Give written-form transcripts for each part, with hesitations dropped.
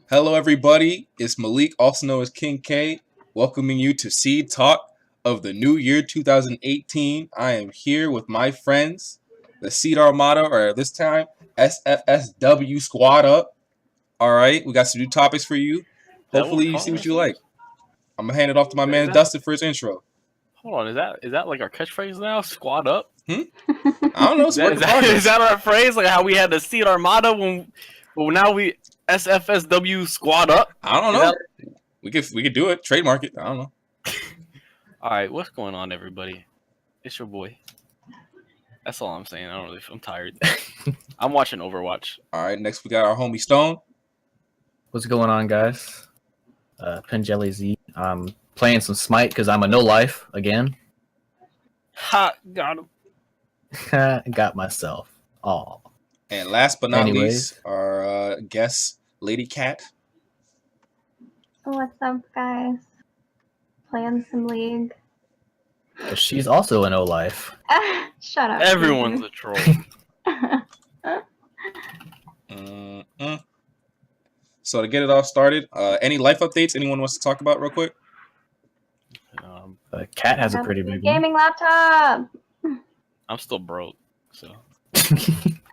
Hello, everybody. It's Malik, also known as King K, welcoming you to SeeD Talk of the new year 2018. I am here with my friends, the SeeD Armada, or this time SFSW Squad Up. All right, we got some new topics for you. Hopefully, you see what you like. I'm gonna hand it off to my man Dustin for his intro. Hold on, is that like our catchphrase now? Squad up? I don't know. It's Is that our phrase? Like how we had the SeeD Armada well now we SFSW Squad up? I don't know. We could do it. Trademark it. I don't know. All right, what's going on, everybody? It's your boy. That's all I'm saying. I'm tired. I'm watching Overwatch. All right, next we got our homie Stone. What's going on, guys? Penjelly Z. I'm playing some Smite because I'm a no life again. Ha! Got him. Got myself. Oh. And last but not least, our guest, Lady Cat. What's up, guys? Playing some League. She's also a no life. Shut up. Everyone's a troll. So to get it all started, any life updates anyone wants to talk about real quick? Cat has a pretty big gaming laptop. I'm still broke, so.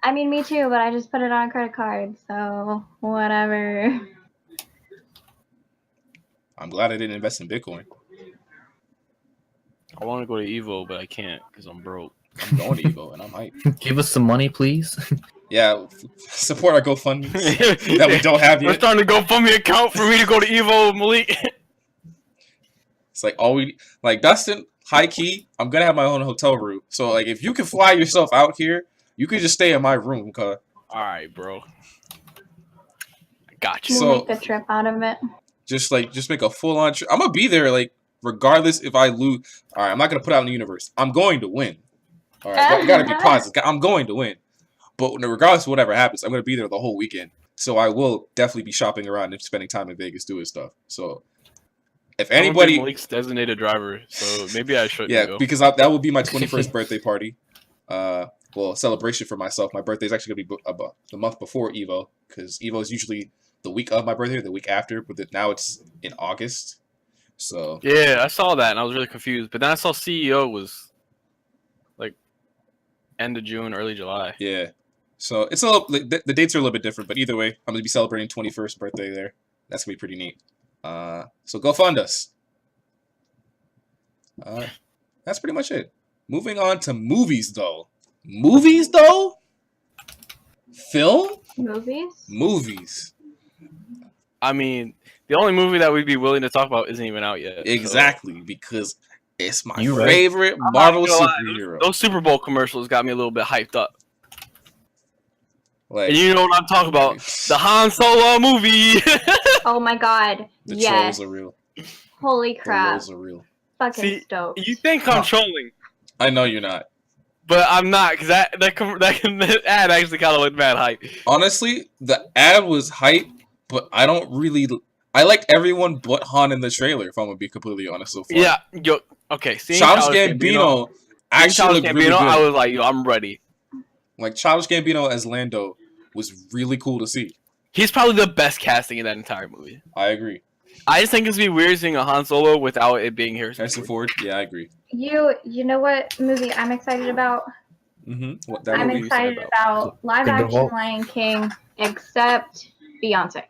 I mean, me too, but I just put it on a credit card, so whatever. I'm glad I didn't invest in Bitcoin. I want to go to Evo, but I can't because I'm broke. I'm going to Evo and I'm hyped. Give us some money, please. Yeah, support our GoFundMe that we don't have yet. We're starting to GoFundMe account for me to go to Evo, Malik. It's like Dustin, high key, I'm gonna have my own hotel room. So like if you can fly yourself out here, you can just stay in my room, cuz. Alright, bro. I got you. We'll make a trip out of it. Just make a full on trip. I'm gonna be there, like, regardless if I lose. Alright, I'm not gonna put out in the universe. I'm going to win. Alright, you gotta be positive. I'm going to win. But regardless of whatever happens, I'm gonna be there the whole weekend. So I will definitely be shopping around and spending time in Vegas doing stuff. So if anybody, Malik's designated driver, so maybe I should. Yeah, because that will be my 21st birthday party. Well, celebration for myself. My birthday is actually gonna be the month before Evo, because Evo is usually the week of my birthday, or the week after, but now it's in August. So yeah, I saw that and I was really confused. But then I saw CEO was like end of June, early July. Yeah, so it's a little, the dates are a little bit different, but either way, I'm gonna be celebrating 21st birthday there. That's gonna be pretty neat. So go fund us. That's pretty much it. Moving on to movies, though. Film? Movies. I mean, the only movie that we'd be willing to talk about isn't even out yet. Exactly, because it's my favorite Marvel superhero. Those Super Bowl commercials got me a little bit hyped up. Like, and you know what I'm talking about? The Han Solo movie. Oh my god. The yes. trolls are real. Holy crap. The trolls are real. Fucking stoked. You think I'm trolling? I know you're not. But I'm not, because that ad actually kind of looked mad hype. Honestly, the ad was hype, but I don't really... I liked everyone but Han in the trailer, if I'm going to be completely honest so far. Yeah, okay. Childish Gambino actually looked really good. I was like, I'm ready. Like, Childish Gambino as Lando was really cool to see. He's probably the best casting in that entire movie. I agree. I just think it's be weird seeing a Han Solo without it being Harrison Ford. Yeah, I agree. You know what movie I'm excited about? What I'm excited about live action Lion King, except Beyonce.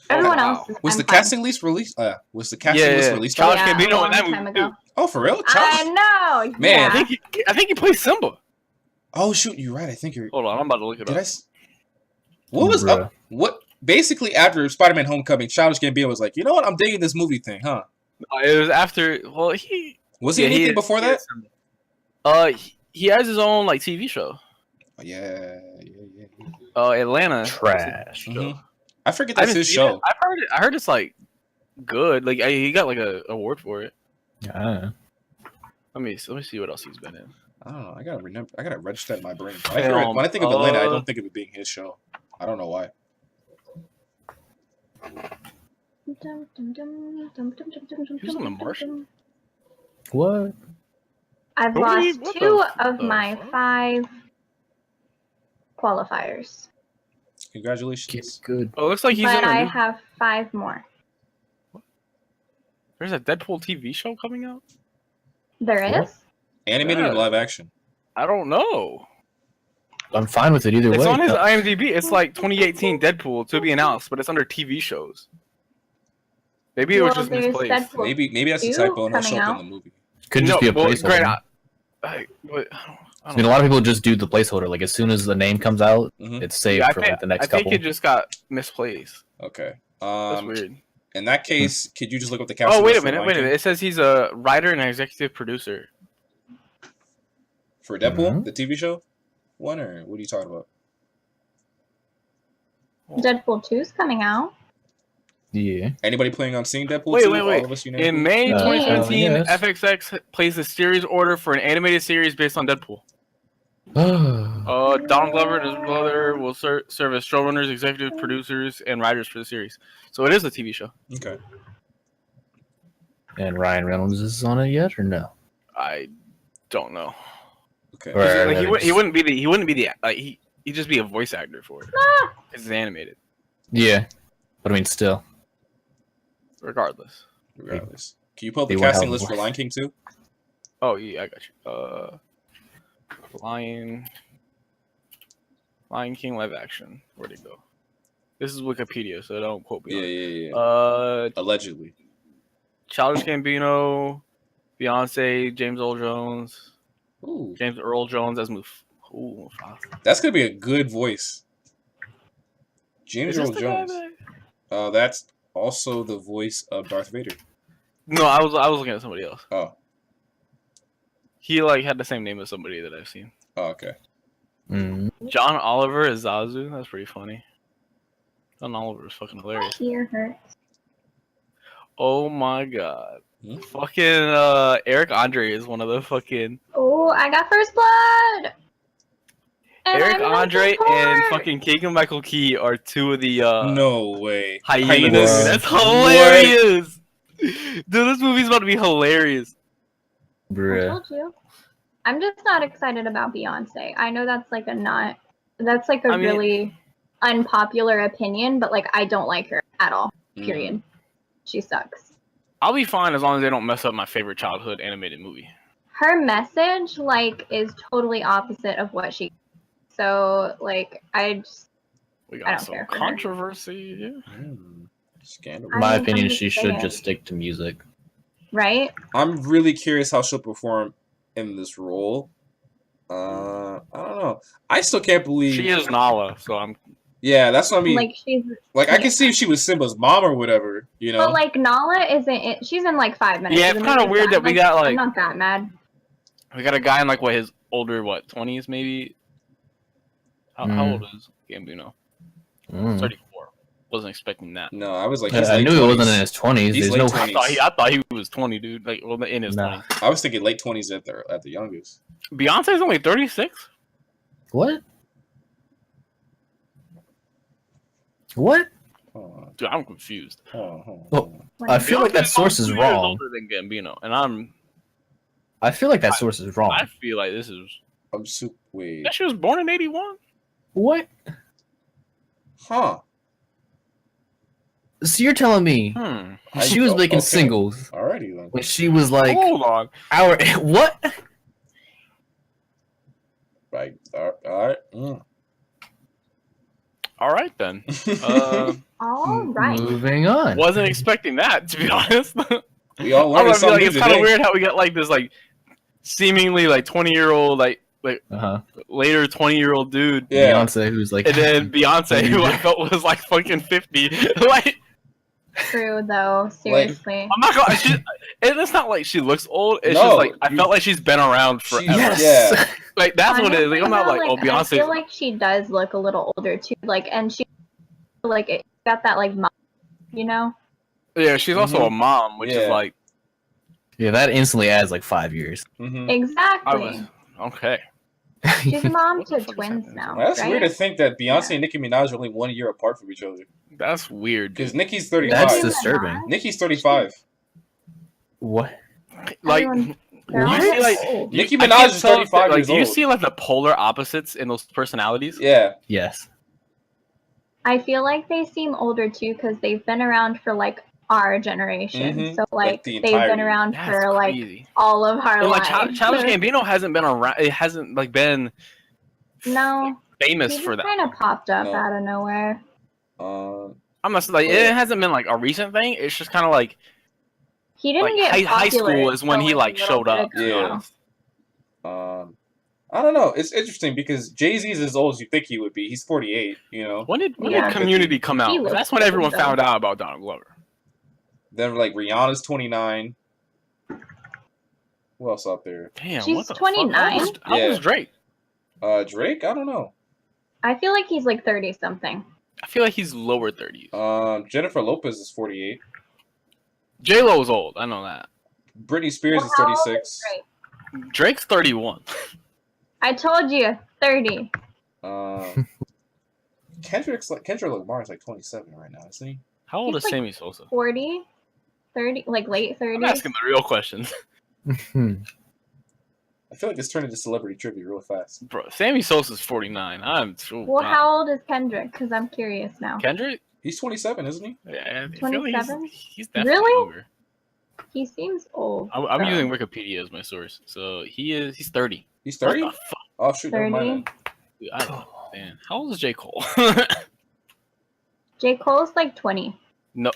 Everyone else was the casting list released? Was the casting list released? Childish Gambino in that movie too. Oh, for real? I know. Man, yeah. I think he plays Simba. Oh shoot, you're right. I think you're. Hold on, I'm about to look it up. What was up? What basically after Spider-Man: Homecoming, Childish Gambino was like, you know what? I'm digging this movie thing, huh? It was after. Well, was he anything before that? He has his own like TV show. Yeah. Atlanta. Trash. I forget that's his show. I heard it's like good. Like he got like a award for it. Yeah. Let me see what else he's been in. I don't know. I gotta register in my brain. When I think of Atlanta, I don't think of it being his show. I don't know why. Who's on The Martian? What? I've lost 2 of my 5 qualifiers. Congratulations. Good. Oh, it looks like he's But in a I new... have 5 more. There's a Deadpool TV show coming out? There is? What? Animated or Yeah. live action? I don't know. I'm fine with it either It's way. on his IMDb. It's like 2018 Deadpool to be announced, but it's under TV shows. Maybe it was Well, just there's misplaced. Deadpool Maybe that's the 2 typo and it'll coming show up out. in the movie. Could just be a well, placeholder. granted, I I mean, a lot of people just do the placeholder. Like as soon as the name comes out, Mhm. it's saved Yeah, for like the next I think couple. it just got misplaced. Okay. That's weird. In that case, could you just look up the cast? Oh, wait a list for minute, Lion wait a King? minute. It says he's a writer and executive producer. For Deadpool, Mhm. the TV show one, or what are you talking about? Deadpool 2's coming out. Yeah. Anybody planning on seeing Deadpool Wait, 2? wait, wait. All of us unanimously? In May Uh, 2017, yes. FXX plays the series order for an animated series based on Deadpool. Oh. Donald Glover and his brother will serve as showrunners, executive producers, and writers for the series. So it is a TV show. Okay. And Ryan Reynolds is on it yet or no? I don't know. Okay. Right. Like, he wouldn't be the like he'd just be a voice actor for it. It's animated, Yeah. But I mean, still. regardless. Regardless, can you pull up the They won't casting have list for voice. Lion King 2? Oh yeah, I got you. Lion King live action. Where'd it go? This is Wikipedia, so don't quote me. Yeah. On it. Allegedly. Childish Gambino, Beyonce, James Earl Jones Ooh, as Ooh, that's gonna be a good voice. James Is this Earl the guy Jones. that- That's also the voice of Darth Vader. No, I was looking at somebody else. Oh. He like had the same name as somebody that I've seen. Oh, okay. Mm. John Oliver is Zazu. That's pretty funny. John Oliver is fucking My hilarious. ear hurts. Oh my god. Hmm? Fucking Eric Andre is one of the fucking Oh, I got first blood! And Eric I'm in Andre support! and fucking Keegan Michael Key are two of the No way. hyenas. Wow. That's hilarious. Dude, this movie's about to be hilarious. I Bruh. told you. I'm just not excited about Beyonce. I know that's like a really unpopular opinion, but like I don't like her at all. Period. She sucks. I'll be fine as long as they don't mess up my favorite childhood animated movie. Her message like is totally opposite of what she. So like I just We I got don't some care for her. controvery. Yeah. Scandal. In my I'm opinion, just she should saying. just stick to music. right. I'm really curious how she'll perform in this role. I don't know. I still can't believe She is Nala, so I'm. Yeah, that's what I mean. Like she's I can see if she was Simba's mom or whatever, you know. but like Nala isn't. She's in like 5 minutes. Yeah, of it's the kinda movie, weird so that we got, like- I'm not that mad. We got a guy in like his older 20s maybe. How old is Gambino? Mm. 34. Wasn't expecting that. No, I was like, I knew he wasn't in his 20s. He's There's late no 20s. I thought he was 20, dude. Like, well, in his Nah. 20s. I was thinking late 20s at the youngest. Beyonce's only 36. What? What? Hold on, Dude, I'm confused. hold on. Well, I feel like that Beyonce's source is 2 years wrong. older than Gambino, and I feel like that source is wrong. I feel like this is. I'm super. Wait. That she was born in 81. What? Huh. So you're telling me she was making Okay. singles Alrighty then. when she was like Hold on. our what? Right. Alright. All right then. All right. Moving on. Wasn't expecting that, to be honest. We all I learned was something like, new it's kind of today. weird how we got like this like seemingly like 20-year-old like Uh-huh. later 20-year-old dude, Yeah. Beyonce, who's like, and then Beyonce, who I felt was like fucking 50. Like, True though. Seriously. I'm not gonna. And it's not like she looks old. It's No, just like I felt like she's been around forever. Yes. yes. Yeah. Like that's what it is. Like I'm not like, oh, I Beyonce. feel like she does look a little older too. Like, and she like it got that like mom, you know. Yeah, she's also a mom, which Yeah. is like Yeah, that instantly adds like 5 years. Mhm. I Exactly. was okay. She's a mom What the to fuck is twins happening? now, That's right? weird to think that Beyonce and Nicki Minaj are only 1 year apart from each other. That's weird. Because Dude. Nicki's 35. That's Nicki disturbing. Minaj, Nicki's 35. What? Like everyone- they're you all see, like, old. Nicki I Minaj can't is tell if 35 like, years do you old. see like the polar opposites in those personalities? Yeah. Yes. I feel like they seem older too because they've been around for like our generation. Mhm. So like the they've been entirety. around That's for like crazy. all of our And like lives. Childish Gambino hasn't been around. It hasn't like been No, famous he for just that. kind of popped up No. out of nowhere. I'm not like But- it hasn't been like a recent thing. It's just kind of like He didn't get high popular school is when until, he like a little showed bit up. To be Yeah. honest. I don't know. It's interesting because Jay-Z's as old as you think he would be. He's 48. You know. When did Yeah. Community come He out? 'Cause looks that's when old, everyone though. found out about Donald Glover. Then like Rihanna's 29. Who else out there? Damn, She's what the 29? Fuck? How old is Yeah. Drake? Drake. I don't know. I feel like he's like 30 something. I feel like he's lower 30s. Jennifer Lopez is 48. J Lo is old. I know that. Britney Spears is How old 36. is Drake? Drake's 31. I told you, 30. Kendrick Lamar is like 27 right now, isn't he? How old He's is like- Sammy Sosa? 40? 30? Like late 30s? I'm asking the real questions. I feel like it's turned into celebrity trivia real fast. Bro, Sammy Sosa's 49. Well, how old is Kendrick? Because I'm curious now. Kendrick? He's 27, isn't he? Yeah, I feel like 27? he's definitely Really? younger. He seems old. I'm so. using Wikipedia as my source. So he's 30. He's 30? What the fuck? Oh, shoot, never mind. 30? Dude, I don't know. Man, how old is J. Cole? J. Cole's like 20. No,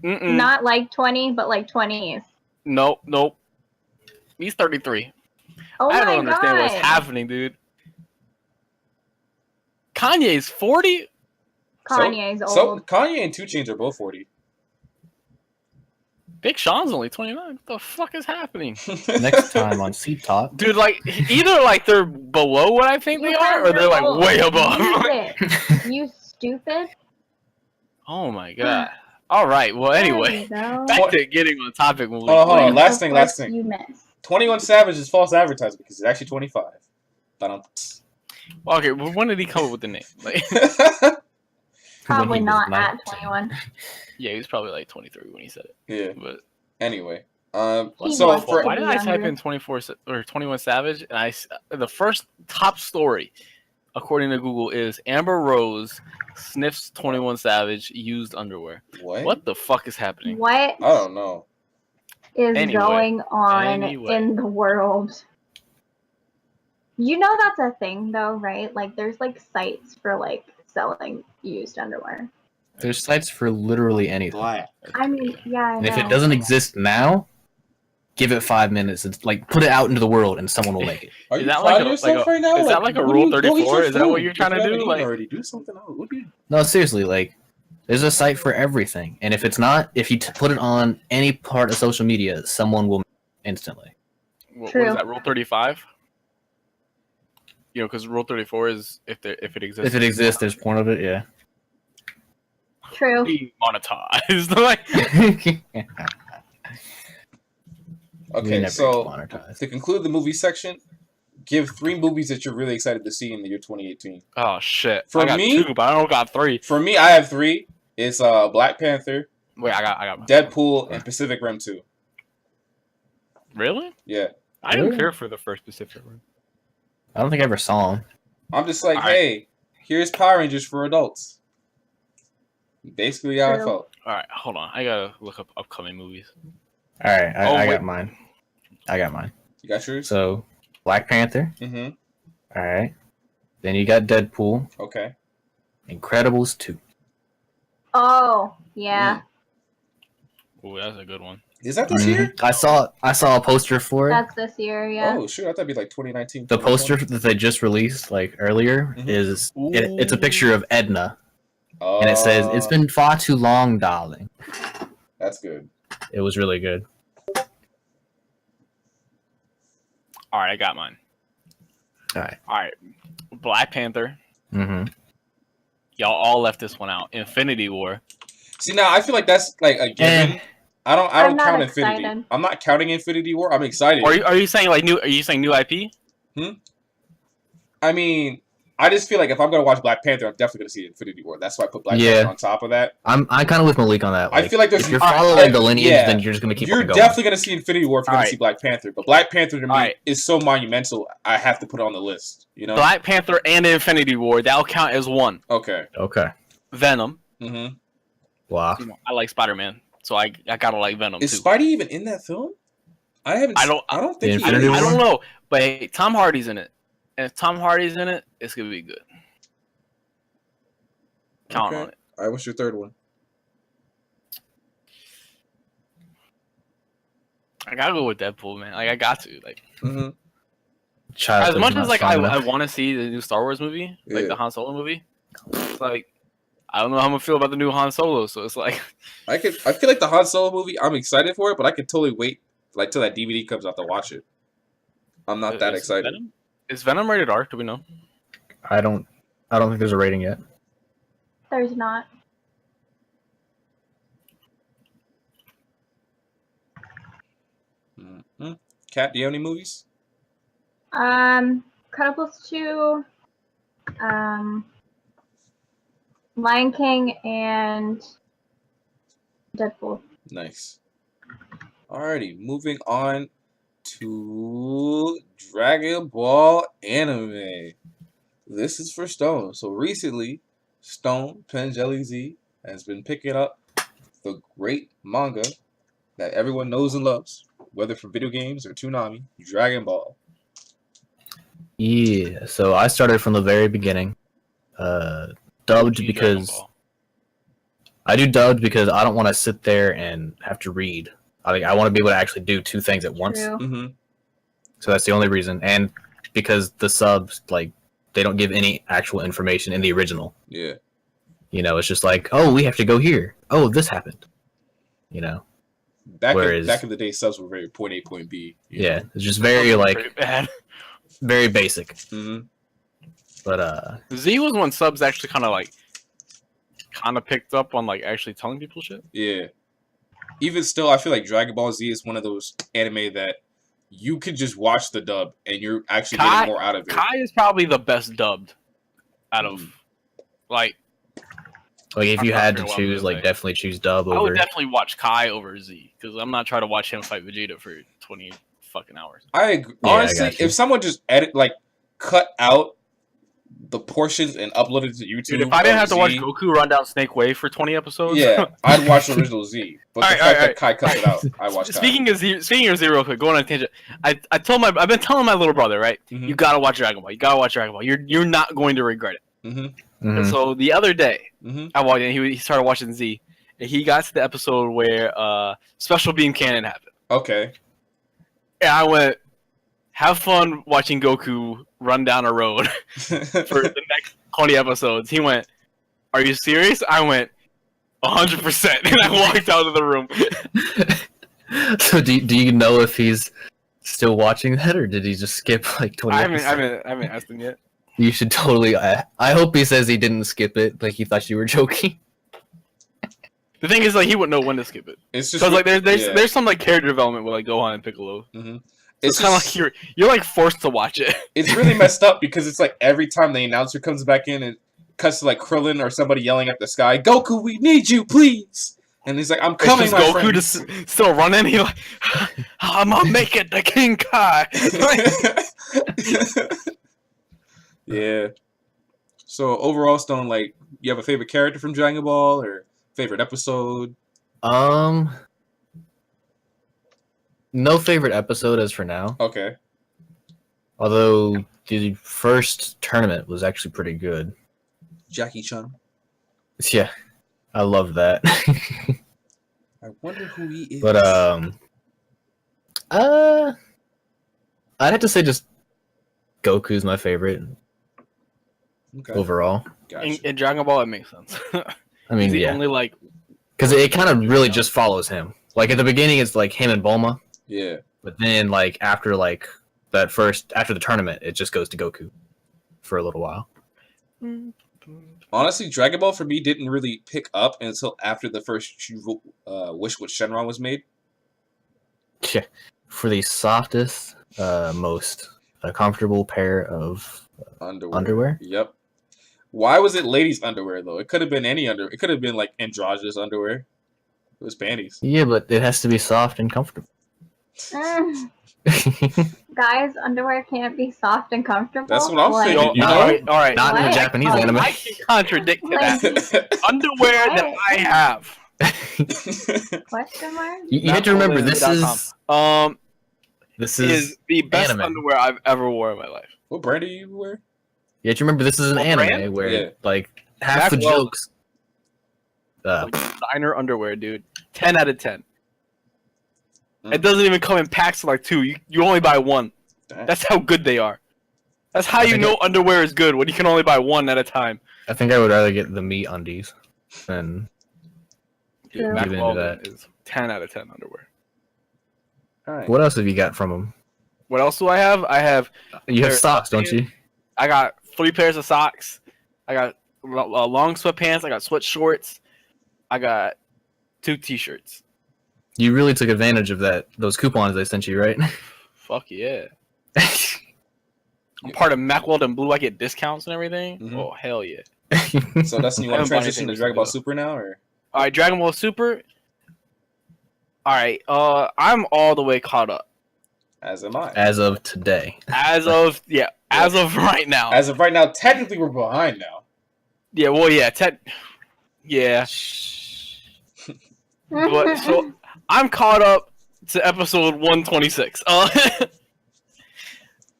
Not like 20, but like 20s. nope. He's 33. Oh I my don't understand god. what's happening, dude. Kanye's 40? Kanye's old. So Kanye and 2 Chainz are both 40. Big Sean's only 29. What the fuck is happening? Next time on SeeD Talk. Dude, like, either like they're below what I think You they are, have or they're your like old- way above. Use it. You stupid. Oh my god. Alright, well anyway. There you go. Back to getting on topic when we Hold on. leave. Last Of thing, course last thing. You missed. 21 Savage is false advertising because he's actually 25. Dun-dun. Well, okay, well, when did he come up with the name? Like, Probably he was not 19. at 21. yeah, he was probably like 23 when he said it. Yeah. But Anyway. He So was for why did I type younger. in 24 or 21 Savage? And the first top story, according to Google, is Amber Rose sniffs 21 Savage used underwear. What the fuck is happening? What I don't know. is Anyway. going on Anyway. in the world? You know that's a thing though, right? Like there's like sites for like selling used underwear. There's sites for literally anything. I mean, yeah, I And if know. it doesn't exist now, give it 5 minutes. It's like put it out into the world and someone will make it. Are Is you that proud like of a- yourself like a- right now? is that like a what Rule do you- go eat 34? your Is that what food. you're trying If to you do? haven't Like- eaten already, do something else. What do you? No, seriously, like there's a site for everything. And if it's not, if you put it on any part of social media, someone will instantly. What True. is that? Rule 35? You know, because Rule 34 is if it exists. If it exists, there's porn of it, yeah. True. be monetized. Like, We Okay, never so monetized. to conclude the movie section, give 3 movies that you're really excited to see in the year 2018. oh shit. For I got me- 2, but I don't got 3. For me, I have 3. It's Black Panther, Wait, I got. Deadpool, and Pacific Rim 2. Really? Yeah, I didn't Really? care for the first Pacific Rim. I don't think I ever saw him. I'm just like, Alright. hey, here's Power Rangers for adults. Basically how I True. felt. All right, hold on. I gotta look up upcoming movies. All right, Oh, I wait. got mine. I got mine. You got yours? So, Black Panther. Mm-hmm. All right. Then you got Deadpool, Okay. Incredibles 2. Oh, yeah. Oh, that's a good one. Is that this year? I saw a poster for it. That's this year, yeah. Oh, shoot. I thought it'd be like 2019. The poster that they just released like earlier Mhm. is it's a picture of Edna, Oh, and it says it's been far too long, darling. That's good. It was really good. All right, I got mine. All right. All right, Black Panther. Mm-hmm. Y'all all left this one out. Infinity War. See, now I feel like that's like a given. Eh. I don't I'm not count Infinity. excited. I'm not counting Infinity War. I'm excited. Are you saying like new? Are you saying new IP? I mean, I just feel like if I'm gonna watch Black Panther, I'm definitely gonna see Infinity War. That's why I put Black Yeah. Panther on top of that. I'm kind of with Malik on that. I feel like there's- if you're I- following the lineage, yeah. then you're just gonna keep You're on going. definitely gonna see Infinity War if you're gonna Alright. see Black Panther. But Black Panther to me Alright. is so monumental. I have to put it on the list. You know? Black Panther and Infinity War. That'll count as one. Okay. Okay. Venom. Mm-hmm. Wow. You know, I like Spider-Man, so I gotta like Venom Is too. Spidey even in that film? I don't think he is. I don't know, but hey, Tom Hardy's in it, and if Tom Hardy's in it, it's gonna be good. Count on it. All right, what's your third one? I gotta go with Deadpool, man. Like I got to like. Mm-hmm. As much as like I want to see the new Star Wars movie, like the Han Solo movie, like I don't know how I'm gonna feel about the new Han Solo. So it's like I feel like the Han Solo movie. I'm excited for it, but I could totally wait like till that DVD comes out to watch it. I'm not that excited. Is Venom rated R? Do we know? I don't think there's a rating yet. There's not. Mm-hmm. Kat, do you have any movies? Incredibles 2, Lion King, and Deadpool. Nice. Alrighty, moving on to Dragon Ball anime. This is for Stone. So recently, Stone Pen Jelly Z has been picking up the great manga that everyone knows and loves, whether from video games or Toonami, Dragon Ball. Yeah, so I started from the very beginning. Dubbed because I do dubbed because I don't want to sit there and have to read. I want to be able to actually do two things at once. Mm-hmm. So that's the only reason, and because the subs they don't give any actual information in the original. Yeah. You know, it's just like, oh, we have to go here. Oh, this happened. You know. Back in the day, subs were very point A, point B. Yeah, it's just very bad. Very basic. Mm-hmm. But Z was when subs actually kind of picked up on actually telling people shit. Yeah. Even still, I feel like Dragon Ball Z is one of those anime that you could just watch the dub and you're actually getting more out of it. Kai is probably the best dubbed out of if you had to choose, definitely choose dub over. I would definitely watch Kai over Z because I'm not trying to watch him fight Vegeta for 20 fucking hours. I agree. Yeah, honestly, if someone just cut out the portions and upload it to YouTube. Dude, if I didn't have to watch Goku run down Snake Way for 20 episodes, yeah, I'd watch the original Z. But the fact that Kai cut it out, I watched. Speaking of Z, real quick, going on a tangent. I've been telling my little brother, right? Mm-hmm. You gotta watch Dragon Ball. You gotta watch Dragon Ball. You're not going to regret it. Mm-hmm. Mm-hmm. And so the other day, I walked in. He started watching Z, and he got to the episode where Special Beam Cannon happened. Okay. And I went, have fun watching Goku run down a road for the next 20 episodes. He went, are you serious? I went, 100%. And I walked out of the room. So do you know if he's still watching that, or did he just skip 20 episodes? I haven't asked him yet. You should totally... I hope he says he didn't skip it, he thought you were joking. The thing is, he wouldn't know when to skip it. It's just because there's some character development with Gohan and Piccolo. Mm-hmm. It's kind of you're forced to watch it. It's really messed up because it's every time the announcer comes back in and cuts to Krillin or somebody yelling at the sky, "Goku, we need you, please!" And he's like, "I'm coming." It's just Goku just still running. He's like, "I'm gonna make it to King Kai." Yeah. So overall, Stone, you have a favorite character from Dragon Ball or favorite episode? No favorite episode as for now. Okay. Although the first tournament was actually pretty good. Jackie Chun. Yeah, I love that. I wonder who he is. But I'd have to say just Goku's my favorite. Okay. Overall. Gotcha. In Dragon Ball, it makes sense. I mean, he's only because it kind of really just follows him. At the beginning, it's him and Bulma. Yeah. But then, after after the tournament, it just goes to Goku for a little while. Honestly, Dragon Ball for me didn't really pick up until after the first Wish with Shenron was made. Yeah. For the softest, most comfortable pair of underwear. Yep. Why was it ladies' underwear though? It could have been any underwear. It could have been androgynous underwear. It was panties. Yeah, but it has to be soft and comfortable. Guys, underwear can't be soft and comfortable. That's what I'm Like, saying. All right. Not in the Japanese anime. I can contradict Like- that. Underwear that I have. Question mark? You have to remember this is the best anime. underwear I've ever worn in my life. What brand do you wear? You have to remember this is an What anime brand? where like half the Maxwell. jokes. Designer underwear, dude. 10 out of 10. Mm. It doesn't even come in packs of like 2. You only buy 1. Dang. That's how good they are. That's how you think know underwear is good when you can only buy 1 at a time. I think I would rather get the meat undies than Dude, True. Mac Get into Weldon that. is 10 out of 10 underwear. All right. what else have you got from them? What else do I have? You have There- socks, don't you? I got 3 pairs of socks. I got long sweatpants. I got sweat shorts. I got 2 t-shirts. You really took advantage of those coupons they sent you, right? Fuck yeah. I'm part of Mac Weldon Blue. I get discounts and everything. Mhm. Oh, hell yeah. So Dustin, you I want to haven't bought transition to anything Dragon Ball recently, Super now, or? All right, Dragon Ball Super. All right, I'm all the way caught up. As am I. As of today. As of right now. As of right now, technically we're behind now. Yeah, well, yeah, yeah. But so I'm caught up to episode 126.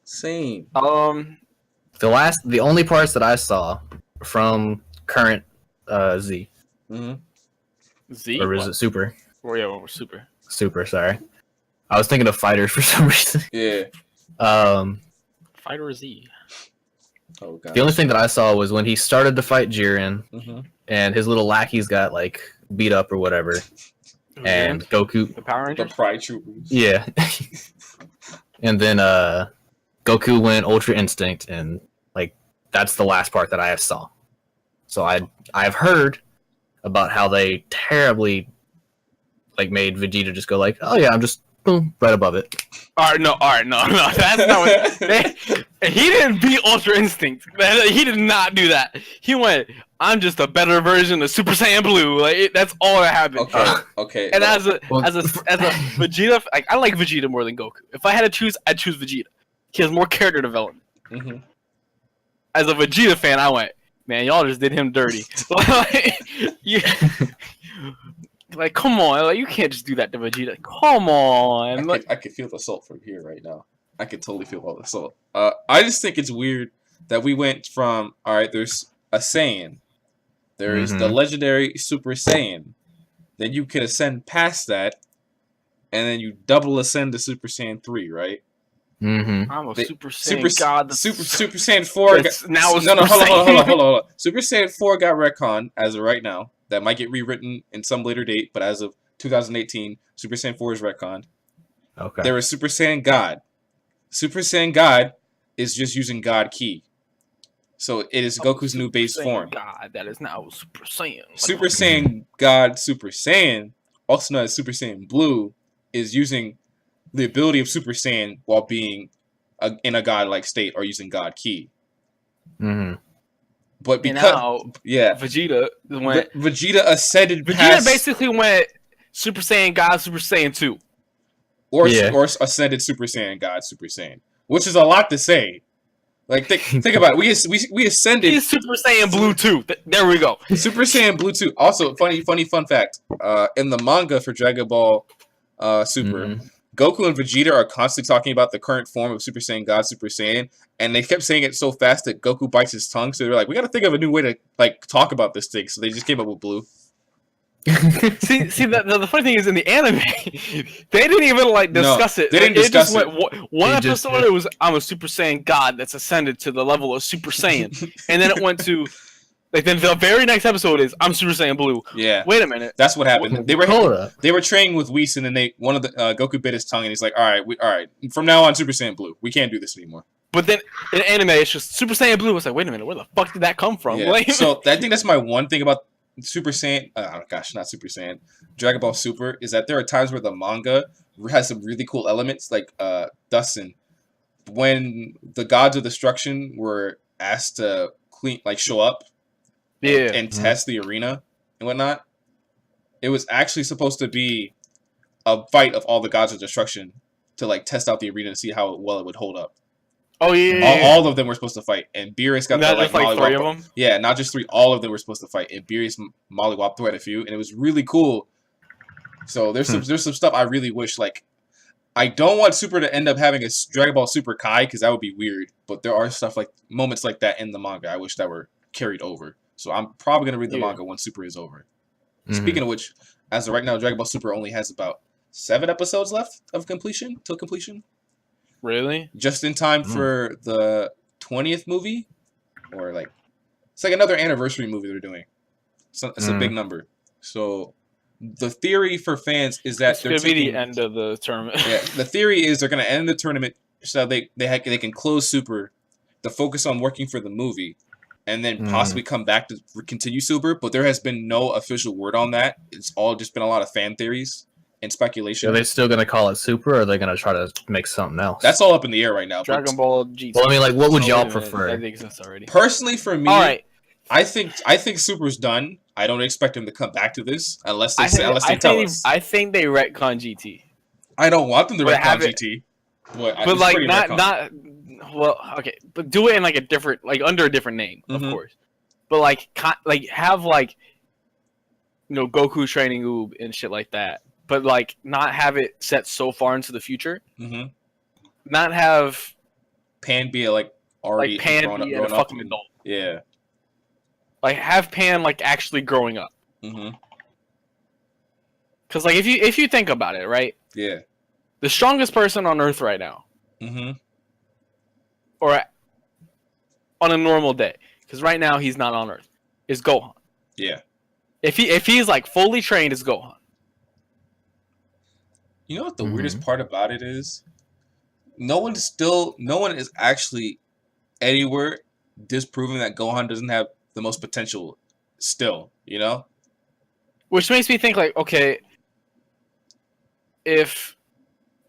Same. The only parts that I saw from current Z, Mm-hmm. Z. or is it Super? Oh yeah, we're super. Super, sorry. I was thinking of Fighters for some reason. Yeah. Fighter Z. Oh god. The only thing that I saw was when he started to fight Jiren, Mm-hmm. and his little lackeys got like beat up or whatever, and Goku. the Power The Rangers. Pride Troopers. Yeah. And then Goku went Ultra Instinct, and like that's the last part that I saw. So I've heard about how they terribly like made Vegeta just go like, oh yeah, I'm just boom right above it. All right, no. That's not what. He didn't beat Ultra Instinct. He did not do that. He went, I'm just a better version of Super Saiyan Blue. Like that's all that happened. Okay. Okay. And as a Well- Vegeta, like, I like Vegeta more than Goku. If I had to choose, I'd choose Vegeta. He has more character development. Mm-hmm. As a Vegeta fan, I went, man, y'all just did him dirty. Like, come on, like, you can't just do that to Vegeta. Come on, like, I could feel the salt from here right now. I could totally feel all the salt. I just think it's weird that we went from, all right, there's a Saiyan. There is the legendary Super Saiyan. Then you could ascend past that, and then you double ascend to Super Saiyan 3, right? Mm-hmm. I'm a They- Super Saiyan God. Super Saiyan 4 that's now a no, Super hold Saiyan. on. Super Saiyan 4 got retconned as of right now. That might get rewritten in some later date, but as of 2018, Super Saiyan 4 is retconned. Okay. There is Super Saiyan God. Super Saiyan God is just using God Ki. So it is Goku's new base Saiyan form. God, that is now Super Saiyan. Super Saiyan God Super Saiyan, also known as Super Saiyan Blue, is using the ability of Super Saiyan while being in a godlike state or using God Ki. Mm-hmm. But And because now yeah, Vegeta went. Vegeta ascended Vegeta past basically went Super Saiyan God, Super Saiyan 2. or Yeah. or ascended Super Saiyan God Super Saiyan, which is a lot to say. Like think about it. We ascended He's Super Saiyan Blue 2. There we go. Super Saiyan Blue 2. Also, funny fun fact. In the manga for Dragon Ball Super, Mhm. Goku and Vegeta are constantly talking about the current form of Super Saiyan God Super Saiyan, and they kept saying it so fast that Goku bites his tongue. So they're like, we got to think of a new way to like talk about this thing. So they just came up with Blue. See, the funny thing is in the anime, they didn't even like discuss it. they didn't It discuss just went one They just- episode. It was I'm a Super Saiyan God that's ascended to the level of Super Saiyan, and then it went to like then the very next episode is I'm Super Saiyan Blue. Yeah, Wait a minute. that's what happened. They Hold were up. they were training with Whis, and then one of the Goku bit his tongue, and he's like, all right, from now on, Super Saiyan Blue. We can't do this anymore. But then in anime, it's just Super Saiyan Blue. It's like, wait a minute, where the fuck did that come from? Yeah. Like, So I think that's my one thing about Super Saiyan. Oh gosh, not Super Saiyan. Dragon Ball Super is that there are times where the manga has some really cool elements, like Dustin, when the gods of destruction were asked to show up, yeah, and test the arena and whatnot. It was actually supposed to be a fight of all the gods of destruction to like test out the arena to see how well it would hold up. Oh yeah. All of them were supposed to fight, and Beerus got not the just like 3 of them. Yeah, not just 3. All of them were supposed to fight, and Beerus mollywopped through at a few, and it was really cool. So there's some stuff I really wish like. I don't want Super to end up having a Dragon Ball Super Kai because that would be weird. But there are stuff like moments like that in the manga I wish that were carried over. So I'm probably gonna read the manga once Super is over. Speaking of which, as of right now, Dragon Ball Super only has about 7 episodes left of completion till completion. Really? Just in time for the 20th movie, or like it's like another anniversary movie they're doing. So it's a big number. So. The theory for fans is that it's gonna be the end of the tournament. Yeah, the theory is they're gonna end the tournament so they can close Super, to focus on working for the movie, and then possibly come back to continue Super. But there has been no official word on that. It's all just been a lot of fan theories and speculation. Are they still gonna call it Super, or are they gonna try to make something else? That's all up in the air right now. Dragon Ball GT. Well, I mean, like, what would y'all prefer? That exists already. Personally, for me, all right. I think Super's done. I don't expect him to come back to this unless they tell us. I think they retcon GT. I don't want them to retcon GT. But like not well, okay, but do it in like a different, like under a different name, of course. But like have like, you know, Goku training Oob and shit like that. But like not have it set so far into the future. Not have Pan be like already like Pan be a fucking adult. Yeah. Like have Pan like actually growing up. Because like if you think about it, right? Yeah. The strongest person on Earth right now, or on a normal day, because right now he's not on Earth, is Gohan. Yeah. If he's like fully trained, is Gohan. You know what the weirdest part about it is? No one is actually anywhere disproving that Gohan doesn't have the most potential still, you know? Which makes me think like, okay, if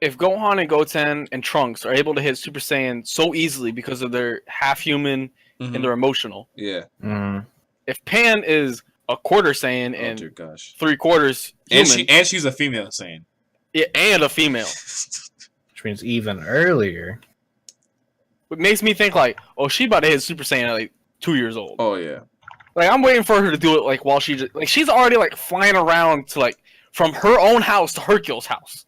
Gohan and Goten and Trunks are able to hit Super Saiyan so easily because of their half human and they're emotional. Yeah. If Pan is a quarter Saiyan and 3/4 human, and she's a female Saiyan. Yeah, and a female. Which means even earlier. It makes me think like, oh, she about to hit Super Saiyan at like 2 years old. Oh yeah. Like I'm waiting for her to do it like while she's already like flying around to like from her own house to Hercule's house.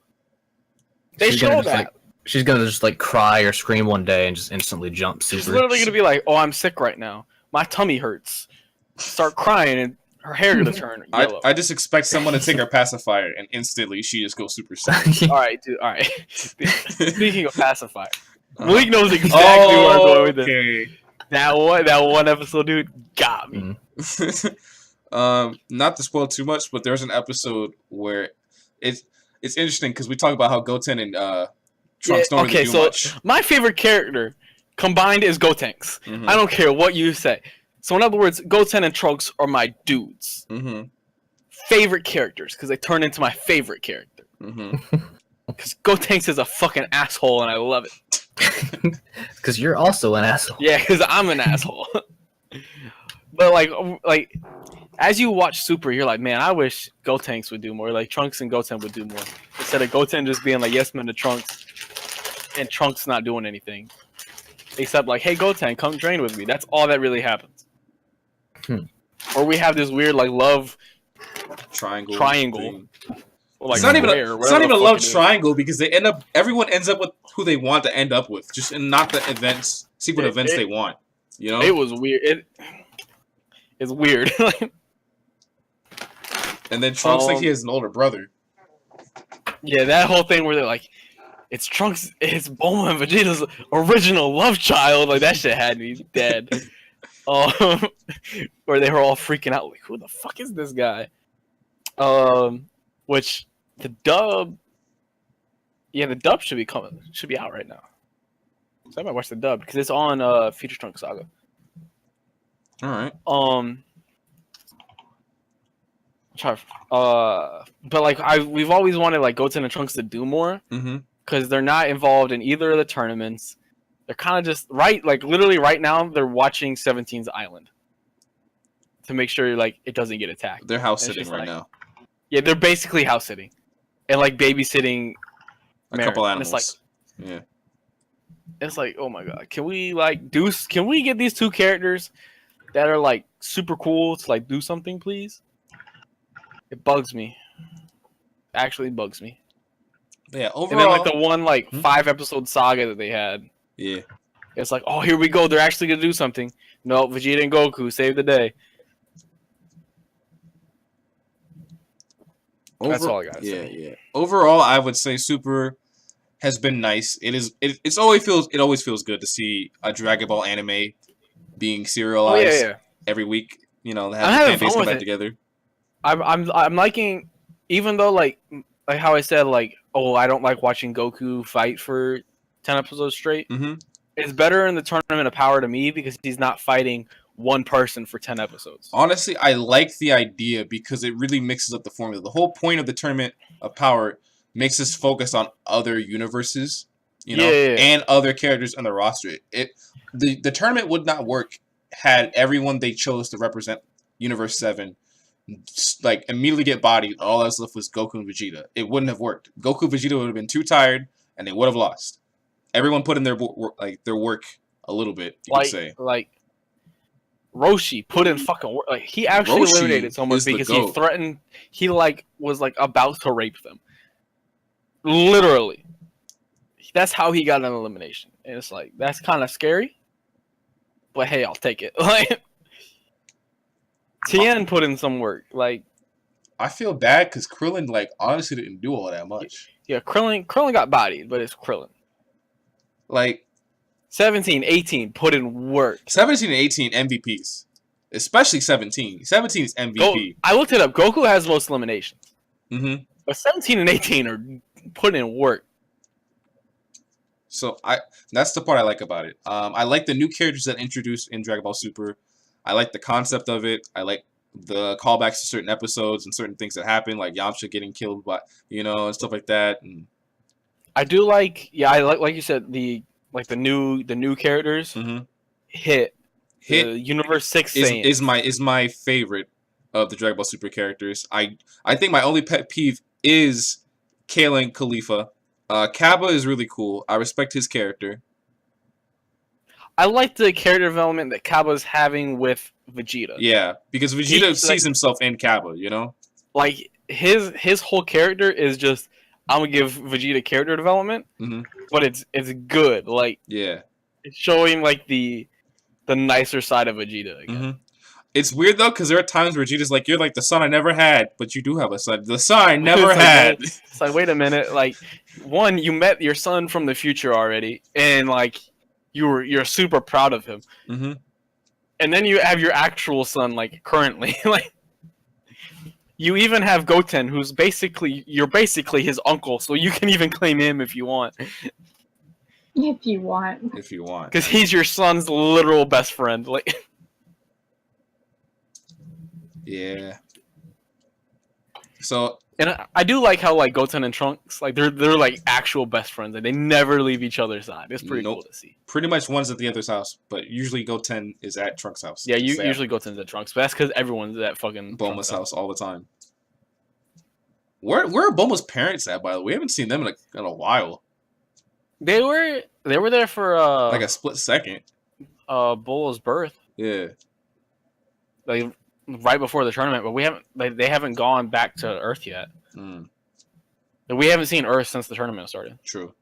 They show that. Like, she's gonna just like cry or scream one day and just instantly jump. She's literally gonna be like, "Oh, I'm sick right now. My tummy hurts." Start crying and her hair gonna turn yellow. I just expect someone to take her pacifier and instantly she just goes Super Saiyan. All right, dude. All right. Speaking of pacifier, Malik knows exactly where I'm going with this. That one episode, dude, got me. Not to spoil too much, but there's an episode where it's interesting because we talk about how Goten and Trunks don't really do much. My favorite character combined is Gotenks. I don't care what you say. So in other words, Goten and Trunks are my dudes. Favorite characters because they turn into my favorite character. Because Gotenks is a fucking asshole and I love it. Because you're also an asshole. Yeah, because I'm an asshole. But like, as you watch Super, you're like, man, I wish Gotenks would do more. Like Trunks and Goten would do more instead of Goten just being like yes man to Trunks, and Trunks not doing anything, except like, hey Goten, come train with me. That's all that really happens. Or we have this weird like love triangle. Like, it's not even a love triangle because everyone ends up with who they want to end up with, just in not the secret events they want. You know, it was weird. It's weird. And then Trunks thinks he has an older brother. Yeah, that whole thing where they're like, it's Trunks, it's Bulma and Vegeta's original love child. Like that shit had me dead. Where they were all freaking out, like, who the fuck is this guy? Which the dub should be out right now. So I might watch the dub because it's on Future Trunks Saga. All right. But like we've always wanted like Goten and Trunks to do more because they're not involved in either of the tournaments. They're kind of just literally right now they're watching 17's Island to make sure like it doesn't get attacked. They're house sitting right now. Yeah, they're basically house sitting and like babysitting A couple animals. It's like, yeah. It's like, oh my god, can we get these two characters that are like super cool to like do something, please? It bugs me. Actually bugs me. Yeah, overall. And then like the one 5-episode saga that they had. Yeah. It's like, oh, here we go. They're actually gonna do something. No, Vegeta and Goku save the day. That's all I gotta say. Yeah. Overall, I would say Super has been nice. It always feels good to see a Dragon Ball anime being serialized every week. You know, have the fan base come back together. I'm liking, even though like how I said, like, oh, I don't like watching Goku fight for 10 episodes straight. Mm-hmm. It's better in the Tournament of Power to me because he's not fighting one person for 10 episodes. Honestly, I like the idea because it really mixes up the formula. The whole point of the Tournament of Power makes us focus on other universes, and other characters on the roster. The tournament would not work had everyone they chose to represent Universe 7 like immediately get bodied. All that stuff was Goku and Vegeta. It wouldn't have worked. Goku and Vegeta would have been too tired, and they would have lost. Everyone put in their work a little bit. You could say like Roshi put in fucking work. Like he actually eliminated someone because he threatened. He was about to rape them. Literally, that's how he got an elimination, and it's like that's kind of scary. But hey, I'll take it. Like Tien put in some work. Like I feel bad because Krillin honestly didn't do all that much. Yeah, Krillin got bodied, but it's Krillin. 17, 18 put in work. 17 and 18 MVPs, especially 17. 17 is MVP. I looked it up. Goku has most eliminations. Mm-hmm. But 17 and 18 are putting in work. So that's the part I like about it. I like the new characters that introduced in Dragon Ball Super. I like the concept of it. I like the callbacks to certain episodes and certain things that happen, like Yamcha getting killed by and stuff like that. And I do like you said, the new characters. Mm-hmm. Hit Universe 6 is my favorite of the Dragon Ball Super characters. I think my only pet peeve is Kale and Khalifa. Cabba is really cool. I respect his character. I like the character development that Cabba's having with Vegeta. Yeah, because Vegeta sees himself in Cabba, Like his whole character is just, I'm gonna give Vegeta character development, but it's good. Like it's showing like the nicer side of Vegeta again. Mm-hmm. It's weird though because there are times where Vegeta's like, "You're like the son I never had, but you do have a son. The son I never had." It's like, wait a minute. Like, one, you met your son from the future already, and like you're super proud of him. Mm-hmm. And then you have your actual son, like currently, like. You even have Goten, who's you're basically his uncle, so you can even claim him if you want. If you want. Because he's your son's literal best friend. Like. Yeah. So. And I do like how Goten and Trunks, they're like actual best friends, and they never leave each other's side. It's pretty cool to see. Pretty much one's at the other's house, but usually Goten is at Trunks' house. Yeah, usually Goten's at Trunks, but that's because everyone's at fucking Bulma's house all the time. Where are Bulma's parents at, by the way? We haven't seen them in a while. They were there for a split second. Bulma's birth. Yeah. Right before the tournament, but they haven't gone back to Earth yet. Mm. We haven't seen Earth since the tournament started. True.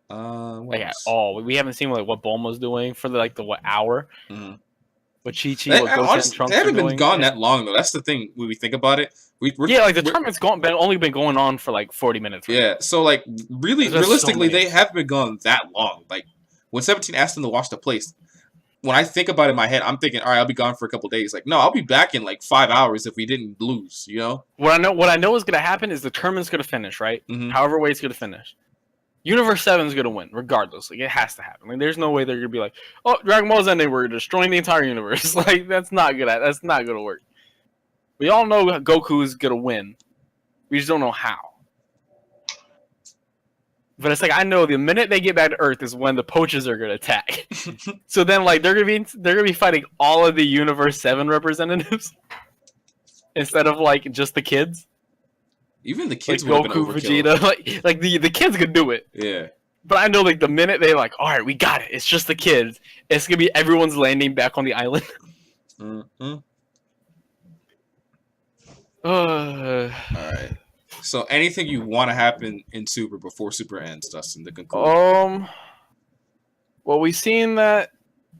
At all. We haven't seen what Bulma's doing for the hour. Mm-hmm. What Chi-Chi, what Goten and Trunks they haven't been doing. gone that long though. That's the thing when we think about it. The tournament's only been going on for 40 minutes. Right? Yeah, so realistically, they haven't been gone that long. Like when 17 asked them to watch the place, when I think about it in my head, I'm thinking, all right, I'll be gone for a couple days. Like, no, I'll be back in 5 hours if we didn't lose. What I know is gonna happen is the tournament's gonna finish, right? Mm-hmm. However way it's gonna finish. Universe 7 is gonna win, regardless. It has to happen. There's no way they're gonna be like, oh, Dragon Ball's ending, we're destroying the entire universe. That's not gonna work. We all know Goku is gonna win. We just don't know how. But it's I know the minute they get back to Earth is when the poachers are gonna attack. So then they're gonna be fighting all of the Universe 7 representatives instead of just the kids. Even the kids like would have been Goku, overkill. Vegeta, like the kids could do it. Yeah. But I know, like, the minute they like, all right, we got it. It's just the kids. It's gonna be everyone's landing back on the island. Mm-hmm. All right. So, anything you want to happen in Super before Super ends, Dustin? To conclude. Well, we've seen that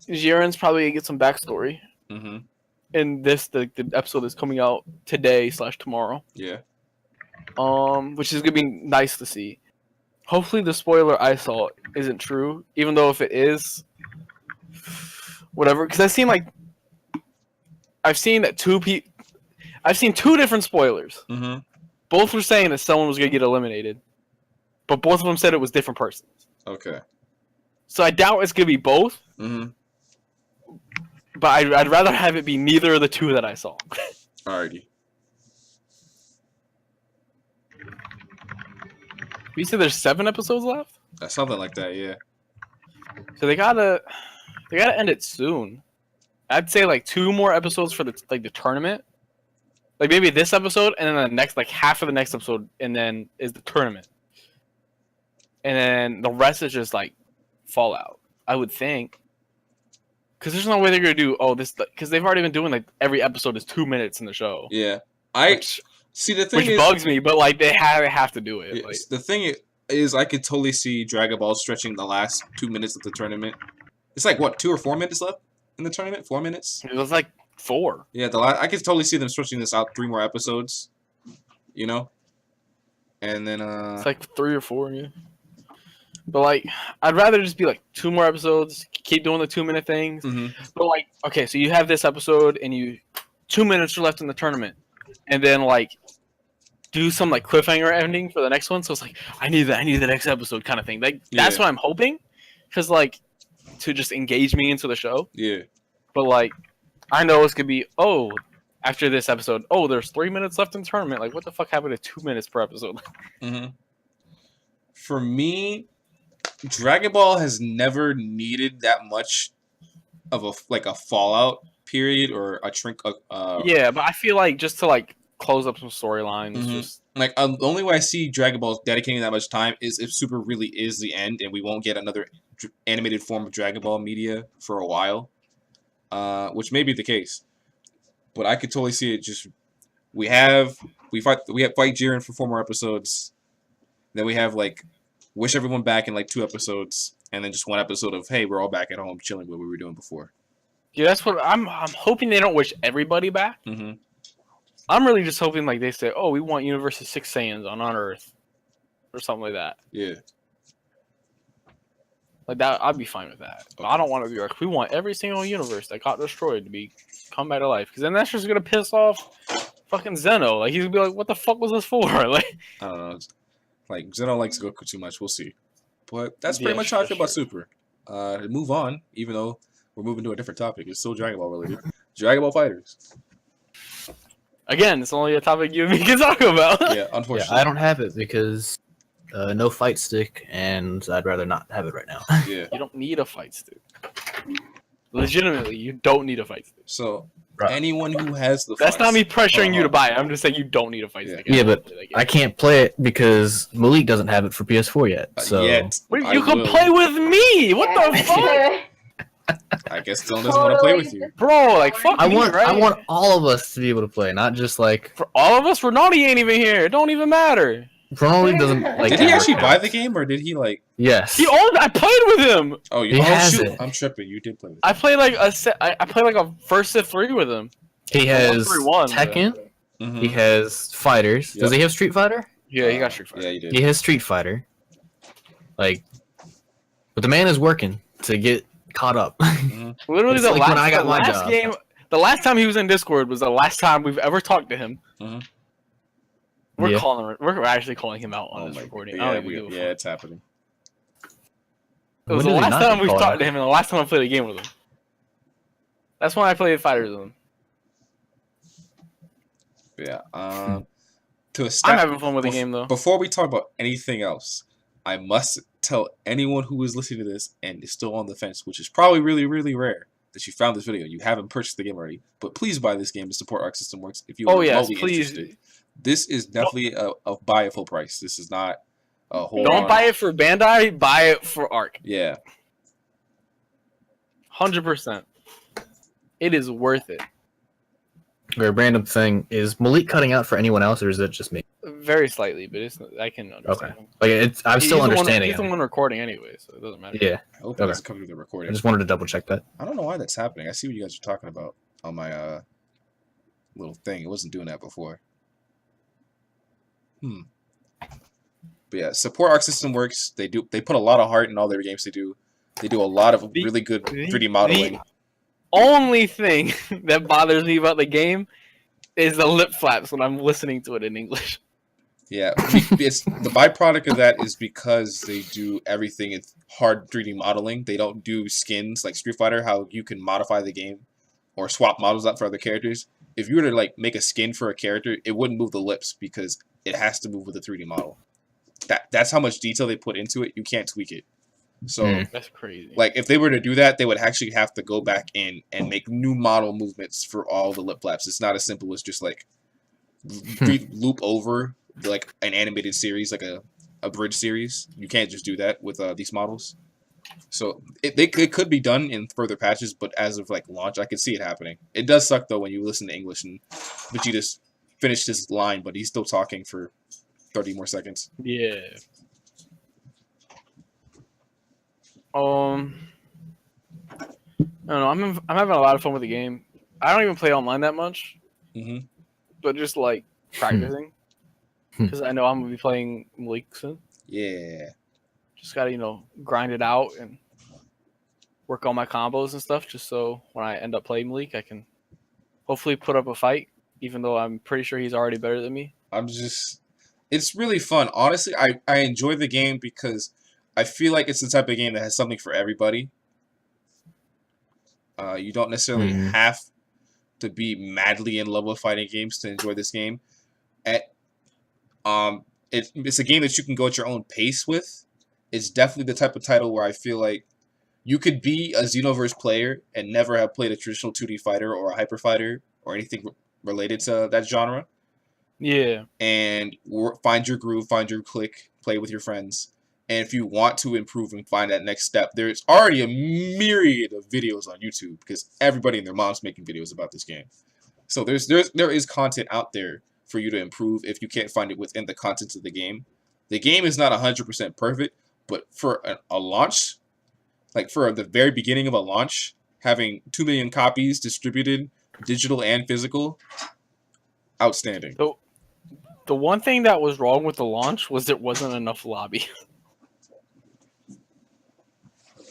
Jiren's probably gonna get some backstory. Mm-hmm. In this, the episode that's coming out today/tomorrow. Yeah. Which is gonna be nice to see. Hopefully, the spoiler I saw isn't true. Even though if it is, whatever. Because I've seen that I've seen two different spoilers. Mm-hmm. Both were saying that someone was gonna get eliminated, but both of them said it was different persons. Okay. So I doubt it's gonna be both. Mm-hmm. But I'd rather have it be neither of the two that I saw. Alrighty. You said there's 7 episodes left? Something like that, yeah. So they gotta end it soon. I'd say like 2 more episodes for the tournament. Like maybe this episode and then the next half of the next episode and then is the tournament. And then the rest is just like Fallout, I would think. Because there's no way they're gonna do this because they've already been doing every episode is 2 minutes in the show. Yeah, see the thing which bugs me, but they have to do it. Yeah, the thing is, I could totally see Dragon Ball stretching the last 2 minutes of the tournament. It's like what 2 or 4 minutes left in the tournament? 4 minutes? It was like 4. Yeah, I could totally see them stretching this out 3 more episodes. You know, and then it's like 3 or 4. Yeah. But I'd rather just be 2 more episodes, keep doing the 2-minute things. Mm-hmm. But okay, so you have this episode and 2 minutes are left in the tournament, and then do some cliffhanger ending for the next one. So it's I need the next episode kind of thing. That's what I'm hoping, because to just engage me into the show. Yeah. But I know it's gonna be after this episode. There's 3 minutes left in the tournament. What the fuck happened to 2 minutes per episode? Mm-hmm. For me, Dragon Ball has never needed that much of a fallout period or a shrink. Yeah, but I feel just to close up some storylines. Mm-hmm. Just the only way I see Dragon Ball dedicating that much time is if Super really is the end and we won't get another animated form of Dragon Ball media for a while, which may be the case. But I could totally see it. Just we fight Jiren for 4 more episodes, then we have wish everyone back in 2 episodes, and then just 1 episode of hey, we're all back at home chilling what we were doing before. Yeah, that's what I'm hoping they don't wish everybody back. Mm-hmm. I'm really just hoping they say, we want Universe of 6 Saiyans on Earth, or something like that. Yeah. That, I'd be fine with that. But I don't want to be we want every single universe that got destroyed to come back to life, because then that's just gonna piss off fucking Zeno. He's gonna be what the fuck was this for? I don't know. Zeno likes Goku too much. We'll see. But that's pretty much how I feel about Super. To move on, even though we're moving to a different topic, it's still Dragon Ball related. Dragon Ball Fighters. Again, it's only a topic you and me can talk about. Yeah, unfortunately. Yeah, I don't have it because no fight stick, and I'd rather not have it right now. Yeah. You don't need a fight stick. Legitimately, you don't need a fight stick. So, anyone who has the That's not me pressuring you to buy it. I'm just saying you don't need a fight stick. Yeah, but I can't play it because Malik doesn't have it for PS4 yet. So you can play with me. What the fuck? I guess Dylan doesn't want to play with you, bro. Fuck I me, want right? I want all of us to be able to play, not just for all of us. Renati ain't even here. It don't even matter. Ronaldo doesn't Did he actually buy the game, or did he Yes. He owned. I played with him. Oh, he has it. I'm tripping. You did play with him. I played I played a first Civ 3 with him. He has 1-3-1, Tekken. Mm-hmm. He has Fighters. Yep. Does he have Street Fighter? Yeah, he got Street Fighter. Yeah, he did. He has Street Fighter. But the man is working to get caught up. Mm-hmm. Literally, It's the like when I got my job. game. The last time he was in Discord was the last time we've ever talked to him. Mm-hmm. We're actually calling him out on this recording. Yeah, it's happening. It was the last time we've talked to him, and the last time I played a game with him. That's when I played Fighters with him. Yeah. I'm having fun with the game, though. Before we talk about anything else, I must tell anyone who is listening to this and is still on the fence, which is probably really, really rare, that you found this video. You haven't purchased the game already, but please buy this game to support Arc System Works if you are remotely interested. This is definitely a buy at full price. This is not a whole. Don't buy it for Bandai. Buy it for Arc. Yeah. 100%. It is worth it. A random thing, is Malik cutting out for anyone else, or is it just me? Very slightly, but I can understand. Okay. Like I'm still understanding. He's the one recording anyway, so it doesn't matter. Yeah. I hope that's coming through the recording. I just wanted to double check that. I don't know why that's happening. I see what you guys are talking about on my little thing. It wasn't doing that before. But yeah, support Arc System Works. They put a lot of heart in all their games they do. They do a lot of really good 3D modeling. Only thing that bothers me about the game is the lip flaps when I'm listening to it in English. Yeah, it's the byproduct of that is because they do everything in hard 3D modeling. They don't do skins like Street Fighter, how you can modify the game or swap models out for other characters. If you were to like make a skin for a character, it wouldn't move the lips because it has to move with a 3D model. That's how much detail they put into it. You can't tweak it. So that's crazy. Like if they were to do that, they would actually have to go back in and make new model movements for all the lip flaps. It's not as simple as just like loop over like an animated series, like a bridge series. You can't just do that with these models. So it could be done in further patches, but as of like launch, I could see it happening. It does suck though when you listen to English and Vegeta's finished his line, but he's still talking for 30 more seconds. Yeah. I don't know. I'm having a lot of fun with the game. I don't even play online that much, but just like practicing because I know I'm gonna be playing Malik soon. Yeah. Just gotta grind it out and work on my combos and stuff, just so when I end up playing Malik, I can hopefully put up a fight. Even though I'm pretty sure he's already better than me. It's really fun. Honestly, I enjoy the game because I feel like it's the type of game that has something for everybody. You don't necessarily have to be madly in love with fighting games to enjoy this game. It's a game that you can go at your own pace with. It's definitely the type of title where I feel like you could be a Xenoverse player and never have played a traditional 2D fighter or a hyper fighter or anything related to that genre. Yeah. And find your groove, find your click, play with your friends. And if you want to improve and find that next step, there's already a myriad of videos on YouTube because everybody and their mom's making videos about this game. So there is content out there for you to improve if you can't find it within the contents of the game. The game is not 100% perfect, but for a launch, like for the very beginning of a launch, having 2 million copies distributed, digital and physical, outstanding. So the one thing that was wrong with the launch was there wasn't enough lobby.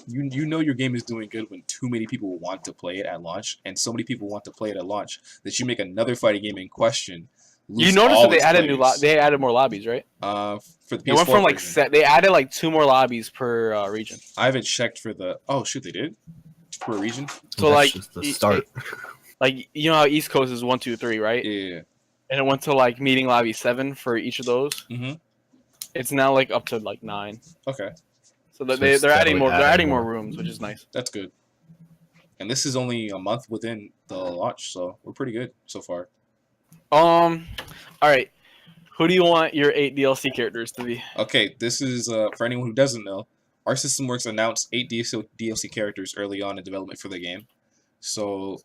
You know your game is doing good when too many people want to play it at launch, and so many people want to play it at launch that you make another fighting game in question. You noticed that they added they added more lobbies, right? For the PS4 it went from like they added like 2 more lobbies per region. I haven't checked for the they did per region. So that's just the start. Like how East Coast is 1, 2, 3, right? Yeah. And it went to like meeting lobby 7 for each of those. It's now like up to like 9. Okay. So they're adding more. They're adding more rooms, which is nice. That's good. And this is only a month within the launch, so we're pretty good so far. All right. Who do you want your 8 DLC characters to be? Okay, this is for anyone who doesn't know. Arc System Works announced 8 DLC characters early on in development for the game. So,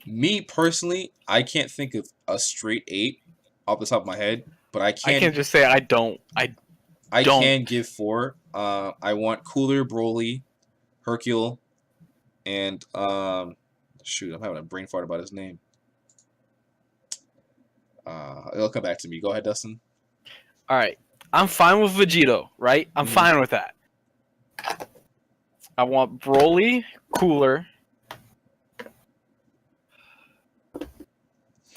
me personally, I can't think of a straight 8 off the top of my head, but I can just say I don't. I can give 4. I want Cooler, Broly, Hercule, and shoot, I'm having a brain fart about his name. It'll come back to me. Go ahead, Dustin. All right, I'm fine with Vegito, right? I'm fine with that. I want Broly, Cooler.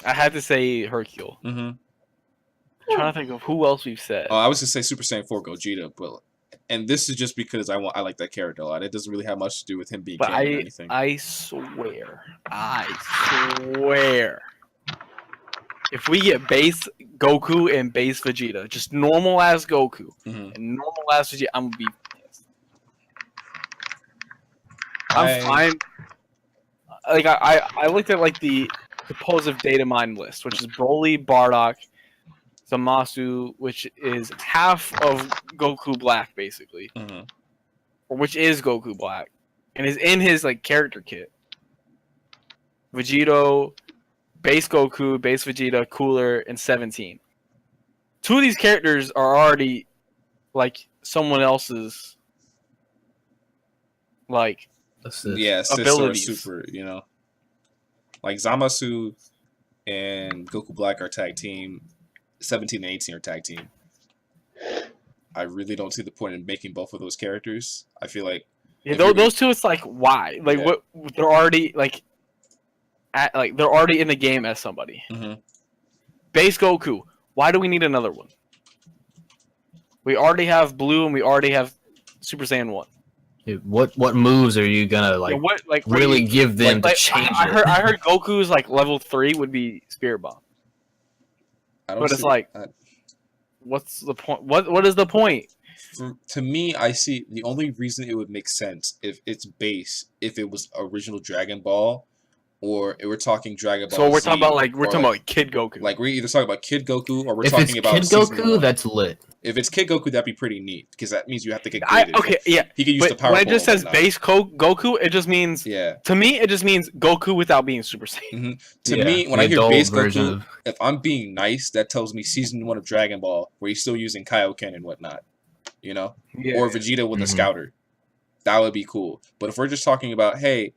I had to say Hercule. I'm trying to think of who else we've said. I was to say Super Saiyan 4 Gogeta, and this is just because I like that character a lot. It doesn't really have much to do with him being canon or anything. I swear, if we get base Goku and base Vegeta, just normal ass Goku and normal ass Vegeta, I'm gonna be pissed. I'm fine. Like I looked at like the positive data mine list, which is Broly, Bardock, Zamasu, which is half of Goku Black, basically, or which is Goku Black, and is in his like character kit. Vegito, base Goku, base Vegeta, Cooler, and 17. 2 of these characters are already like someone else's like abilities. Or super, like Zamasu and Goku Black are tag team. 17 and 18 are tag team. I really don't see the point in making both of those characters. I feel like those 2, it's like why? Like what? They're already they're already in the game as somebody. Base Goku. Why do we need another one? We already have Blue and we already have Super Saiyan 1. Dude, what moves are you gonna really give them to change I heard Goku's like level 3 would be Spirit Bomb. But it's like, what's the point? What is the point? To me, I see the only reason it would make sense if it's base, if it was original Dragon Ball, or if we're talking Dragon Ball. So we're talking about Kid Goku. Like we're either talking about Kid Goku or we're if talking about Kid Goku. That's lit. If it's Kid Goku, that'd be pretty neat because that means you have to get creative. He can use the power. When it just says base Goku, it just means To me, it just means Goku without being Super Saiyan. To me, when I hear base Goku, if I'm being nice, that tells me season 1 of Dragon Ball, where he's still using Kaioken and whatnot, or Vegeta with a Scouter. That would be cool. But if we're just talking about, hey,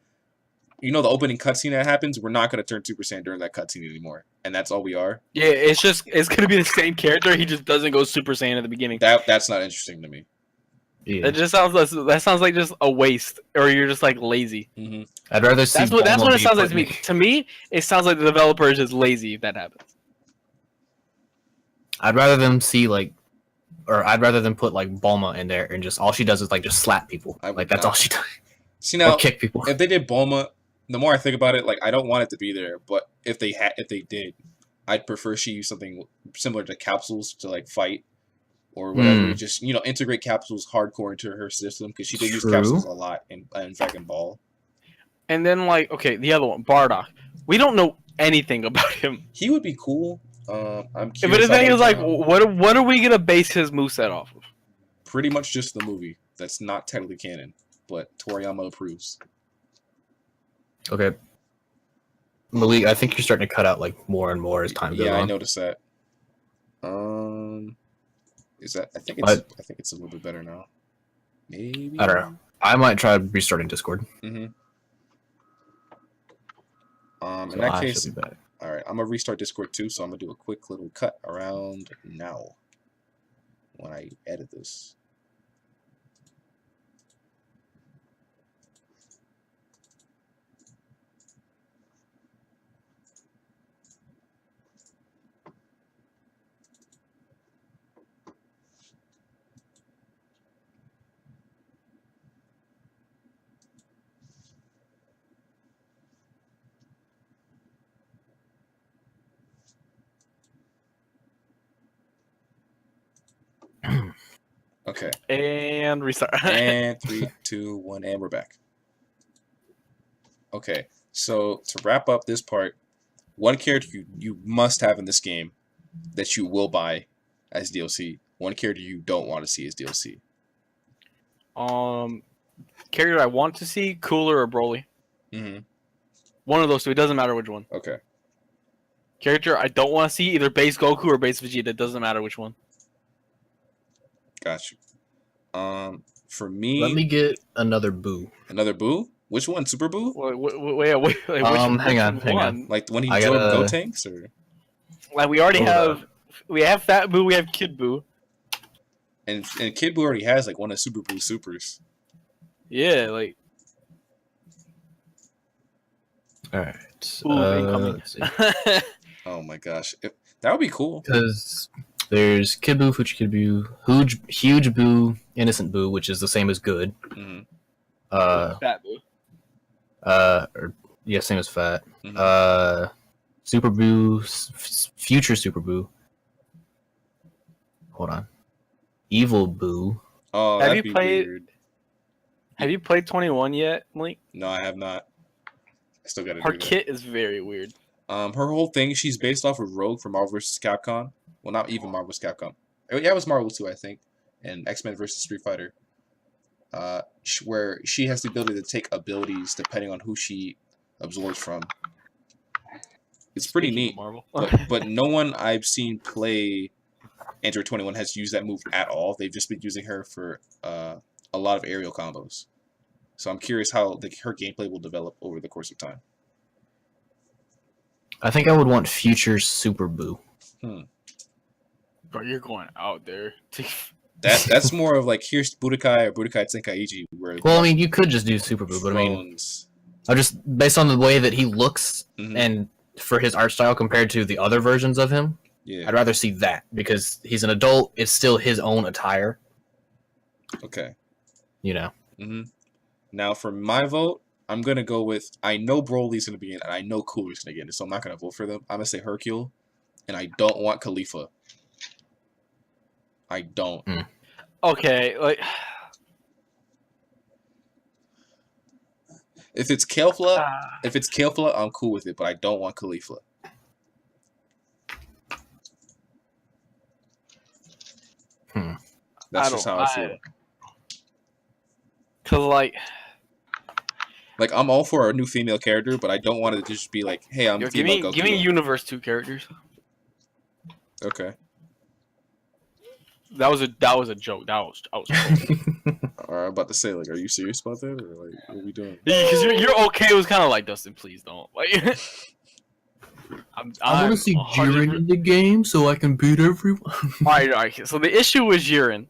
the opening cutscene that happens, we're not going to turn Super Saiyan during that cutscene anymore. And that's all we are. Yeah, it's going to be the same character. He just doesn't go Super Saiyan at the beginning. That's not interesting to me. Yeah. That sounds like just a waste, or you're just like lazy. I'd rather see. That's what it sounds like to me. To me, it sounds like the developer is just lazy if that happens. I'd rather them I'd rather them put like Bulma in there and just all she does is like just slap people. That's all she does. See now, or kick people. If they did Bulma, the more I think about it, I don't want it to be there. But if they did, I'd prefer she use something similar to capsules to fight or whatever. Just integrate capsules hardcore into her system because she did use capsules a lot in Dragon Ball. And then the other one, Bardock. We don't know anything about him. He would be cool. I'm curious. But the thing is, what are we gonna base his moveset off of? Pretty much just the movie. That's not technically canon, but Toriyama approves. Okay. Malik, I think you're starting to cut out more and more as time goes on. Yeah, I noticed that. Is that? I think it's a little bit better now. Maybe. I don't know. I might try restarting Discord. In that case, all right. I'm gonna restart Discord too, so I'm gonna do a quick little cut around now when I edit this. Okay. And restart. And 3, 2, 1, and we're back. Okay, so to wrap up this part, one character you must have in this game that you will buy as DLC. One character you don't want to see as DLC. Character I want to see, Cooler or Broly. One of those 2. It doesn't matter which one. Okay. Character I don't want to see, either base Goku or base Vegeta. It doesn't matter which one. Gotcha. For me, let me get another Boo. Another Boo? Which one? Super Boo? Wait. Hang on. Like when he joined Gotenks, or we already have. We have Fat Boo. We have Kid Boo. And Kid Boo already has one of Super Boo's supers. Yeah, All right. Incoming. Oh my gosh, that would be cool. Because there's Kid Boo, Fuchi Kid Boo, Huge Boo, Innocent Boo, which is the same as Good. Fat Boo. Same as Fat. Super Boo, Future Super Boo. Hold on. Evil Boo. Oh, have you played? Weird. Have you played 21 yet, Malik? No, I have not. I still got to do Her that. kit is very weird. Her whole thing, she's based off of Rogue from Marvel vs. Capcom. Well, not even Marvel's Capcom. Yeah, it was Marvel too, I think. And X-Men versus Street Fighter. Where she has the ability to take abilities depending on who she absorbs from. It's pretty neat. Marvel. but no one I've seen play Android 21 has used that move at all. They've just been using her for a lot of aerial combos. So I'm curious how her gameplay will develop over the course of time. I think I would want future Super Boo. Bro, you're going out there. That's more of like here's Budokai or Budokai Tenkaichi. Well, I mean, you could just do Super Boo, but I mean, I just based on the way that he looks and for his art style compared to the other versions of him, I'd rather see that because he's an adult. It's still his own attire. Okay. You know. Now for my vote, I'm gonna go with I know Broly's gonna be in, and I know Cooler's gonna get in, so I'm not gonna vote for them. I'm gonna say Hercule, and I don't want Khalifa. I don't. Okay, like if it's Kefla, I'm cool with it, but I don't want Khalifa. That's just how I feel. Cause like I'm all for a new female character, but I don't want it to just be like, hey, I'm female Goku. Give me Universe 2 characters. Okay. That was a joke. I was I'm about to say, like, are you serious about that, or like, what are we doing? Because your okay was kind of like, Dustin, please don't. Like, I want to see Jiren in the game so I can beat everyone. All right. So the issue with Jiren,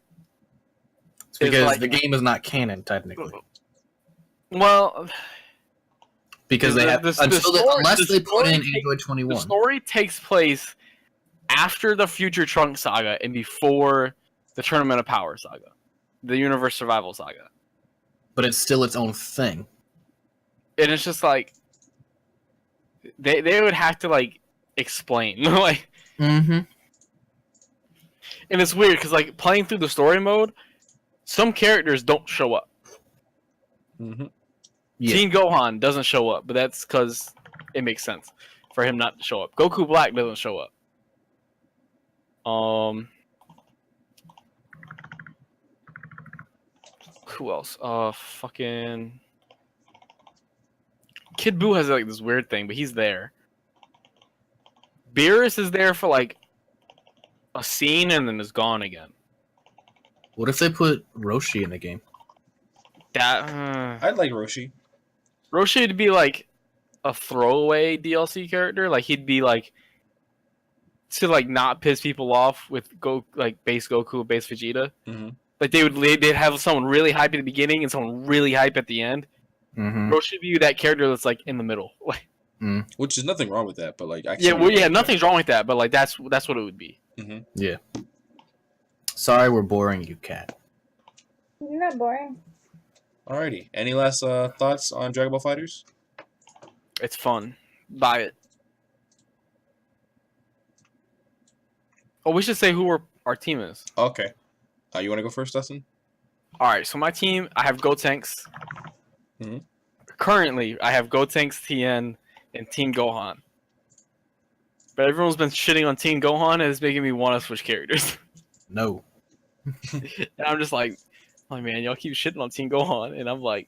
because the game is not canon technically. Well, because they have unless they put in Android 21. The story takes place after the Future Trunks saga and before the Tournament of Power saga, the Universe Survival saga. But it's still its own thing. And it's just like they would have to like explain like. And it's weird because like playing through the story mode, some characters don't show up. Teen Gohan doesn't show up, but that's because it makes sense for him not to show up. Goku Black doesn't show up. Who else? Fucking Kid Buu has like this weird thing, but he's there. Beerus is there for like a scene and then is gone again. What if they put Roshi in the game? I'd like Roshi. Roshi would be like a throwaway DLC character. Like he'd be like to like not piss people off with base Goku, base Vegeta. Like they'd have someone really hype at the beginning and someone really hype at the end. Roshi would be that character that's like in the middle. Which is nothing wrong with that, but like nothing's wrong with that, but like that's what it would be. Yeah. Sorry, we're boring you, Cat. You're not boring. Alrighty. Any last thoughts on Dragon Ball FighterZ? It's fun. Buy it. Oh, we should say who our team is. Okay. You want to go first, Dustin? All right. So my team, I have Gotenks. Currently, I have Gotenks, Tien, and Teen Gohan. But everyone's been shitting on Teen Gohan, and it's making me want to switch characters. No. And I'm just like, oh man, y'all keep shitting on Teen Gohan, and I'm like,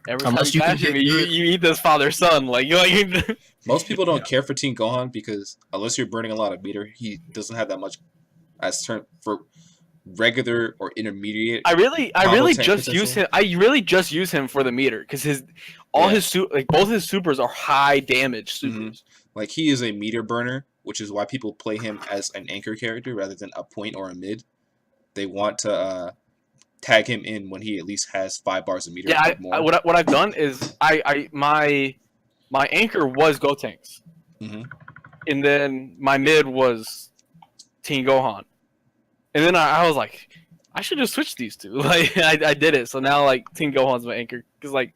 every time you bash me, you eat this father-son. Like most people don't care for Teen Gohan because unless you're burning a lot of meter, he doesn't have that much as term for regular or intermediate. I really just use him. I really just use him for the meter because his both his supers are high damage supers. Like he is a meter burner, which is why people play him as an anchor character rather than a point or a mid. They want to tag him in when he at least has 5 bars of meter. Yeah, what I've done is my anchor was Gotenks, and then my mid was Teen Gohan, and then I was like, I should just switch these two. Like I did it, so now like Teen Gohan's my anchor because like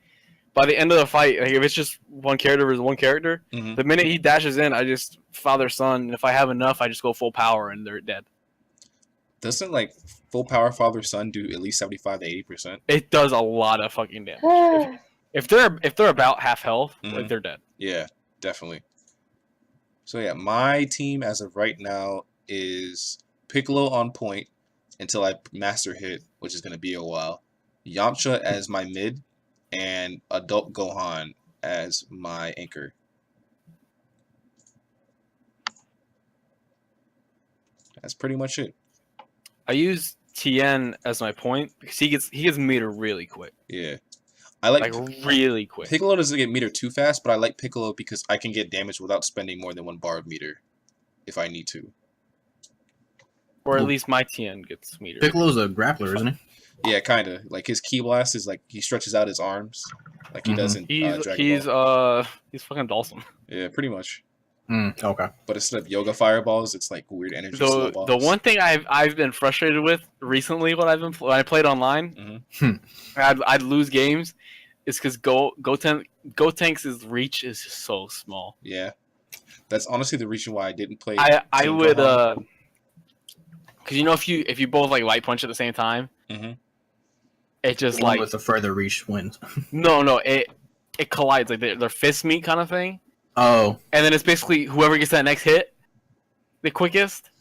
by the end of the fight, like, if it's just one character versus one character, the minute he dashes in, I just father son, and if I have enough, I just go full power and they're dead. Doesn't like full power father son do at least 75 to 80%? It does a lot of fucking damage. if they're about half health, like they're dead. Yeah, definitely. So yeah, my team as of right now is Piccolo on point until I master hit, which is gonna be a while. Yamcha as my mid, and Adult Gohan as my anchor. That's pretty much it. I use Tien as my point because he gets meter really quick. Yeah. I like really quick. Piccolo doesn't get meter too fast, but I like Piccolo because I can get damage without spending more than 1 bar of meter if I need to. Or at least my Tien gets meter. Piccolo's a grappler, isn't he? Yeah, kind of. Like his Ki Blast is like he stretches out his arms like he does in Dragon Ball. He's fucking Dawson. Yeah, pretty much. Okay. But instead of Yoga Fireballs, it's like weird energy snowballs. The one thing I've been frustrated with recently when I played online, I'd lose games, is because Gotenks' reach is just so small. Yeah, that's honestly the reason why I didn't play. I would because if you both like light punch at the same time, it just one with the further reach wins. no, it collides, like their fist meet kind of thing. Oh. And then it's basically whoever gets that next hit the quickest,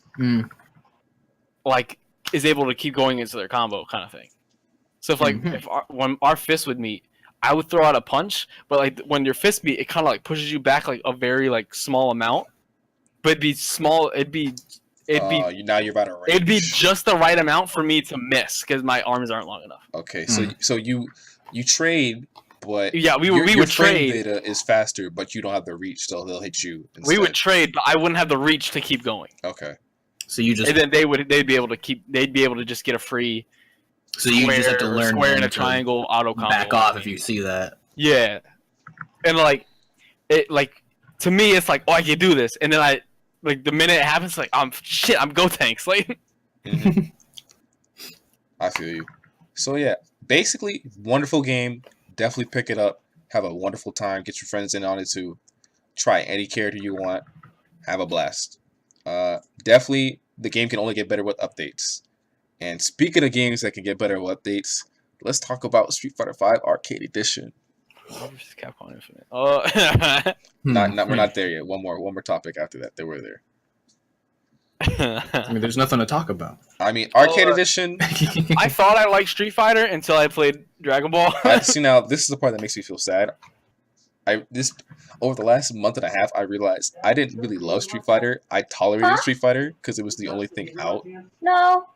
like, is able to keep going into their combo kind of thing. So if like when our fists would meet, I would throw out a punch, but like when your fist meet, it kind of like pushes you back like a very like small amount. But it'd be small. It'd be now you're about to range. It'd be just the right amount for me to miss because my arms aren't long enough. Okay, so you trade. But yeah, we your would trade. Data is faster, but you don't have the reach, so they'll hit you instead. We would trade, but I wouldn't have the reach to keep going. Okay. So you just and then they'd be able to just get a free. So you just have to learn square in a triangle auto combo. Back off if you see that. Yeah, and to me it's like, oh, I can do this, and then the minute it happens, like I'm Gotenks, like. I feel you. So yeah, basically wonderful game. Definitely pick it up. Have a wonderful time. Get your friends in on it too. Try any character you want. Have a blast. Definitely, the game can only get better with updates. And speaking of games that can get better with updates, let's talk about Street Fighter V Arcade Edition. Versus Capcom Infinite. We're not there yet. One more topic after that. Then we're there. I mean, there's nothing to talk about. I mean, Arcade Edition. I thought I liked Street Fighter until I played Dragon Ball. See, now this is the part that makes me feel sad. Over the last month and a half, I realized I didn't really love Street Fighter. I tolerated Street Fighter because it was the only thing out. No.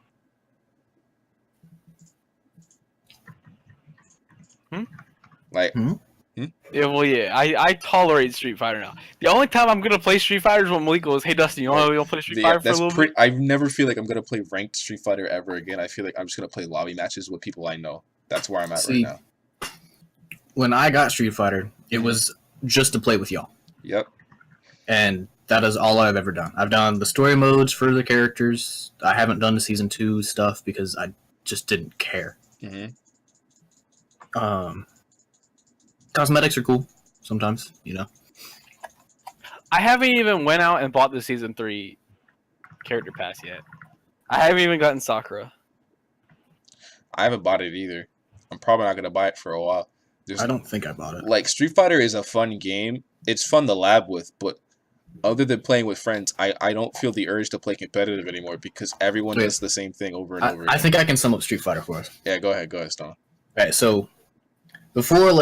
Yeah, well, yeah, I tolerate Street Fighter now. The only time I'm gonna play Street Fighter is when Malik goes, "Hey, Dustin, you want to play Street Fighter for a little bit?" I never feel like I'm gonna play ranked Street Fighter ever again. I feel like I'm just gonna play lobby matches with people I know. That's where I'm at right now. When I got Street Fighter, it was just to play with y'all. Yep. And that is all I've ever done. I've done the story modes for the characters. I haven't done the Season 2 stuff because I just didn't care. Cosmetics are cool sometimes, you know. I haven't even went out and bought the Season 3 character pass yet. I haven't even gotten Sakura. I haven't bought it either. I'm probably not gonna buy it for a while. I don't think I bought it. Like, Street Fighter is a fun game. It's fun to lab with, but other than playing with friends, I don't feel the urge to play competitive anymore because everyone does the same thing over and over again. I think I can sum up Street Fighter for us. Yeah, go ahead, Stone. Alright, so before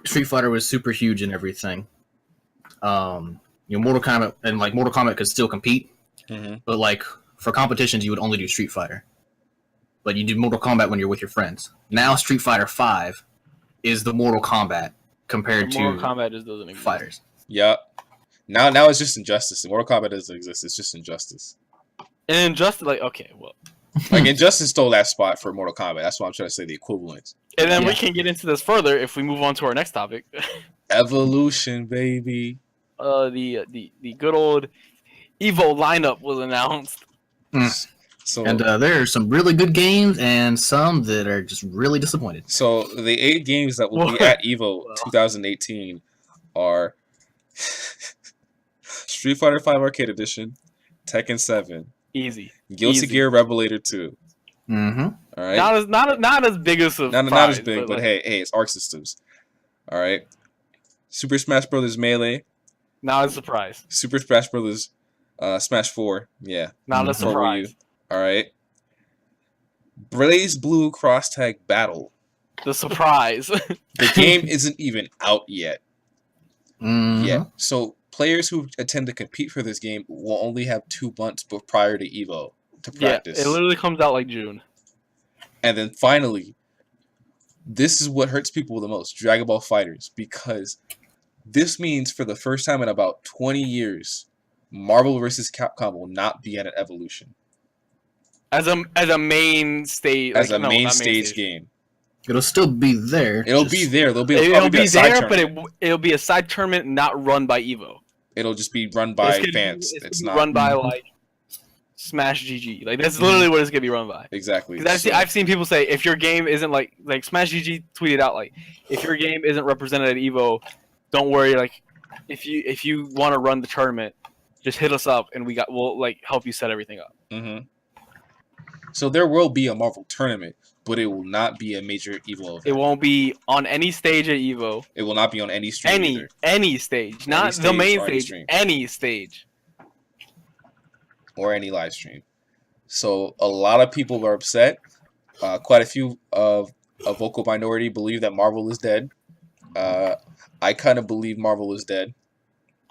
Street Fighter was super huge and everything, Mortal Kombat could still compete, but for competitions you would only do Street Fighter. But you do Mortal Kombat when you're with your friends. Now Street Fighter V is the Mortal Kombat compared to Mortal Kombat just doesn't exist. Fighters. Yeah. Now it's just Injustice. Mortal Kombat doesn't exist. It's just Injustice. And Injustice, Injustice stole that spot for Mortal Kombat. That's why I'm trying to say the equivalent. And then we can get into this further if we move on to our next topic. Evolution, baby. The good old Evo lineup was announced. So, and there are some really good games and some that are just really disappointed. So the 8 games that will be at Evo 2018 are Street Fighter V Arcade Edition, Tekken 7, easy, Guilty Gear Revelator 2. Mm-hmm. All right. Not as big as not as big, but hey, it's Arc Systems. All right. Super Smash Bros. Melee, Not a surprise. Super Smash Brothers, Smash 4. Yeah. Not a For Wii U. surprise. All right. Blaze Blue Cross Tag Battle. The surprise. The game isn't even out yet. Mm-hmm. Yeah. So players who intend to compete for this game will only have 2 months prior to EVO to practice. Yeah, it literally comes out like June. And then finally, this is what hurts people the most, Dragon Ball FighterZ, because this means for the first time in about 20 years, Marvel vs. Capcom will not be at an Evolution. As a main stage. As a main stage game. It'll still be there. It'll be there. It'll be there, tournament. but it'll be a side tournament not run by EVO. It'll just be run by fans. It's not run by like Smash GG. Like that's literally what it's gonna be run by. Exactly. Because I've seen people say if your game isn't like Smash GG tweeted out like if your game isn't represented at EVO, don't worry. Like if you want to run the tournament, just hit us up and we'll like help you set everything up. Mm-hmm. So there will be a Marvel tournament, but it will not be a major EVO event. It won't be on any stage at EVO. It will not be on any stream either. Any stage. Not the main stage. Any stage. Or any live stream. So a lot of people are upset. Quite a few of a vocal minority believe that Marvel is dead. I kind of believe Marvel is dead.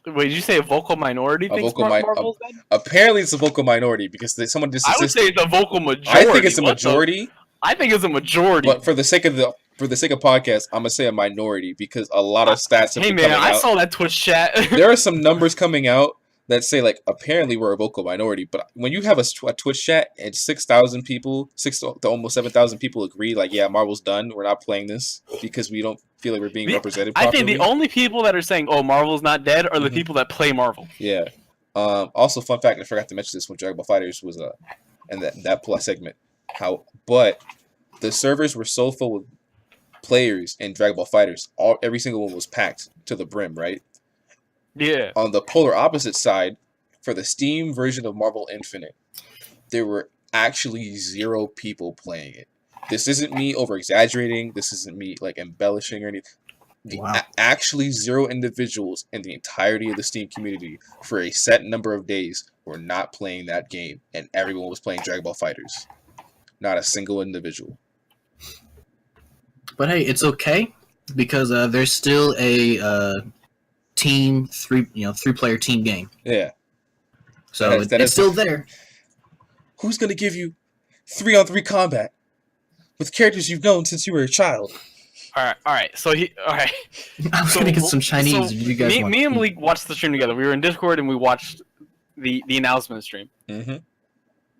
Wait, did you say a vocal minority thinks Marvel's dead? Apparently it's a vocal minority because someone just I would say it's a vocal majority. I think it's a majority. I think it's a majority. But for the sake of podcast, I'm gonna say a minority because a lot of stats have been coming out. I saw that Twitch chat. There are some numbers coming out that say like apparently we're a vocal minority, but when you have a Twitch chat and 6,000 people, 6,000 to almost 7,000 people agree like yeah, Marvel's done, we're not playing this because we don't feel like we're being represented properly. I think the only people that are saying oh Marvel's not dead are the people that play Marvel. Yeah. Also, fun fact, I forgot to mention this when Dragon Ball FighterZ was in that plus segment. But the servers were so full with players in Dragon Ball FighterZ, every single one was packed to the brim, right? Yeah. On the polar opposite side, for the Steam version of Marvel Infinite, there were actually 0 people playing it. This isn't me over exaggerating. This isn't me like embellishing or anything. Actually 0 individuals in the entirety of the Steam community for a set number of days were not playing that game, and everyone was playing Dragon Ball FighterZ. Not a single individual. But hey, it's okay because there's still a team 3-player team game. Yeah. So it's still there. Who's gonna give you 3-on-3 combat with characters you've known since you were a child? All right. So I was gonna get some Chinese. So you guys me and Malik watched the stream together. We were in Discord and we watched the announcement stream. Mm-hmm.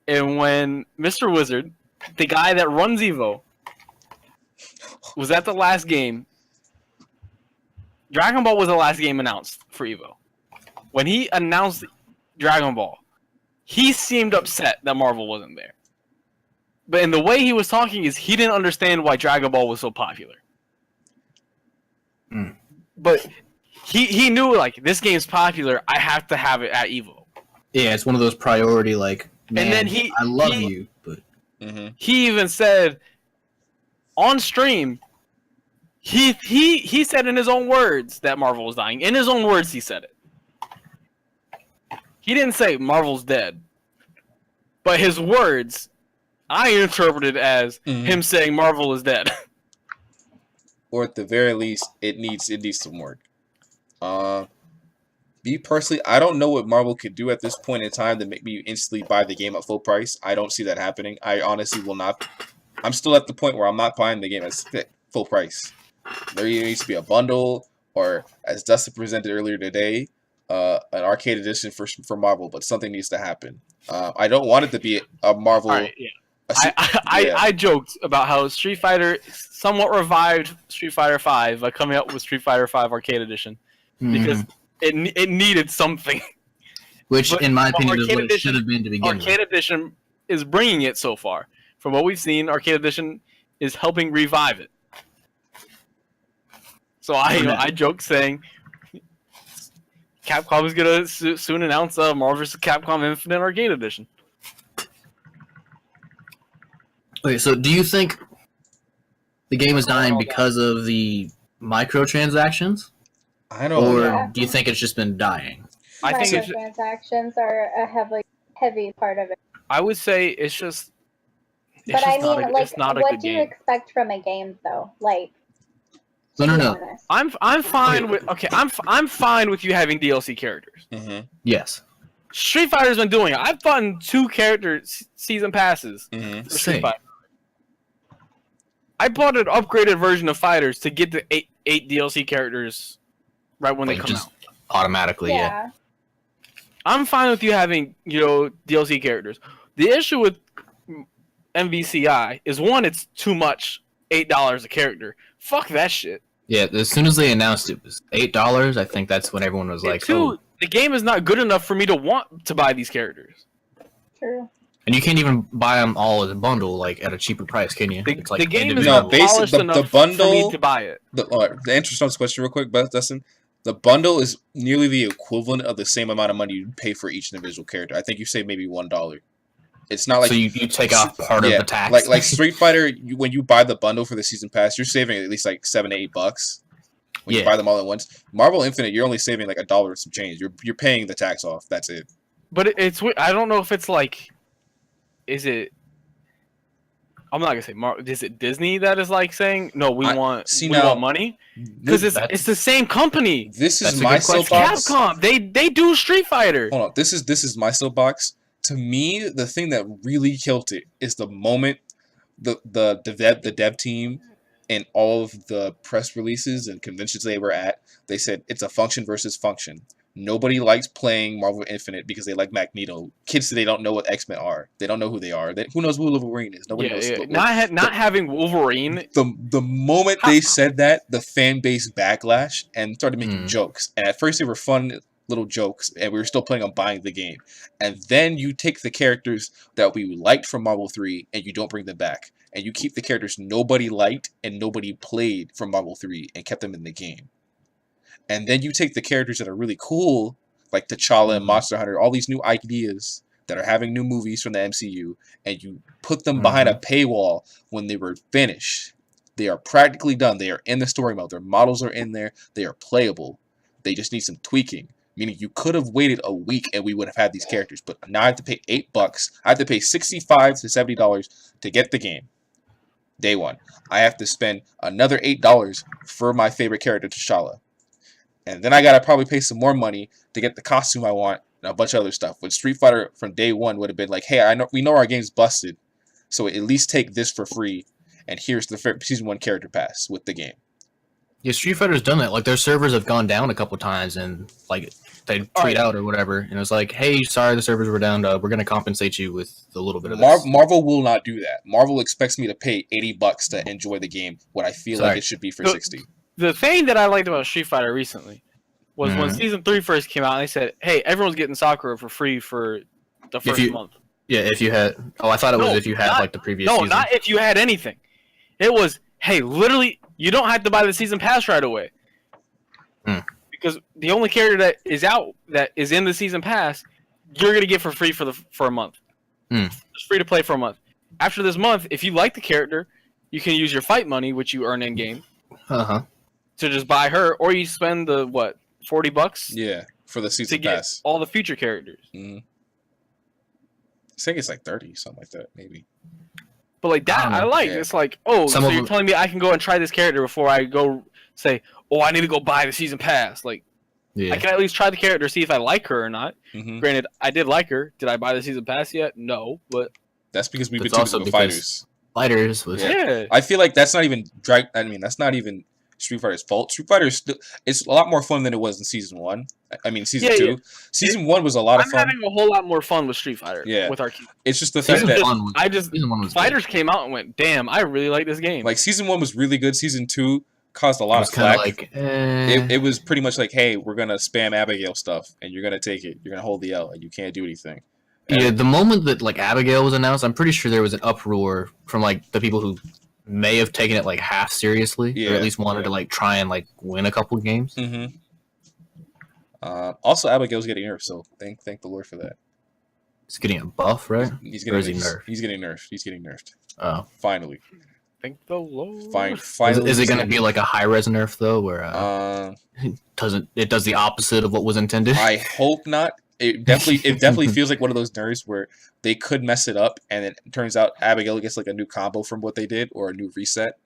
And when Mr. Wizard, the guy that runs Evo, was at the last game, Dragon Ball was the last game announced for Evo. When he announced Dragon Ball, he seemed upset that Marvel wasn't there. But in the way he was talking is he didn't understand why Dragon Ball was so popular. But he knew like this game's popular, I have to have it at Evo. Yeah, it's one of those priority like man, and then I love you, but he even said on stream he said in his own words that Marvel was dying. In his own words he said it. He didn't say Marvel's dead. But his words I interpreted as him saying Marvel is dead. Or at the very least, it needs some work. Me personally, I don't know what Marvel could do at this point in time to make me instantly buy the game at full price. I don't see that happening. I honestly will not. I'm still at the point where I'm not buying the game at full price. There either needs to be a bundle, or as Dustin presented earlier today, an arcade edition for Marvel. But something needs to happen. I don't want it to be a Marvel. All right, yeah. I joked about how Street Fighter somewhat revived Street Fighter V by coming out with Street Fighter V Arcade Edition because it needed something. Which, in my opinion, is what it should have been to begin with. Arcade Edition is bringing it so far. From what we've seen, Arcade Edition is helping revive it. So I joked saying Capcom is going to soon announce Marvel vs. Capcom Infinite Arcade Edition. Okay, so do you think the game is dying because of the microtransactions? I don't know. Do you think it's just been dying? I think microtransactions are a heavy part of it. I would say it's just. But I mean, like, what do you expect from a game, though? Like, no. I'm fine with I'm fine with you having DLC characters. Mm-hmm. Yes. Street Fighter's been doing it. I've gotten 2 character season passes for Street Fighter. I bought an upgraded version of Fighters to get the 8 DLC characters right when they come out. Automatically, yeah. I'm fine with you having, DLC characters. The issue with MVCI is, one, it's too much, $8 a character. Fuck that shit. Yeah, as soon as they announced it was $8, I think that's when everyone was like, "Two, the game is not good enough for me to want to buy these characters." True. And you can't even buy them all as a bundle, like at a cheaper price, can you? It's like the game is not polished enough for me to buy it. The answer to this question real quick, Dustin. The bundle is nearly the equivalent of the same amount of money you pay for each individual character. I think you save maybe $1. It's not like so you take off part of the tax. Like Street Fighter, when you buy the bundle for the season pass, you're saving at least like $7 to $8 when you buy them all at once. Marvel Infinite, you're only saving like $1 or some change. You're paying the tax off. That's it. But it's I don't know if it's like, is it? I'm not gonna say is it Disney that is like saying no? We want money because it's the same company. This is my soapbox. Capcom. They do Street Fighter. Hold on. This is my soapbox. To me, the thing that really killed it is the moment the dev team and all of the press releases and conventions they were at, they said it's a function versus function. Nobody likes playing Marvel Infinite because they like Magneto. Kids today don't know what X-Men are. They don't know who they are. Who knows who Wolverine is? Nobody knows. Yeah. Not having Wolverine. The moment they said that, the fan base backlash and started making jokes. And at first they were fun little jokes, and we were still planning on buying the game. And then you take the characters that we liked from Marvel 3 and you don't bring them back. And you keep the characters nobody liked and nobody played from Marvel 3 and kept them in the game. And then you take the characters that are really cool, like T'Challa and Monster Hunter, all these new ideas that are having new movies from the MCU, and you put them behind a paywall when they were finished. They are practically done. They are in the story mode. Their models are in there. They are playable. They just need some tweaking. Meaning you could have waited a week and we would have had these characters. But now I have to pay $8. I have to pay $65 to $70 to get the game. Day one. I have to spend another $8 for my favorite character, T'Challa. And then I gotta probably pay some more money to get the costume I want and a bunch of other stuff. With Street Fighter from day one would have been like, hey, we know our game's busted, so at least take this for free, and here's the season 1 character pass with the game. Yeah, Street Fighter's done that. Like their servers have gone down a couple times, and like they tweet out or whatever, and it was like, hey, sorry, the servers were down. We're gonna compensate you with a little bit of this. Marvel will not do that. Marvel expects me to pay $80 to enjoy the game when I feel like it should be for $60. The thing that I liked about Street Fighter recently was when Season 3 first came out, and they said, hey, everyone's getting Sakura for free for the first month. Yeah, if you had... Oh, I thought it was if you had, like, the previous season. No, not if you had anything. It was, hey, literally, you don't have to buy the Season Pass right away. Because the only character that is out, that is in the Season Pass, you're going to get for free for a month. It's free to play for a month. After this month, if you like the character, you can use your fight money, which you earn in-game, to just buy her, or you spend the, what, $40? Yeah, for the season pass. All the future characters. I think it's like 30, something like that, maybe. But like that, I like. Yeah. It's like, oh, so you're telling me I can go and try this character before I go say, oh, I need to go buy the season pass. Like, I can at least try the character, see if I like her or not. Granted, I did like her. Did I buy the season pass yet? No, but that's because we've been talking about fighters. Fighters was I feel like that's not even that's not even Street Fighter's fault. Street Fighter it's a lot more fun than it was in season 1. I mean, season 2. Yeah. Season 1 was a lot of fun. I'm having a whole lot more fun with Street Fighter. Yeah. With our kids. It's just the fact that Fighters came out and went, damn, I really like this game. Like season 1 was really good. Season 2 caused a lot of flack. Like, it was pretty much like, hey, we're gonna spam Abigail stuff, and you're gonna take it. You're gonna hold the L, and you can't do anything. Yeah, the moment that like Abigail was announced, I'm pretty sure there was an uproar from like the people who may have taken it like half seriously, or at least wanted to like try and like win a couple of games. Also, Abigail's getting nerfed, so thank the Lord for that. He's getting a buff, right? He's getting nerfed. He's getting nerfed. Oh, finally. Thank the Lord. Finally, is it going to be like a high res nerf though, where it does the opposite of what was intended? I hope not. It definitely feels like one of those nerfs where they could mess it up, and it turns out Abigail gets like a new combo from what they did or a new reset.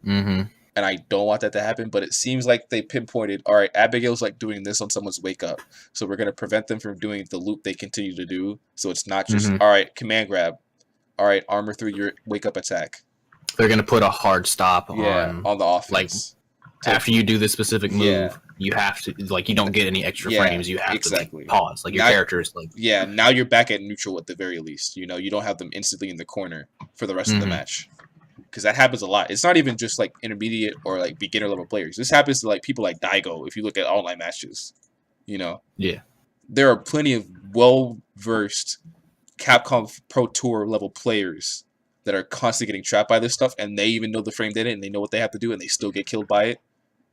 Mm-hmm. And I don't want that to happen, but it seems like they pinpointed, all right, Abigail's like doing this on someone's wake up, so we're gonna prevent them from doing the loop they continue to do. So it's not just all right, command grab, all right, armor through your wake up attack. They're gonna put a hard stop on the offense. Like after you do this specific move, you have to you don't get any extra frames. You have to pause. Like your character is like now you're back at neutral at the very least. You don't have them instantly in the corner for the rest of the match. Because that happens a lot. It's not even just like intermediate or like beginner level players. This happens to like people like Daigo. If you look at online matches, there are plenty of well-versed Capcom Pro Tour level players that are constantly getting trapped by this stuff, and they even know the frame data and they know what they have to do, and they still get killed by it.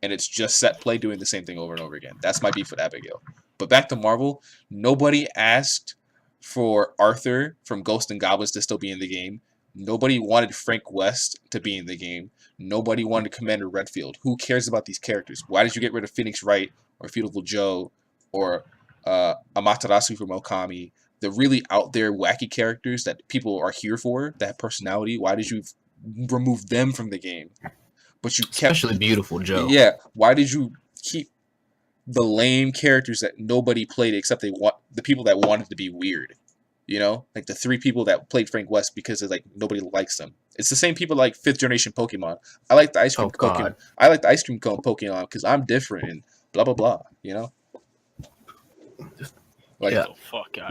And it's just set play doing the same thing over and over again. That's my beef with Abigail. But back to Marvel, nobody asked for Arthur from Ghost and Goblins to still be in the game. Nobody wanted Frank West to be in the game. Nobody wanted Commander Redfield. Who cares about these characters? Why did you get rid of Phoenix Wright or Beautiful Joe or Amaterasu from Okami? The really out there wacky characters that people are here for, that have personality. Why did you remove them from the game? But you kept, especially Beautiful Joe. Yeah. Why did you keep the lame characters that nobody played except the people that wanted to be weird? Like the 3 people that played Frank West because of, like, nobody likes them. It's the same people like 5th generation Pokemon. I like the ice cream Pokemon. I like the ice cream cone Pokemon because I'm different and blah blah blah. Like,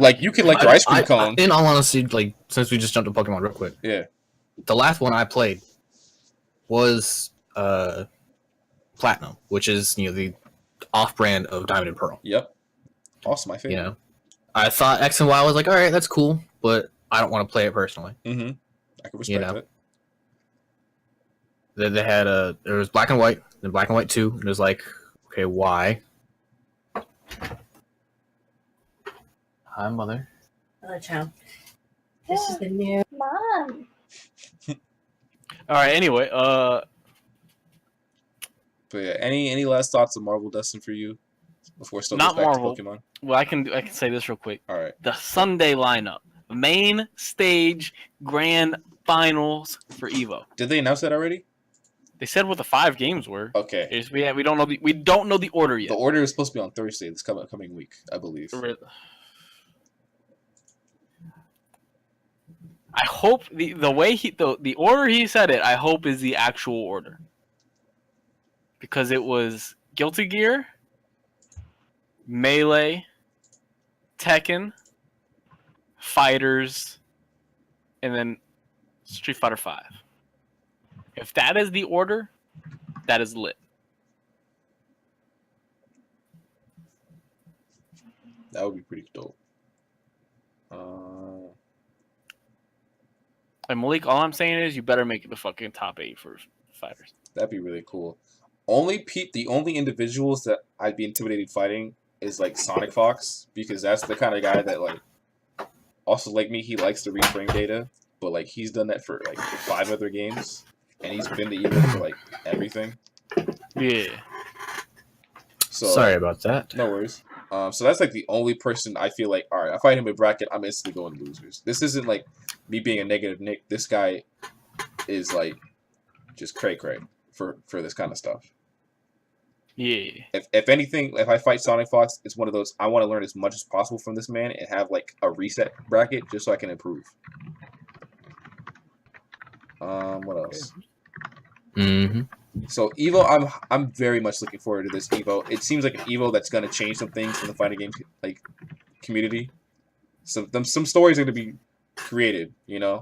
like you can like your ice cream cone. In all honesty, like since we just jumped to Pokemon real quick, the last one I played was Platinum, which is the off-brand of Diamond and Pearl. Yep, also my favorite. I thought X and Y was like, all right, that's cool, but I don't want to play it personally. Mm-hmm. I can respect it. They had there was Black and White, then Black and White 2, and it was like, okay, why? Hi, Mother. Hello, child. This is the new Mom. All right. Anyway, But yeah, any last thoughts on Marvel, Dustin, for you before still goes back Marvel. to Pokemon? Well, I can say this real quick. All right. The Sunday lineup, main stage, grand finals for Evo. Did they announce that already? They said what the 5 games were. Okay. We don't know the order yet. The order is supposed to be on Thursday this coming week, I believe. I hope the way the order he said it, I hope is the actual order. Because it was Guilty Gear, Melee, Tekken, Fighters, and then Street Fighter V. If that is the order, that is lit. That would be pretty dope. And Malik, all I'm saying is you better make it the fucking top 8 for Fighters. That'd be really cool. The only individuals that I'd be intimidated fighting is like Sonic Fox, because that's the kind of guy that like also like me, he likes to read frame data, but like he's done that for like 5 other games, and he's been to Evo for like everything. Yeah. So sorry about that. No worries. So that's like the only person I feel like, all right, I fight him in bracket, I'm instantly going losers. This isn't like me being a negative Nick. This guy is like just cray for this kind of stuff. Yeah. If anything, if I fight Sonic Fox, it's one of those, I want to learn as much as possible from this man and have like a reset bracket just so I can improve. What else? Mm-hmm. So Evo, I'm very much looking forward to this Evo. It seems like an Evo that's gonna change some things in the fighting game like community. Some stories are gonna be created,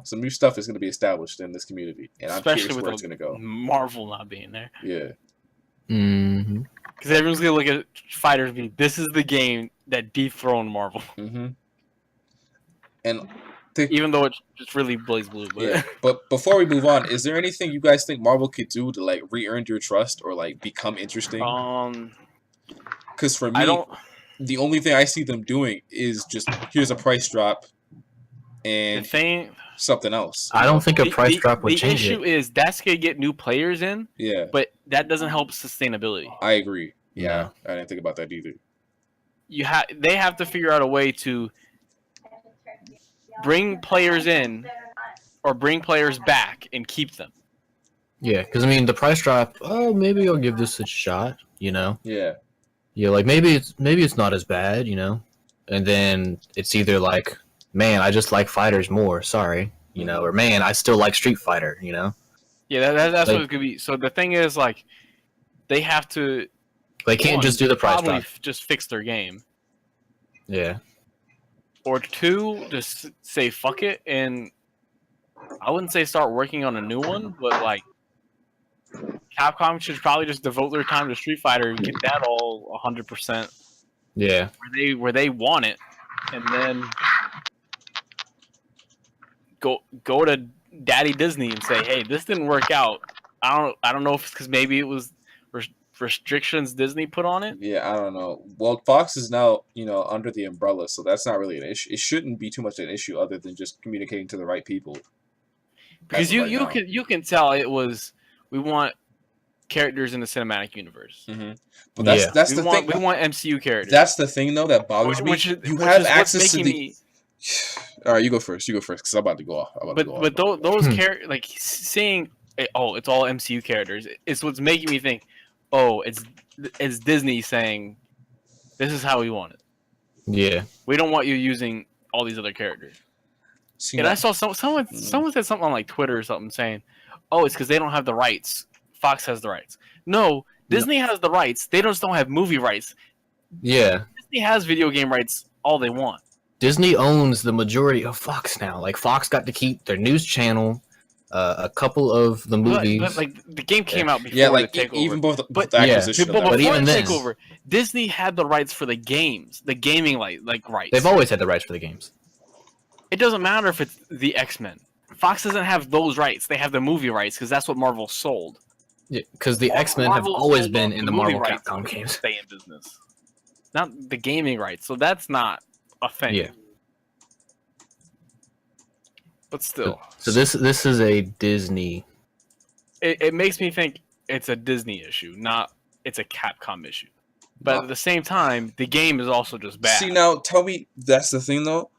some new stuff is gonna be established in this community, and I'm curious where it's gonna go. Marvel not being there. Yeah. Mm-hmm. Because everyone's gonna look at Fighters and be, this is the game that dethroned Marvel. Mm-hmm. And even though it's just really Blaze Blue. But. Yeah. But before we move on, is there anything you guys think Marvel could do to like re-earn your trust or like become interesting? Because for me, the only thing I see them doing is just here's a price drop, and something else. I don't think a price drop would change it. The issue is that's gonna get new players in. Yeah. But that doesn't help sustainability. I agree. Yeah, No. I didn't think about that either. They have to figure out a way to bring players in or bring players back and keep them. Yeah, because I mean, the price drop. Oh, maybe I'll give this a shot. You know. Yeah. Yeah, like maybe it's not as bad. You know, and then it's either like, man, I just like fighters more. Sorry, you know, or man, I still like Street Fighter. You know. Yeah, that's what it could be. So the thing is, like, they have to. They can't just do the price drop. Just fix their game. Yeah. Or two, just say fuck it, and I wouldn't say start working on a new one, but like Capcom should probably just devote their time to Street Fighter and get that all 100%. Yeah. Where they want it, and then go to Daddy Disney and say, hey, this didn't work out. I don't know if it's because maybe it was restrictions Disney put on it. Yeah, I don't know. Well, Fox is now, under the umbrella, so that's not really an issue. It shouldn't be too much an issue other than just communicating to the right people. Because you can tell it was, we want characters in the cinematic universe. Mm-hmm. But that's the thing. We want MCU characters. That's the thing though that bothers me. You have access to the. All right, you go first. Because I'm about to go off. But those characters, like saying, oh, it's all MCU characters, is what's making me think, oh, it's Disney saying, this is how we want it. Yeah. We don't want you using all these other characters. And I saw someone said something on like Twitter or something saying, oh, it's because they don't have the rights. Fox has the rights. No, Disney has the rights. They just don't have movie rights. Yeah. Disney has video game rights all they want. Disney owns the majority of Fox now. Like, Fox got to keep their news channel, a couple of the movies. But like, the game came out before the takeover. Even both the acquisition. But before even the then, takeover, Disney had the rights for the games, the gaming rights. They've always had the rights for the games. It doesn't matter if it's the X-Men. Fox doesn't have those rights. They have the movie rights because that's what Marvel sold. Yeah, because the X-Men have always been in the Marvel Capcom games. Stay in business, not the gaming rights. So that's not a thing. Yeah. But still. So this is a Disney. It makes me think it's a Disney issue, not it's a Capcom issue. But at the same time, the game is also just bad. See, now, tell me, that's the thing, though.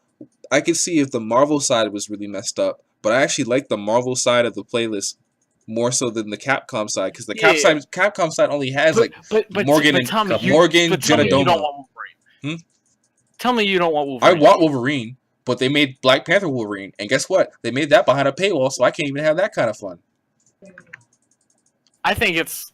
I could see if the Marvel side was really messed up, but I actually like the Marvel side of the playlist more so than the Capcom side, because the Capcom side only has Morgan, Jeddah Doma. Tell me you don't want Wolverine. I want Wolverine, but they made Black Panther Wolverine, and guess what? They made that behind a paywall, so I can't even have that kind of fun. I think it's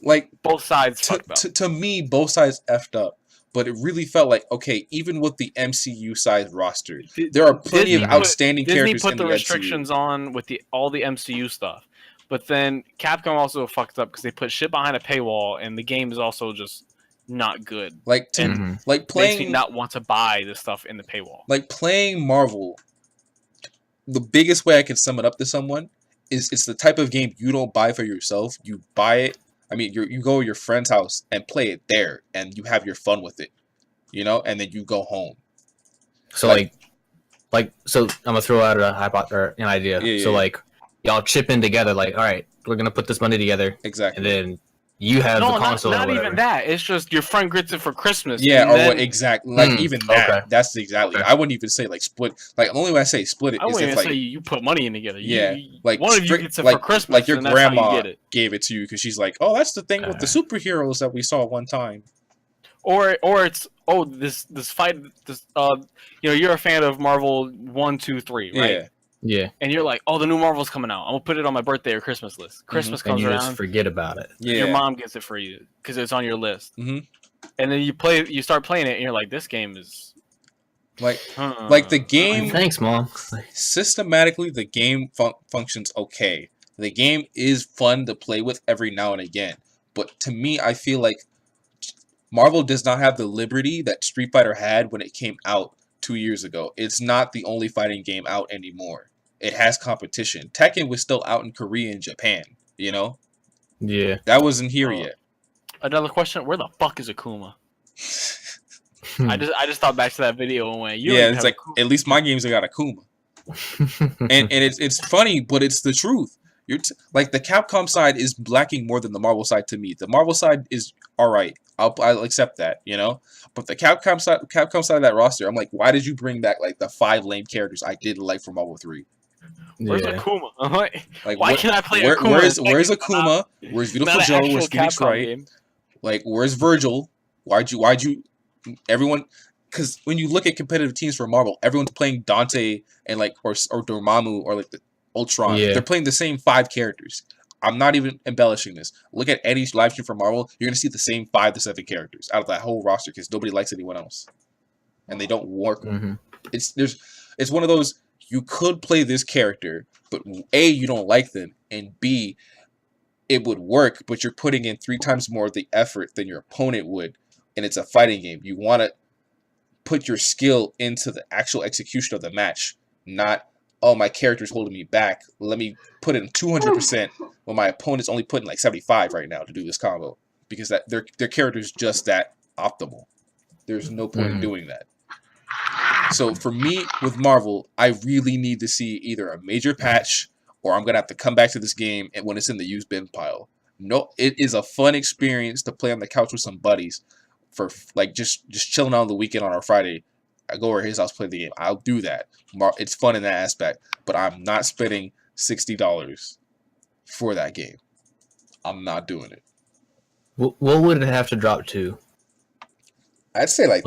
like both sides fucked up. To me, both sides effed up. But it really felt like, okay, even with the MCU size roster, there are plenty of outstanding characters in the MCU. Disney put the restrictions on with all the MCU stuff. But then Capcom also fucked up because they put shit behind a paywall, and the game is also just not good. Like playing, makes me not want to buy the stuff in the paywall. Like playing Marvel, the biggest way I can sum it up to someone is it's the type of game you don't buy for yourself. You buy it. I mean, you go to your friend's house and play it there, and you have your fun with it, and then you go home. So so I'm gonna throw out an idea. Yeah, so y'all chip in together. Like, all right, we're gonna put this money together. Exactly. And then you have the console. Not even that. It's just your friend gets it for Christmas. Yeah, exactly. Even that. Okay. That's exactly. Okay. I wouldn't even say split. Like, only when I say split it I is wouldn't if even say you put money in together. Yeah, one of you gets it for Christmas. Like your grandma you gave it to you because she's like, oh, that's the thing with the superheroes that we saw one time. Or it's this fight you're a fan of Marvel 1, 2, 3, right? Yeah. Yeah. And you're like, oh, the new Marvel's coming out. I'm gonna put it on my birthday or Christmas list. Christmas comes around. Just forget about it. Yeah. Your mom gets it for you because it's on your list. Mm-hmm. And then you start playing it, and you're like, this game is like the game. Thanks, Mom. Systematically, the game functions okay. The game is fun to play with every now and again. But to me, I feel like Marvel does not have the liberty that Street Fighter had when it came out 2 years ago. It's not the only fighting game out anymore. It has competition. Tekken was still out in Korea and Japan, Yeah. That wasn't here yet. Another question, where the fuck is Akuma? I just thought back to that video and went, it's like, at least my games have got Akuma. and it's funny, but it's the truth. Like the Capcom side is lacking more than the Marvel side to me. The Marvel side is all right. I'll accept that, you know. But the Capcom side of that roster, I'm like, why did you bring back like the 5 lame characters I didn't like from Marvel 3? Where's Akuma? Like, why can't I play Akuma? Where's Akuma? Where's Beautiful Joe? Where's Phoenix Capcom Wright? game. Like, where's Virgil? Why'd you? Everyone, because when you look at competitive teams for Marvel, everyone's playing Dante and like or Dormammu or like the Ultron. Yeah. They're playing the same 5 characters. I'm not even embellishing this. Look at Eddie's live stream for Marvel. You're gonna see the same 5 to 7 characters out of that whole roster because nobody likes anyone else, and they don't work. Mm-hmm. It's one of those. You could play this character, but A, you don't like them, and B, it would work, but you're putting in 3 times more of the effort than your opponent would, and it's a fighting game. You want to put your skill into the actual execution of the match, not, oh, my character's holding me back. Let me put in 200% when my opponent's only putting like 75 right now to do this combo, because that their character's just that optimal. There's no point in doing that. So for me, with Marvel, I really need to see either a major patch or I'm going to have to come back to this game and when it's in the used bin pile. No, it is a fun experience to play on the couch with some buddies for like just chilling out on the weekend on our Friday. I go over to his house, play the game. I'll do that. It's fun in that aspect, but I'm not spending $60 for that game. I'm not doing it. What would it have to drop to? I'd say like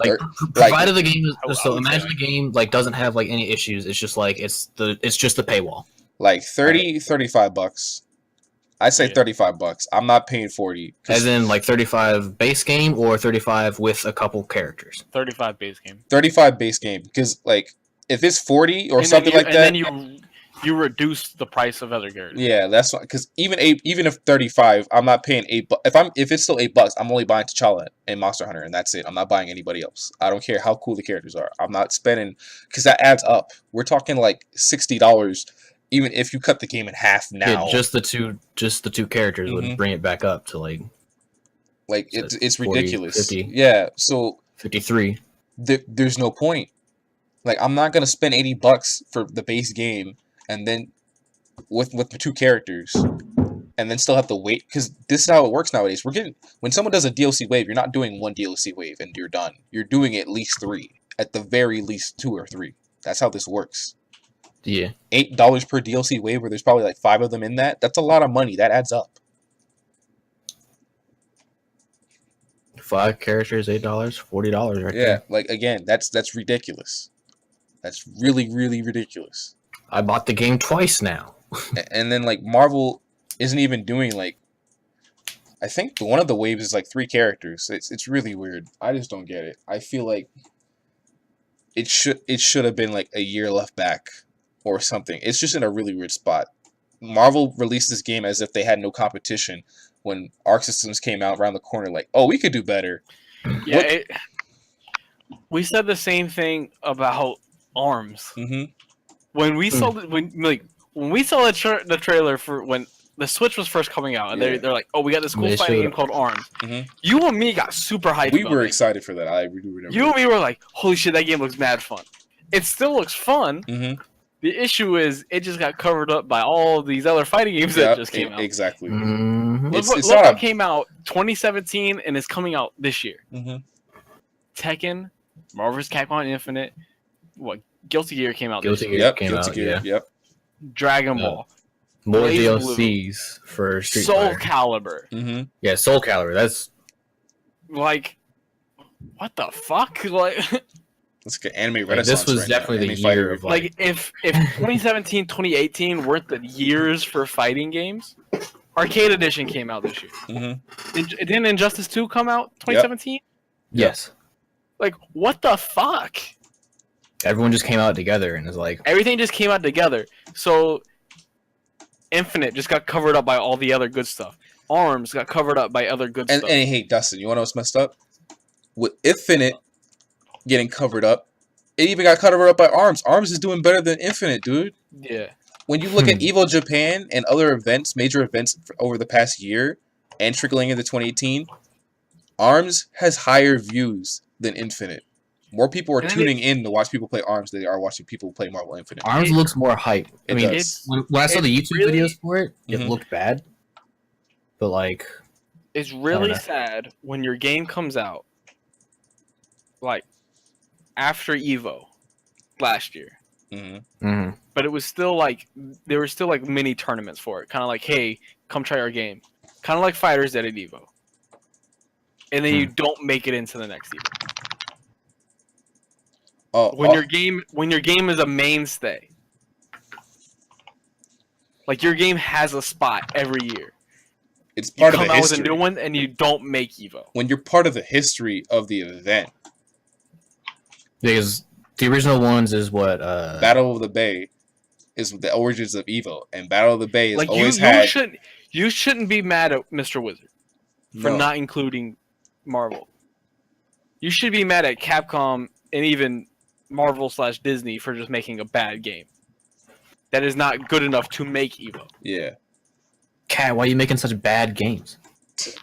provided the game is so imagine the game like doesn't have like any issues. It's just like it's just the paywall. Like $35. I'd say $35. I'm not paying $40. As in like 35 base game or 35 with a couple characters. 35 base game. 35 base game because like if it's 40 or something like that, and then you reduce the price of other characters. Yeah, that's because even if 35, I'm not paying $8. If it's still $8, I'm only buying T'Challa and Monster Hunter, and that's it. I'm not buying anybody else. I don't care how cool the characters are. I'm not spending because that adds up. We're talking like $60, even if you cut the game in half now. Yeah, just the two characters would bring it back up to like it's 40, ridiculous. 50. Yeah, so 53. There's no point. Like I'm not gonna spend $80 for the base game. And then with the 2 characters, and then still have to wait because this is how it works nowadays. When someone does a DLC wave, you're not doing 1 DLC wave and you're done. You're doing at least 3, at the very least 2 or 3. That's how this works. Yeah, $8 per DLC wave, where there's probably like 5 of them in that. That's a lot of money. That adds up. 5 characters, $8, $40 right there. Yeah, like again, that's ridiculous. That's really, really ridiculous. I bought the game twice now. And then like Marvel isn't even doing like I think one of the waves is like 3 characters. It's really weird. I just don't get it. I feel like it should have been like a year left back or something. It's just in a really weird spot. Marvel released this game as if they had no competition when Arc Systems came out around the corner like, "Oh, we could do better." Yeah, we said the same thing about ARMS. Mhm. When we saw when we saw the trailer for when the Switch was first coming out, and they're like, "Oh, we got this cool fighting game called ARMS." You and me got super hyped. We were excited for that. I really remember. You and me were like, "Holy shit, that game looks mad fun." It still looks fun. The issue is it just got covered up by all these other fighting games that just came out. Exactly. Look what came out 2017 and is coming out this year. Tekken, Marvel vs. Capcom Infinite, Guilty Gear came out this year. Yep. Dragon Ball. More Blaze DLCs for Street Soul Fighter. Calibur. Yeah, Soul Calibur. That's like, what the fuck? Like, let's get anime renaissance. This was definitely the year of like if 2017, 2018 weren't the years for fighting games, Arcade Edition came out this year. Didn't Injustice 2 come out 2017? Yes. Like, what the fuck? Everyone just came out together and is like... Everything just came out together. So, Infinite just got covered up by all the other good stuff. ARMS got covered up by other good stuff. And hey, Dustin, you want to know what's messed up? With Infinite getting covered up, it even got covered up by ARMS. ARMS is doing better than Infinite, dude. Yeah. When you look at Evo Japan and other events, major events over the past year, and trickling into 2018, ARMS has higher views than Infinite. More people are tuning in to watch people play ARMS than they are watching people play Marvel Infinite. ARMS looks more hype. It does. When I saw the YouTube really, videos for it, it looked bad. But like, it's really sad when your game comes out, like after Evo last year. But it was still like there were still like mini tournaments for it, kind of like, hey, come try our game, kind of like Fighters did at Evo. And then you don't make it into the next Evo. When your game is a mainstay, like your game has a spot every year. It's part of the history. You come out with a new one and you don't make Evo. When you're part of the history of the event. Because the original ones is what Battle of the Bay is the origins of Evo, and Battle of the Bay is like always you shouldn't be mad at Mr. Wizard for not including Marvel. You should be mad at Capcom and even Marvel/Disney for just making a bad game that is not good enough to make Evo. Yeah. Cat, why are you making such bad games?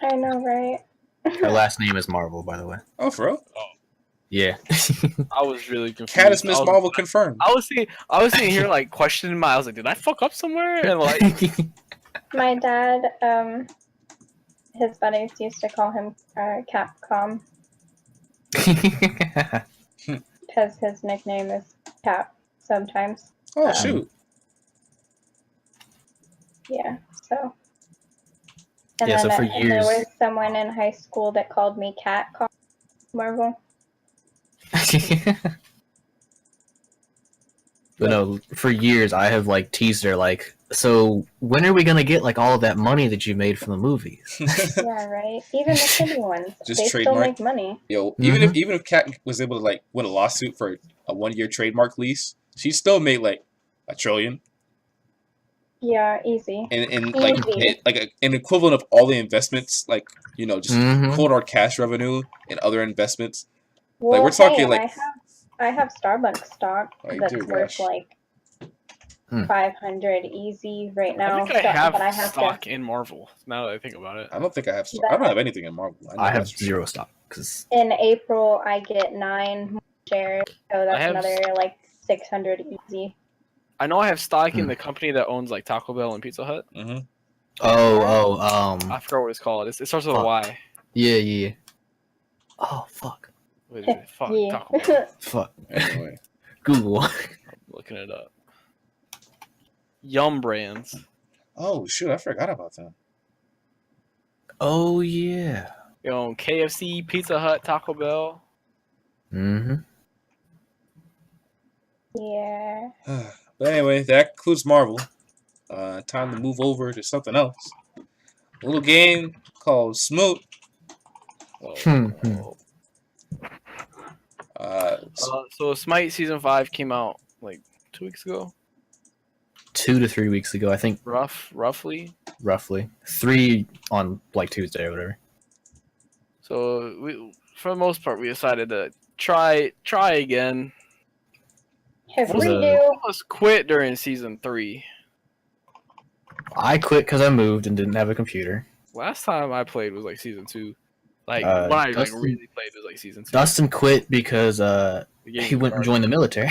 I know, right? Her last name is Marvel, by the way. Oh, for real? Oh. Yeah. I was really confused. Cat is Miss Marvel confirmed. I was sitting here like questioning my. I was like, did I fuck up somewhere? And like, my dad, his buddies used to call him Capcom because his nickname is Cap sometimes. Oh shoot. Yeah. So. And so for years, there was someone in high school that called me Cat Marvel. But no, for years I have like teased her like, so when are we gonna get like all of that money that you made from the movies? Yeah, right. Even the shitty ones, just they trademark. still make money. Yo, even if Kat was able to like win a lawsuit for a 1-year trademark lease, she still made like $1 trillion. Yeah, easy. And like an equivalent of all the investments, like just cold hard cash revenue and other investments. Well, like we're talking I have Starbucks stock that's worth gosh. like 500 easy right now. I think I have stock in Marvel. Now that I think about it, I don't think I have stock. I don't have anything in Marvel. I have 0 stock because in April I get 9 shares, so that's another like 600 easy. I know I have stock in the company that owns like Taco Bell and Pizza Hut. Mm-hmm. I forgot what it's called. It starts with a Y. Yeah. Oh fuck. Wait, fuck. Yeah. Taco Bell. Fuck. Anyway. Google. I'm looking it up. Yum Brands. Oh shoot! I forgot about that. Oh yeah. You own KFC, Pizza Hut, Taco Bell. Mm-hmm. Yeah. But anyway, that concludes Marvel. Time to move over to something else. A little game called Smoot. So Smite Season 5 came out like 2 weeks ago? 2 to 3 weeks ago, I think. Roughly. 3 on like Tuesday or whatever. So we, for the most part, we decided to try again. Almost quit during Season 3. I quit because I moved and didn't have a computer. Last time I played was like Season 2. Like when I really played was like Season 2. Dustin quit because he went and joined the military.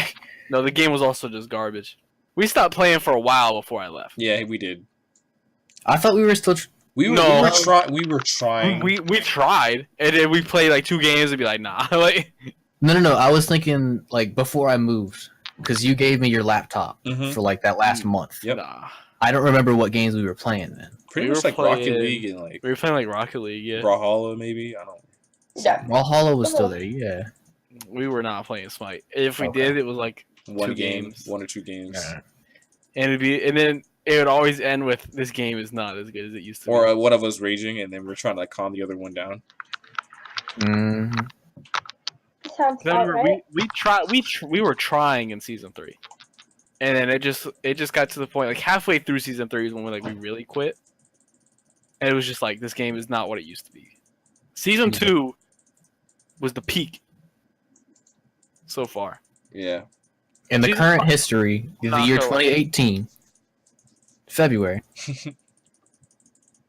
No, the game was also just garbage. We stopped playing for a while before I left. Yeah, we did. I thought we were still. We were trying. We tried, and then we played like 2 games and be like, nah. Like. No. I was thinking like before I moved because you gave me your laptop for like that last month. Yep. Nah. I don't remember what games we were playing then. Pretty much like Rocket League and like we were playing like Rocket League, yeah. Brawlhalla maybe. I don't. Yeah. Brawlhalla was still there, yeah. We were not playing Smite. If we did, it was like 1 2 game, games. 1 or 2 games. Yeah. And then it would always end with this game is not as good as it used to be. Or one of us raging and then we're trying to like calm the other one down. Mm-hmm. Sounds about right. We were trying in Season 3. And then it just got to the point like halfway through Season 3 is when we really quit. And it was just like this game is not what it used to be. Season 2 was the peak so far. Yeah. In the current history, the year 2018, February,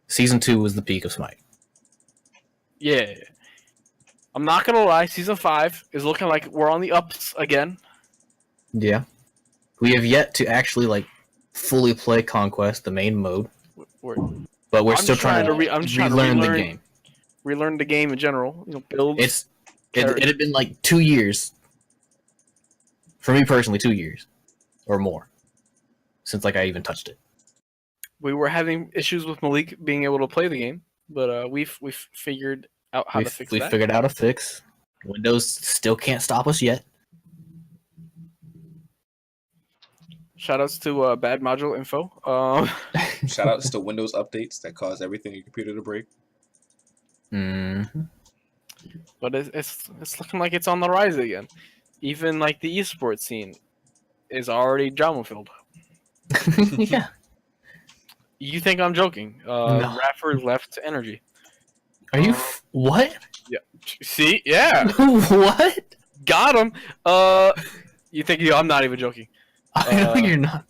Season 2 was the peak of Smite. Yeah. I'm not gonna lie. Season 5 is looking like we're on the ups again. Yeah, we have yet to actually fully play Conquest, the main mode, but we're still trying to relearn the game. Relearn the game in general. Builds. It had been like 2 years for me personally, 2 years or more since I even touched it. We were having issues with Malik being able to play the game, but we've figured out how to fix that. We figured out a fix. Windows still can't stop us yet. Shoutouts to bad module info. Shoutouts to Windows updates that cause everything in your computer to break. Mm-hmm. But it's looking like it's on the rise again. Even the esports scene is already drama filled. Yeah. You think I'm joking? No. Rafford left Energy. Are you what? Yeah. See? Yeah. What? Got him. You think I'm not even joking? I know you're not.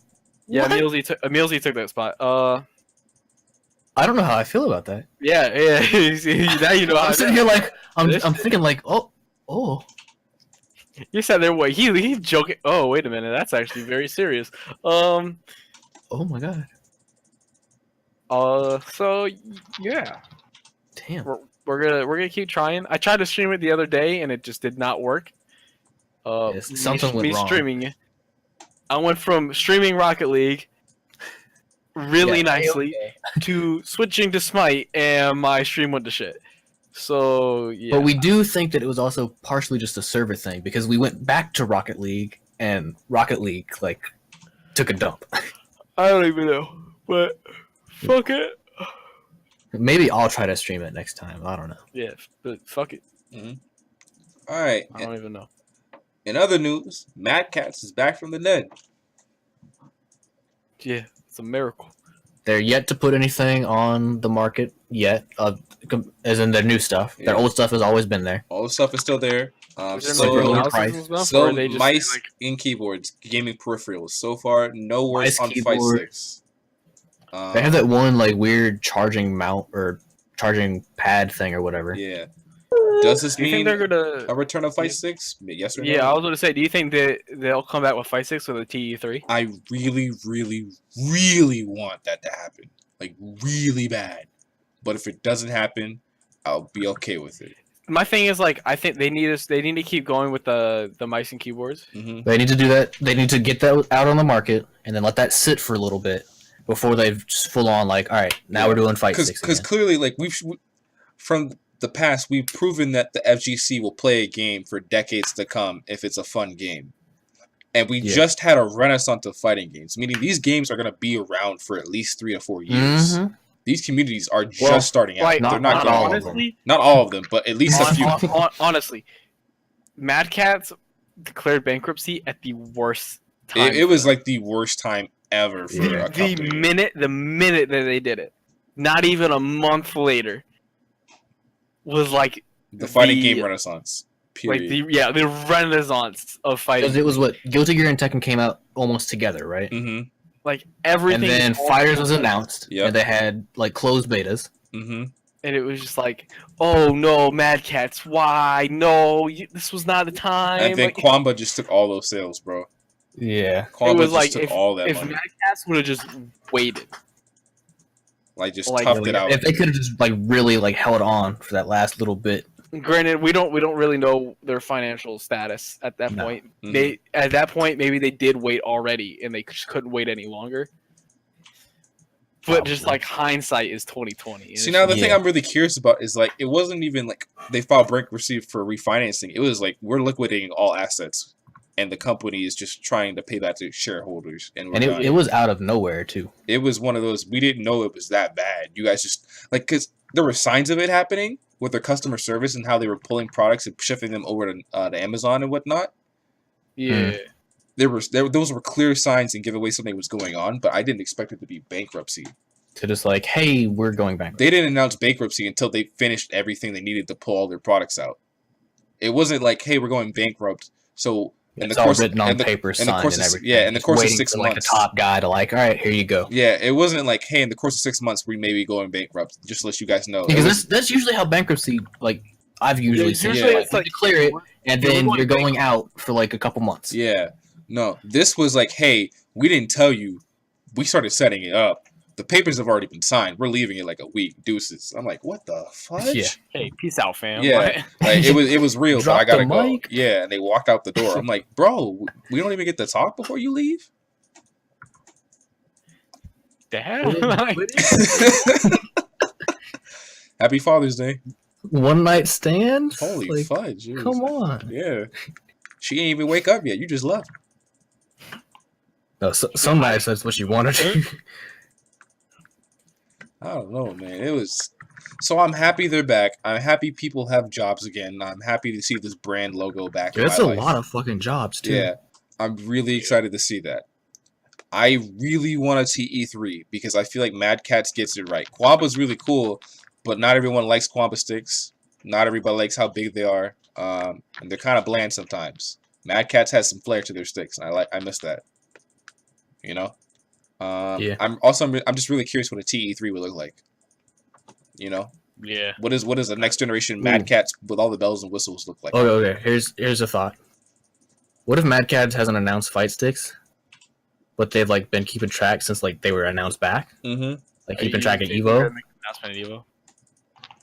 Yeah, What? Emilzy took that spot. I don't know how I feel about that. Yeah. Now you know. I'm sitting here I'm thinking oh. You said there. What? He's joking. Oh, wait a minute. That's actually very serious. Oh my god. So yeah. Damn. We're gonna keep trying. I tried to stream it the other day and it just did not work. Something went wrong. Streaming. I went from streaming Rocket League really nicely to switching to Smite, and my stream went to shit. So yeah. But we do think that it was also partially just a server thing because we went back to Rocket League and Rocket League took a dump. I don't even know, but fuck it. Maybe I'll try to stream it next time. I don't know. Yeah, but fuck it. Mm-hmm. All right. I don't even know. In other news, Mad Catz is back from the dead. Yeah, it's a miracle. They're yet to put anything on the market yet, as in their new stuff. Yeah. Their old stuff has always been there. All the stuff is still there. Still mice and keyboards, gaming peripherals. So far, no worse on Fight 6. They have that one weird charging mount or charging pad thing or whatever. Yeah. Does this mean they're gonna a return of Fight 6? Yes or no? Yeah, I was going to say, do you think that they'll come back with Fight 6 or the TE3? I really, really, really want that to happen. Really bad. But if it doesn't happen, I'll be okay with it. My thing is, I think they need to keep going with the mice and keyboards. Mm-hmm. They need to do that. They need to get that out on the market and then let that sit for a little bit before they've just full on all right, now we're doing Fight 6 because clearly from the past, we've proven that the FGC will play a game for decades to come if it's a fun game. And we just had a renaissance of fighting games, meaning these games are going to be around for at least 3 to 4 years. Mm-hmm. These communities are just starting out. They're not all of them. Not all of them, but at least a few. Honestly, Mad Catz declared bankruptcy at the worst time. It was the worst time ever for a company. The minute that they did it, not even a month later, was the fighting game renaissance. Period. The renaissance of fighting. Because it was what Guilty Gear and Tekken came out almost together, right? Mm-hmm. Everything. And then Fighters was announced, and they had closed betas. Mm-hmm. And it was just oh no, Mad Catz, why? No, this was not the time. And then Kwamba just took all those sales, bro. Yeah, Kwamba just took all that money. If Mad Catz would have just waited. Just toughed it out. If they could have just really held on for that last little bit. Granted, we don't really know their financial status at that point. Mm-hmm. At that point maybe they did wait already and they just couldn't wait any longer. But just hindsight is 2020. See, now the thing I'm really curious about is it wasn't even they filed bankruptcy for refinancing. It was we're liquidating all assets, and the company is just trying to pay that to shareholders. And it was out of nowhere too. It was one of those, we didn't know it was that bad. You guys just because there were signs of it happening with their customer service and how they were pulling products and shifting them over to Amazon and whatnot. Yeah. Those were clear signs and give away something was going on, but I didn't expect it to be bankruptcy. To just hey, we're going bankrupt. They didn't announce bankruptcy until they finished everything they needed to pull all their products out. It wasn't hey, we're going bankrupt. So in the course written on paper, signed and everything. Yeah, in the course of 6 months, a top guy to all right, here you go. Yeah, it wasn't hey, in the course of 6 months we may be going bankrupt. Just to let you guys know. Because that's usually how bankruptcy I've usually seen usually it. it's like clear it, and then going you're going big. out for like a couple months. Yeah. No, this was like, hey, we didn't tell you. We started setting it up. The papers have already been signed. We're leaving it like a week. Deuces. I'm like, what the fudge? Yeah. Hey, peace out, fam. Yeah. Like it was real, but Drop I gotta the go. mic. Yeah, and they walked out the door. I'm like, bro, we don't even get to talk before you leave? Damn. Happy Father's Day. One night stand. Holy Like, fudge. It was- come on. Yeah. She ain't even wake up yet. You just left. No, some nights that's what you want to do. I don't know, man. It was so I'm happy they're back. I'm happy people have jobs again. I'm happy to see this brand logo back. That's in a my life. lot of fucking jobs too. Yeah. I'm really excited to see that. I really want to see E3 because I feel like Mad Catz gets it right. Quamba's really cool, but not everyone likes Quamba sticks. Not everybody likes how big they are. And they're kind of bland sometimes. Mad Catz has some flair to their sticks, and I miss that. You know? Yeah. I'm just really curious what a TE3 would look like. You know? Yeah. What is the next generation Mad Catz with all the bells and whistles look like? Okay. Here's a thought. What if Mad Catz hasn't announced fight sticks, but they've like been keeping track since like they were announced back? Mm-hmm. Like keeping track of They're Evo. gonna make an announcement at Evo.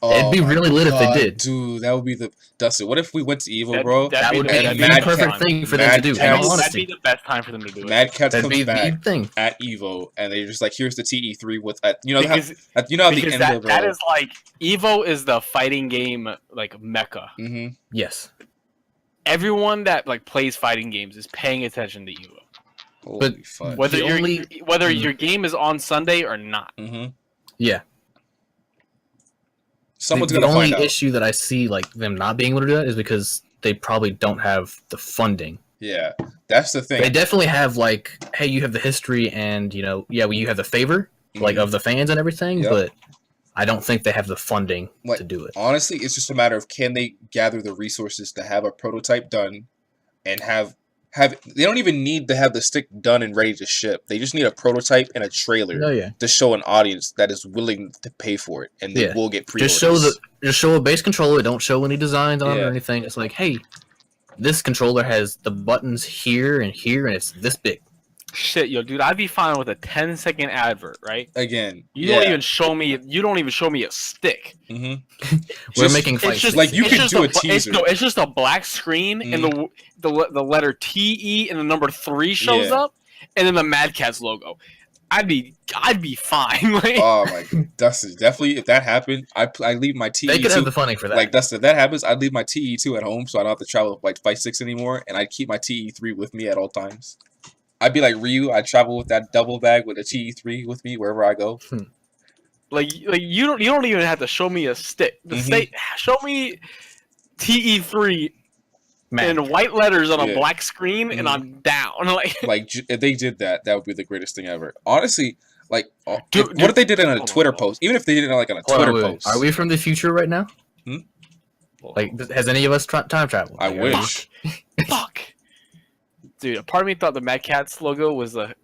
It'd be my really lit if they God, did. Dude, that would be the Dustin. What if we went to Evo, That- bro? That would be and the Mad perfect Catz- thing for them Mad to do. In Catz- all That'd honesty, be the best time for them to do it. Mad Catz that'd comes be the back thing. at Evo, and they're just like, "Here's the TE3 with you know how because at the because end of that is like Evo is the fighting game like mecca. mm-hmm. Yes, Everyone that like plays fighting games is paying attention to Evo, Holy fuck. whether The only- your game is on Sunday or not. Mm-hmm. yeah. Someone's the gonna only find out. issue that I see like them not being able to do that is because they probably don't have the funding. Yeah, that's the thing. They definitely have like, hey, you have the history and you know, yeah, well, you have the favor like Mhm. of the fans and everything, Yep. but I don't think they have the funding Like, to do it. Honestly, it's just a matter of can they gather the resources to have a prototype done and have they don't even need to have the stick done and ready to ship. They just need a prototype and a trailer Oh yeah, to show an audience that is willing to pay for it, and they Yeah. will get pre-orders. just show a base controller. Don't show any designs on it Yeah. or anything. It's like, hey, this controller has the buttons here, and it's this big. Shit, yo, dude, I'd be fine with a 10-second advert, right? Again, You don't even show me a stick. Mm-hmm. We're making It's fight just sticks. like you it's could just do a it's teaser. no, it's just a black screen and the letter TE and the number 3 shows Yeah. up, and then the Mad Catz logo. I'd be fine. Like, Oh my god, Dustin, definitely if that happened, I leave my TE2. They could have the funding for that. Like Dustin, if that happens, I'd leave my TE2 at home so I don't have to travel with like Fight 6 anymore, and I'd keep my TE3 with me at all times. I'd be like Ryu. I'd travel with that double bag with a TE3 with me wherever I go. like you don't even have to show me a stick. The Mhm. show me TE3 Man, in white letters on a Yeah. black screen, and I'm down. Like, Like if they did that, that would be the greatest thing ever. Honestly, like Dude, what if they did it on a hold on, Twitter hold on. post? Even if they did it like on a hold on, Twitter wait, wait. post. Are we from the future right now? Hmm? Like, has any of us time traveled? I Like, wish. fuck, dude. A part of me thought the Mad Catz logo was the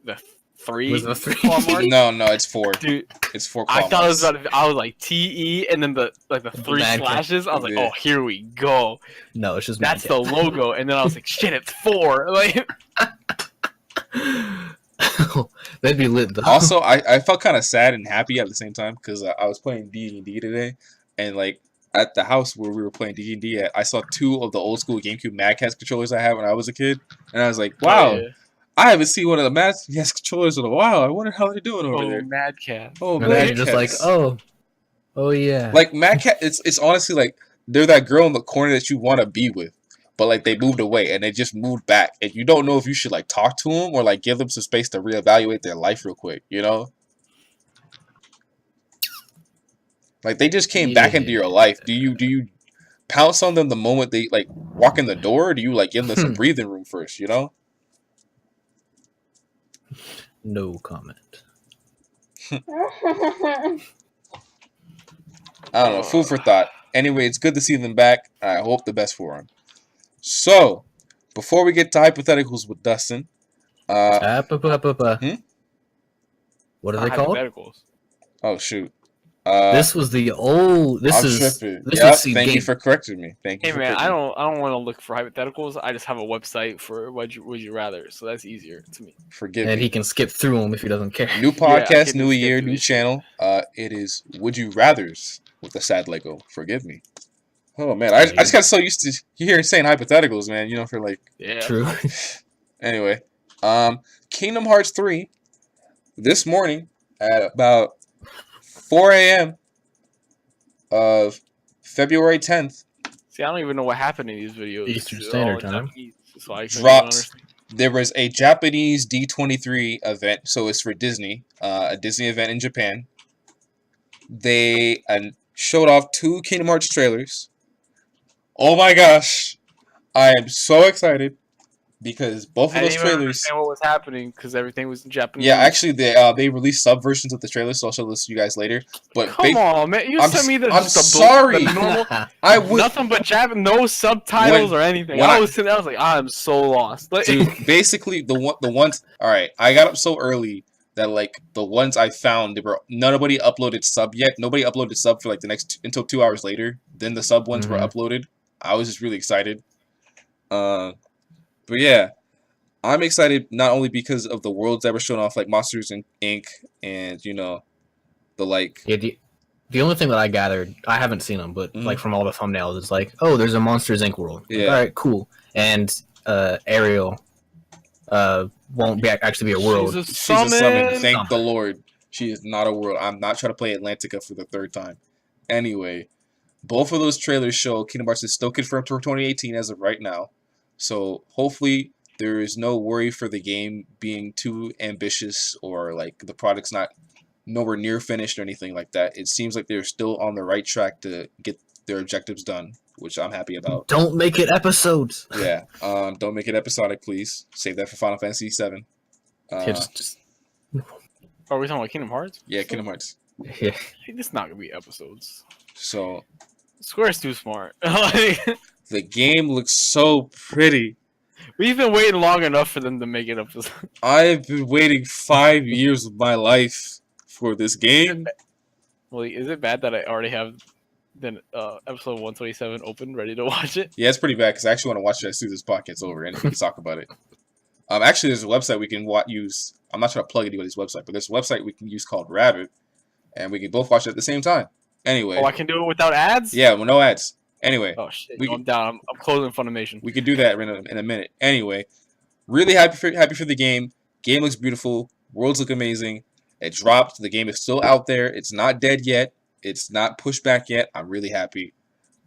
3. Was the 3? claw mark. No, it's 4. Dude, It's 4 I claw thought it was marks. about to, I was like TE and then the 3 Mad Catz. slashes. I was like, Yeah. oh, here we go. No, it's just That's Mad the logo. And then I was like, shit, it's 4. Like, Catz. That'd be lit though. Also, I felt kind of sad and happy at the same time because I was playing D&D today, and like at the house where we were playing D&D at, I saw 2 of the old school GameCube Mad Catz controllers I had when I was a kid, and I was like, wow, oh, yeah. I haven't seen one of the Mad Catz controllers in a while. I wonder how they're doing over Oh, there. Mad Catz. Oh, and then Mad you're just like, Catz. oh yeah. Like Mad Catz, it's honestly like they're that girl in the corner that you want to be with, but like they moved away and they just moved back, and you don't know if you should like talk to them or like give them some space to reevaluate their life real quick, you know? Like they just came back into your life. Do you pounce on them the moment they like walk in the door, or do you like give them some breathing room first, you know? No comment. I don't know. Food for thought. Anyway, it's good to see them back. I hope the best for them. So, before we get to hypotheticals with Dustin, Hmm? What are they called? Hypotheticals. oh shoot, This was the old. This I'm is tripping. this Yep, was SeeD thank you game. for correcting me. Thank you. Hey for man, I correcting me. don't want to look for hypotheticals. I just have a website for would you rather, so that's easier to me. Forgive And me. he can skip through them if he doesn't care. New Yeah, I podcast, can new just skip year, through new this shit. channel. It is Would You Rather's with a sad Lego. Forgive me. Oh man, I just got so used to hearing saying hypotheticals, man. You know, for like. Yeah. True. Anyway, Kingdom Hearts 3 this morning at about 4 a.m. of February 10th See, I don't even know what happened in these videos. Eastern They're Standard all Time. Japanese, so I couldn't even dropped. understand. There was a Japanese D23 event, so it's for Disney, a Disney event in Japan. They showed off 2 Kingdom Hearts trailers. Oh my gosh, I am so excited because both I of those didn't even trailers. understand what was happening because everything was in Japanese. Yeah, actually, they released sub versions of the trailers, so I'll show this to you guys later. But Come on, man! You I'm sent me the I'm just the sorry. the normal, I would nothing but no subtitles When- or anything. when I I- was sitting there, I was like, I'm so lost. Like, Dude, basically the ones. All right, I got up so early that like the ones I found, nobody uploaded sub yet. Nobody uploaded sub for like the next until 2 hours later. Then the sub ones were uploaded. I was just really excited. But yeah, I'm excited not only because of the worlds that were shown off, like Monsters Inc. and the like. Yeah, the only thing that I gathered, I haven't seen them, but like from all the thumbnails, it's like, oh, there's a Monsters Inc. world. Like, Yeah. all right, cool. And Ariel won't actually be a world. she's a She's a summon. Thank Summon. the Lord. She is not a world. I'm not trying to play Atlantica for the 3rd time. Anyway, both of those trailers show Kingdom Hearts is still confirmed for 2018 as of right now. So hopefully there is no worry for the game being too ambitious or like the product's not nowhere near finished or anything like that. It seems like they're still on the right track to get their objectives done, which I'm happy about. Don't make it episodes. Yeah. Don't make it episodic, please. Save that for Final Fantasy VII. Just are we talking about Kingdom Hearts? Yeah, Kingdom Hearts. yeah. It's not gonna be episodes. So Square's too smart. Like, the game looks so pretty. we've been waiting long enough for them to make it episodes. I've been waiting 5 years of my life for this game. Well, is it bad that I already have the episode 127 open, ready to watch it? Yeah, it's pretty bad because I actually want to watch it as soon as this podcast's over and we can talk about it. Actually, there's a website we can use. I'm not trying to plug anybody's website, but there's a website we can use called Rabbit, and we can both watch it at the same time. Anyway. Oh, I can do it without ads? Yeah, well, no ads. Anyway. Oh shit! We I'm down. I'm closing Funimation. We can do that in a minute. Anyway, really happy for the game. Game looks beautiful. Worlds look amazing. It dropped. The game is still out there. It's not dead yet. It's not pushed back yet. I'm really happy.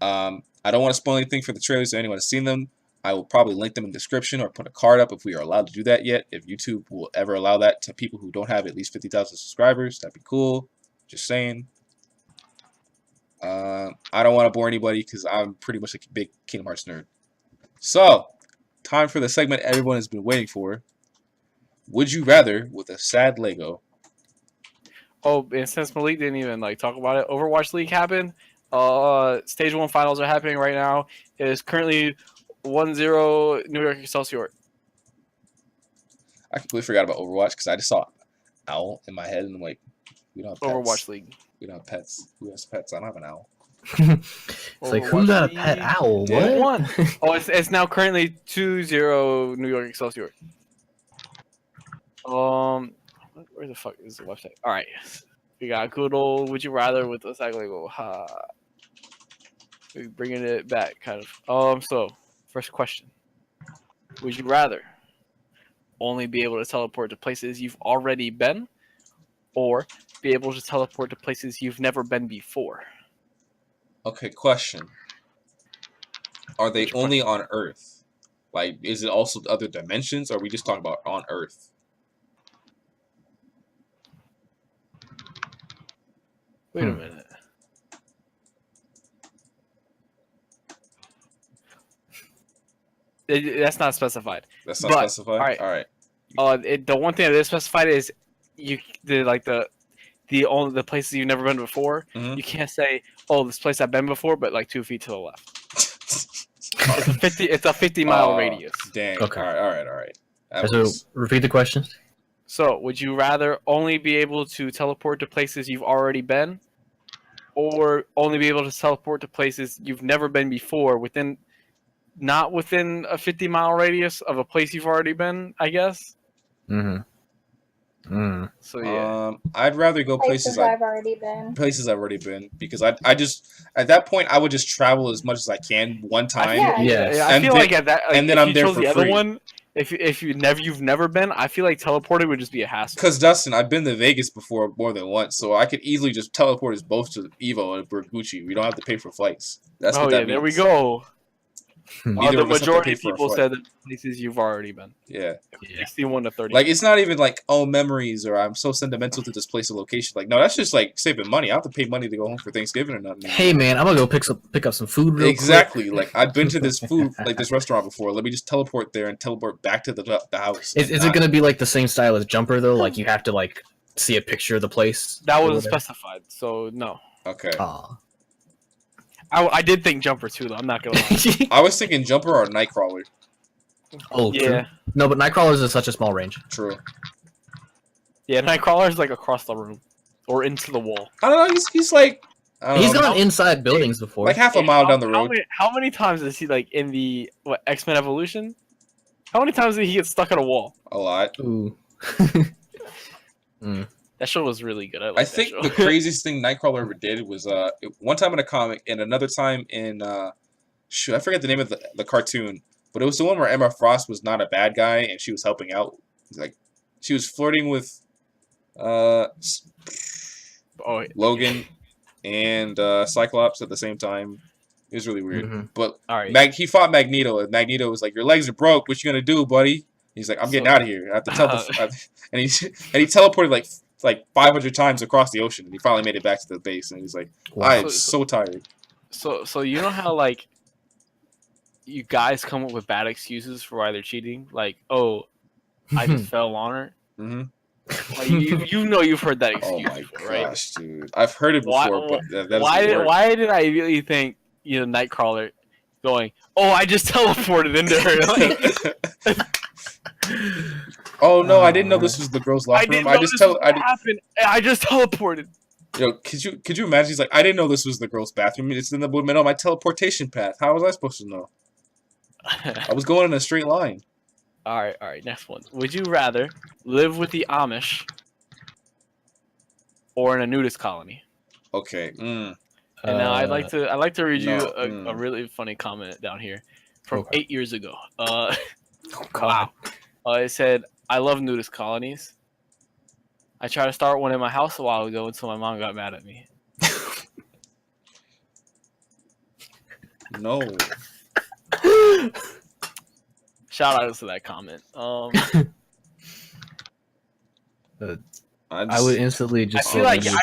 I don't want to spoil anything for the trailers so anyone has seen them. I will probably link them in the description or put a card up if we are allowed to do that yet. If YouTube will ever allow that to people who don't have at least 50,000 subscribers, that'd be cool. Just saying. I don't want to bore anybody because I'm pretty much a big Kingdom Hearts nerd. So, time for the segment everyone has been waiting for. Would you rather with a sad Lego? Oh, and since Malik didn't even talk about it, Overwatch League happened. Stage 1 finals are happening right now. It is currently 1-0 New York Excelsior. I completely forgot about Overwatch because I just saw owl in my head and I'm like, we don't have pets. Overwatch League. We don't have pets. Who has pets? I don't have an owl. It's like, who got a pet owl? Yeah. What? Oh, it's now currently 2-0 New York Excelsior. Where the fuck is the website? All right, we got good old Would You Rather with us. We're bringing it back, kind of. So first question: Would you rather only be able to teleport to places you've already been, or be able to teleport to places you've never been before? Okay, question. Are they Which only on Earth? Like, is it also other dimensions, or are we just talking about on Earth? Wait a minute. That's not specified. That's not But, specified? all right. All right. The one thing that is specified is the places you've never been before. Mhm. You can't say, "Oh, this place I've been before," but 2 feet to the left. It's a 50-mile radius. Dang. Okay. All right. That So was- repeat the question. So, would you rather only be able to teleport to places you've already been, or only be able to teleport to places you've never been before not within a 50-mile radius of a place you've already been, I guess. So yeah. I'd rather go places I've already been. Places I've already been, because I just at that point I would just travel as much as I can one time. I feel like at that, like, and then if I'm you there chose for the free. other one, if you've never been, I feel like teleporting would just be a hassle. Because Dustin, I've been to Vegas before more than once, so I could easily just teleport us both to Evo and Bergucci. We don't have to pay for flights. That's what that means. There we go. Neither The of us have to majority pay of for a people flight. said that places you've already been. Yeah. 61 to 30. Like, it's not even like, oh, memories, or I'm so sentimental to this place or location. Like, no, that's just like saving money. I don't have to pay money to go home for Thanksgiving or nothing. Hey man, I'm gonna go pick up some food real Exactly. quick. Like, I've been to this this restaurant before. Let me just teleport there and teleport back to the house. Is it gonna be like the same style as Jumper though? Like you have to like see a picture of the place? That wasn't specified, so no. Okay. I did think Jumper too, though. I'm not gonna lie. I was thinking Jumper or Nightcrawler. Oh, yeah. True. No, but Nightcrawlers is such a small range. True. Yeah, Nightcrawler is like across the room or into the wall. I don't know. He's like. He's gone inside buildings before. Like half a mile down the road. How many times is he like in the X-Men Evolution? How many times did he get stuck on a wall? A lot. Ooh. That show was really good. I think the craziest thing Nightcrawler ever did was one time in a comic and another time in I forget the name of the cartoon, but it was the one where Emma Frost was not a bad guy and she was helping out. Like she was flirting with Logan and Cyclops at the same time. It was really weird. But he fought Magneto, and Magneto was like, "Your legs are broke. What you gonna do, buddy?" He's like, "I'm getting out of here. I have to teleport." And he teleported like 500 times across the ocean, and he finally made it back to the base. And he's like, "I am so tired." So you know how like you guys come up with bad excuses for why they're cheating? Like, oh, I just fell on her. Like, you've heard that excuse before, right? Gosh, dude, I've heard it before. But why did I really think Nightcrawler going? Oh, I just teleported into her. Like, oh no, I didn't know this was the girls' locker room. I just teleported. Yo, could you imagine? He's like, I didn't know this was the girls' bathroom. It's in the middle of my teleportation path. How was I supposed to know? I was going in a straight line. All right. Next one. Would you rather live with the Amish or in a nudist colony? Okay. And now I'd like to read you a really funny comment down here from 8 years ago. Wow. It said, "I love nudist colonies. I tried to start one in my house a while ago until my mom got mad at me." No. Shout out to that comment. I would instantly just. I feel like I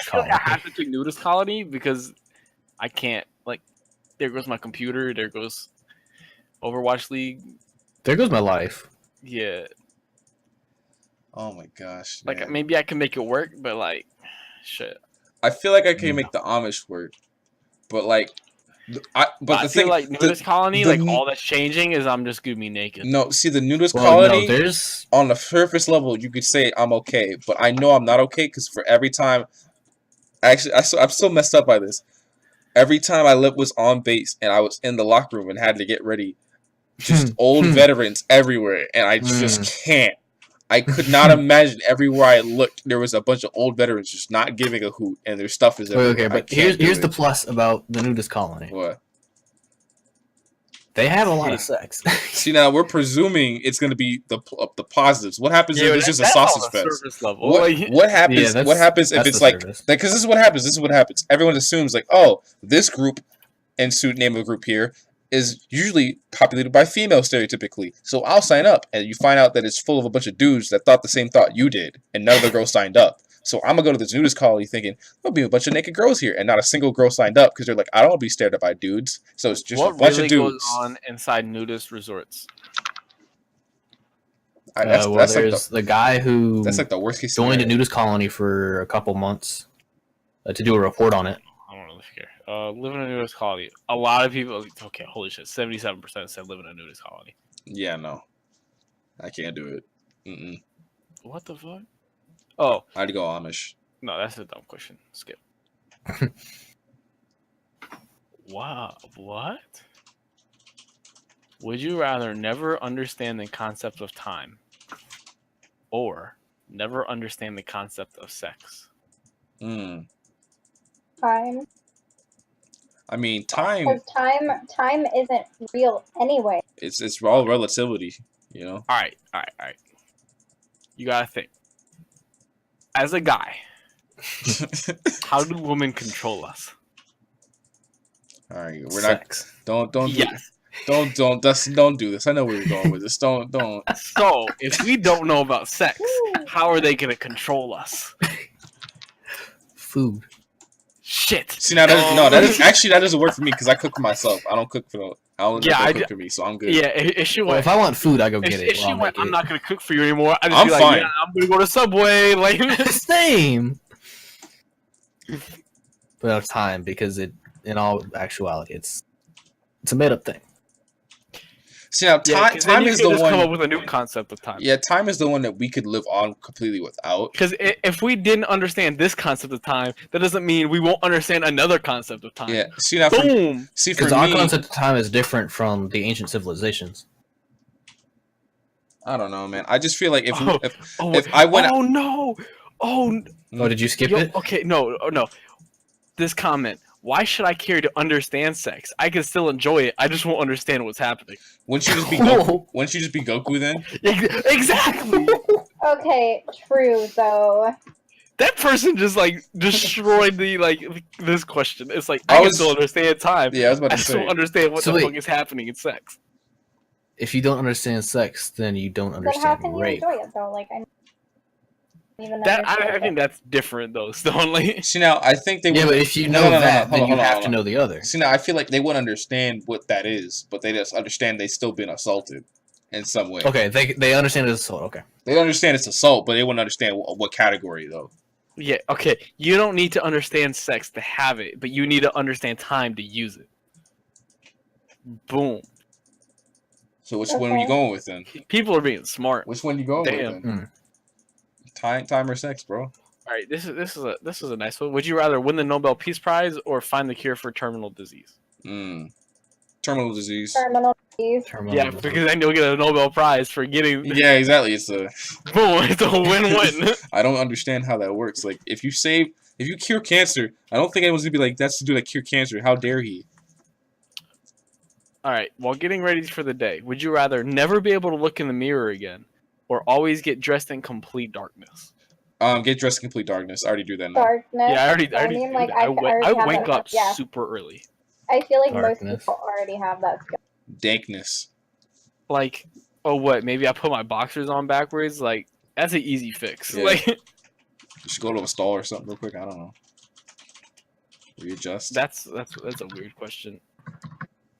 have to pick nudist colony because I can't. Like, there goes my computer. There goes Overwatch League. There goes my life. Yeah. Oh my gosh. Like, man. maybe I can make it work, but like, shit. I feel like I can make the Amish work, but like, I feel like nudist colony, like all that's changing is I'm just gonna be naked. No, see the nudist colony. No, there's on the surface level, you could say I'm okay, but I know I'm not okay because for every time, actually, I'm so messed up by this. Every time I was on base and I was in the locker room and had to get ready, just old veterans everywhere, and I just can't. I could not imagine everywhere I looked there was a bunch of old veterans just not giving a hoot, and their stuff is everywhere. Okay, but here's the plus about the nudist colony. What? They have a lot of sex. See, now we're presuming it's going to be the positives. What happens if it's just a sausage fest? What happens? What happens if it's like? Because this is what happens. This is what happens. Everyone assumes like, oh, this group, and name of the group here, is usually populated by female stereotypically. So I'll sign up, and you find out that it's full of a bunch of dudes that thought the same thought you did, and none of the girls signed up. So I'm gonna go to this nudist colony thinking there'll be a bunch of naked girls here, and not a single girl signed up because they're like, I don't want to be stared at by dudes. So it's just a bunch of dudes. What really goes on inside nudist resorts? There's like the guy who that's like the worst case joined a nudist colony for a couple months to do a report on it. I don't really care. Live in a nudist colony. A lot of people. Okay, holy shit! 77% said live in a nudist colony. Yeah, no, I can't do it. What the fuck? Oh, I'd go Amish. No, that's a dumb question. Skip. Wow, what? Would you rather never understand the concept of time or never understand the concept of sex? Time. I mean, time. Because time isn't real anyway. It's all relativity, you know. All right. You gotta think. As a guy, how do women control us? All right, we're Sex. not. Don't do. Yes. Don't do this. I know where you're going with this. Don't. So, if we don't know about sex, how are they gonna control us? Food. Shit. See now, that doesn't work for me because I cook for myself. I don't cook for the. I don't let them cook for me, so I'm good. Yeah, if she Well, went, if I want food, I go get if it. she I'll went, make I'm it. not gonna cook for you anymore. I just I'm be like, fine. yeah, I'm gonna go to Subway. Like, Same. But out of time, because in all actuality, it's a made up thing. See now, time is the one. Come up with a new concept of time. Yeah, time is the one that we could live on completely without. Because if we didn't understand this concept of time, that doesn't mean we won't understand another concept of time. Yeah. See now, boom. For Because our me, concept of time is different from the ancient civilizations. I don't know, man. I just feel like if if I went. Oh no! Oh, did you skip it? Okay, no. This comment. Why should I care to understand sex? I can still enjoy it. I just won't understand what's happening. Wouldn't you just be Goku? Wouldn't you just be Goku then? Exactly. Okay, true though. That person just like destroyed this question. It's like I can still understand time. Yeah, I was about to I say. still understand what the fuck is happening in sex. If you don't understand sex, then you don't understand how can rape. you enjoy it though? Like I think that's different though. Still only. See now, I think they. Yeah, but if you know that, then you have to know the other. See now, I feel like they wouldn't understand what that is, but they just understand they still been assaulted in some way. Okay, they understand it's assault. Okay, they understand it's assault, but they wouldn't understand what category though. Yeah. Okay. You don't need to understand sex to have it, but you need to understand time to use it. Boom. So which one are you going with then? People are being smart. Which one you going with then? Time or sex, bro? All right, this is a nice one. Would you rather win the Nobel Peace Prize or find the cure for terminal disease? Terminal disease. Terminal disease. Yeah, because then you'll get a Nobel Prize for getting. Yeah, exactly. It's a boom. It's a win-win. I don't understand how that works. Like, if you cure cancer, I don't think anyone's gonna be like, "That's the dude that cured cancer." How dare he? All right. While getting ready for the day, would you rather never be able to look in the mirror again, or always get dressed in complete darkness? Get dressed in complete darkness. I already do that now. Darkness. Yeah, I already. I wake up yeah. super early. I feel like most people already have that skill. Dankness. Like, oh, what? Maybe I put my boxers on backwards. Like, that's an easy fix. Yeah. Like, you should go to a stall or something real quick. I don't know. Readjust. That's a weird question.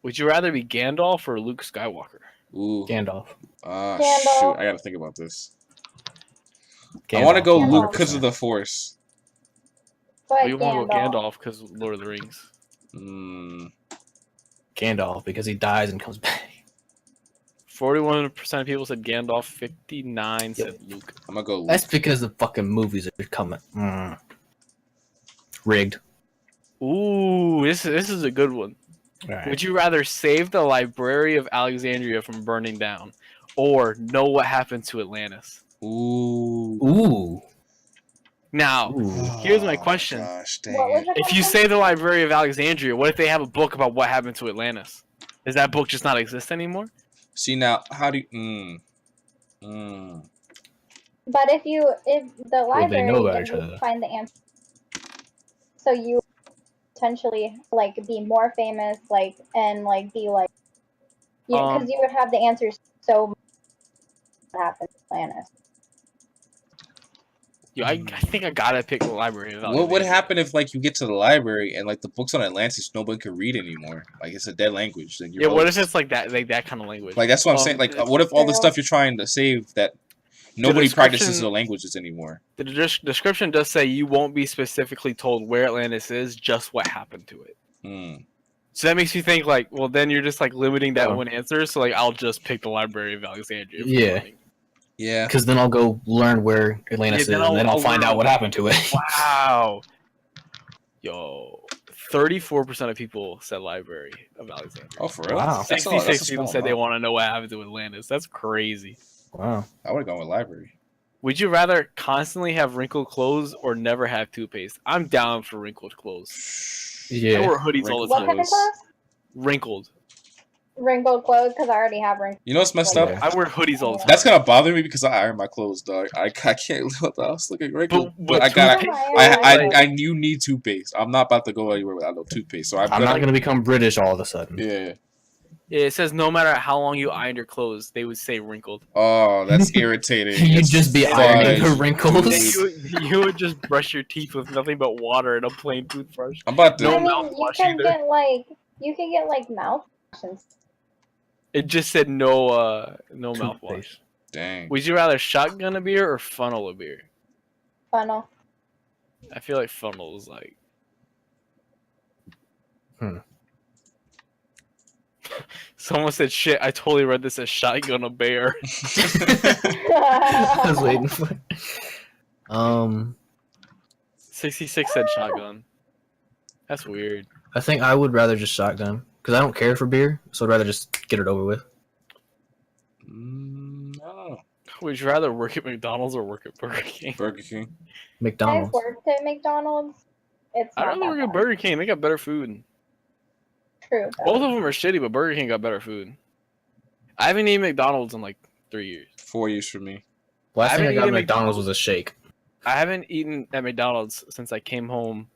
Would you rather be Gandalf or Luke Skywalker? Ooh. Gandalf. Shoot. I gotta think about this. Gandalf. I want to go Luke because of the Force. But you want to go Gandalf because Lord of the Rings. Gandalf because he dies and comes back. 41% of people said Gandalf. 59 said Luke. I'm gonna go Luke. That's because the fucking movies are coming. Rigged. Ooh, this is a good one. Right. Would you rather save the Library of Alexandria from burning down, or know what happened to Atlantis? Ooh. Now, here's my question. Gosh, dang if you save the Library of Alexandria, what if they have a book about what happened to Atlantis? Does that book just not exist anymore? See now, how do you? But if the library didn't find the answer, so you potentially be more famous, and be because you would have the answers. So what happened to Atlantis? I think I gotta pick the Library of Alexandria. What would happen if you get to the library and the books on Atlantis nobody could read anymore? It's a dead language. What if it's that kind of language? That's what I'm saying. What if all the stuff you're trying to save that nobody practices the languages anymore? The description does say you won't be specifically told where Atlantis is, just what happened to it. So that makes you think well, then you're just limiting that one answer. So I'll just pick the Library of Alexandria. Yeah. Because then I'll go learn where Atlantis is, and then I'll find out what happened to it. Wow. Yo. 34% of people said library of Alexandria. Oh, for real? Wow. 66 people said they want to know what happened to Atlantis. That's crazy. Wow. I would have gone with library. Would you rather constantly have wrinkled clothes or never have toothpaste? I'm down for wrinkled clothes. Yeah. I wear hoodies all the What time. kind of clothes? Wrinkled. Wrinkled clothes, because I already have wrinkled. You know what's messed up? Yeah. I wear hoodies all the time. That's gonna bother me because I iron my clothes, dog. I can't live with the house looking wrinkled. But I gotta. You need toothpaste. I'm not about to go anywhere without no toothpaste. So I'm not gonna become British all of a sudden. Yeah. It says no matter how long you ironed your clothes, they would say wrinkled. Oh, that's irritating. You'd just be ironing the wrinkles. You would just brush your teeth with nothing but water and a plain toothbrush. I'm about to. No I mean, mouthwash you can either. you can get like mouthwash. It just said no mouthwash. Dang. Would you rather shotgun a beer or funnel a beer? Funnel. I feel like funnel is like. Someone said, "Shit, I totally read this as shotgun a bear." I was waiting for it. 66 said shotgun. That's weird. I think I would rather just shotgun because I don't care for beer, so I'd rather just get it over with. No. Would you rather work at McDonald's or work at Burger King? Burger King. I've McDonald's. worked at McDonald's. It's I'd not rather that work at bad. Burger King. They got better food. True. though. Both of them are shitty, but Burger King got better food. I haven't eaten McDonald's in like 3 years. 4 years for me. Last I thing I haven't got at eaten McDonald's was a shake. I haven't eaten at McDonald's since I came home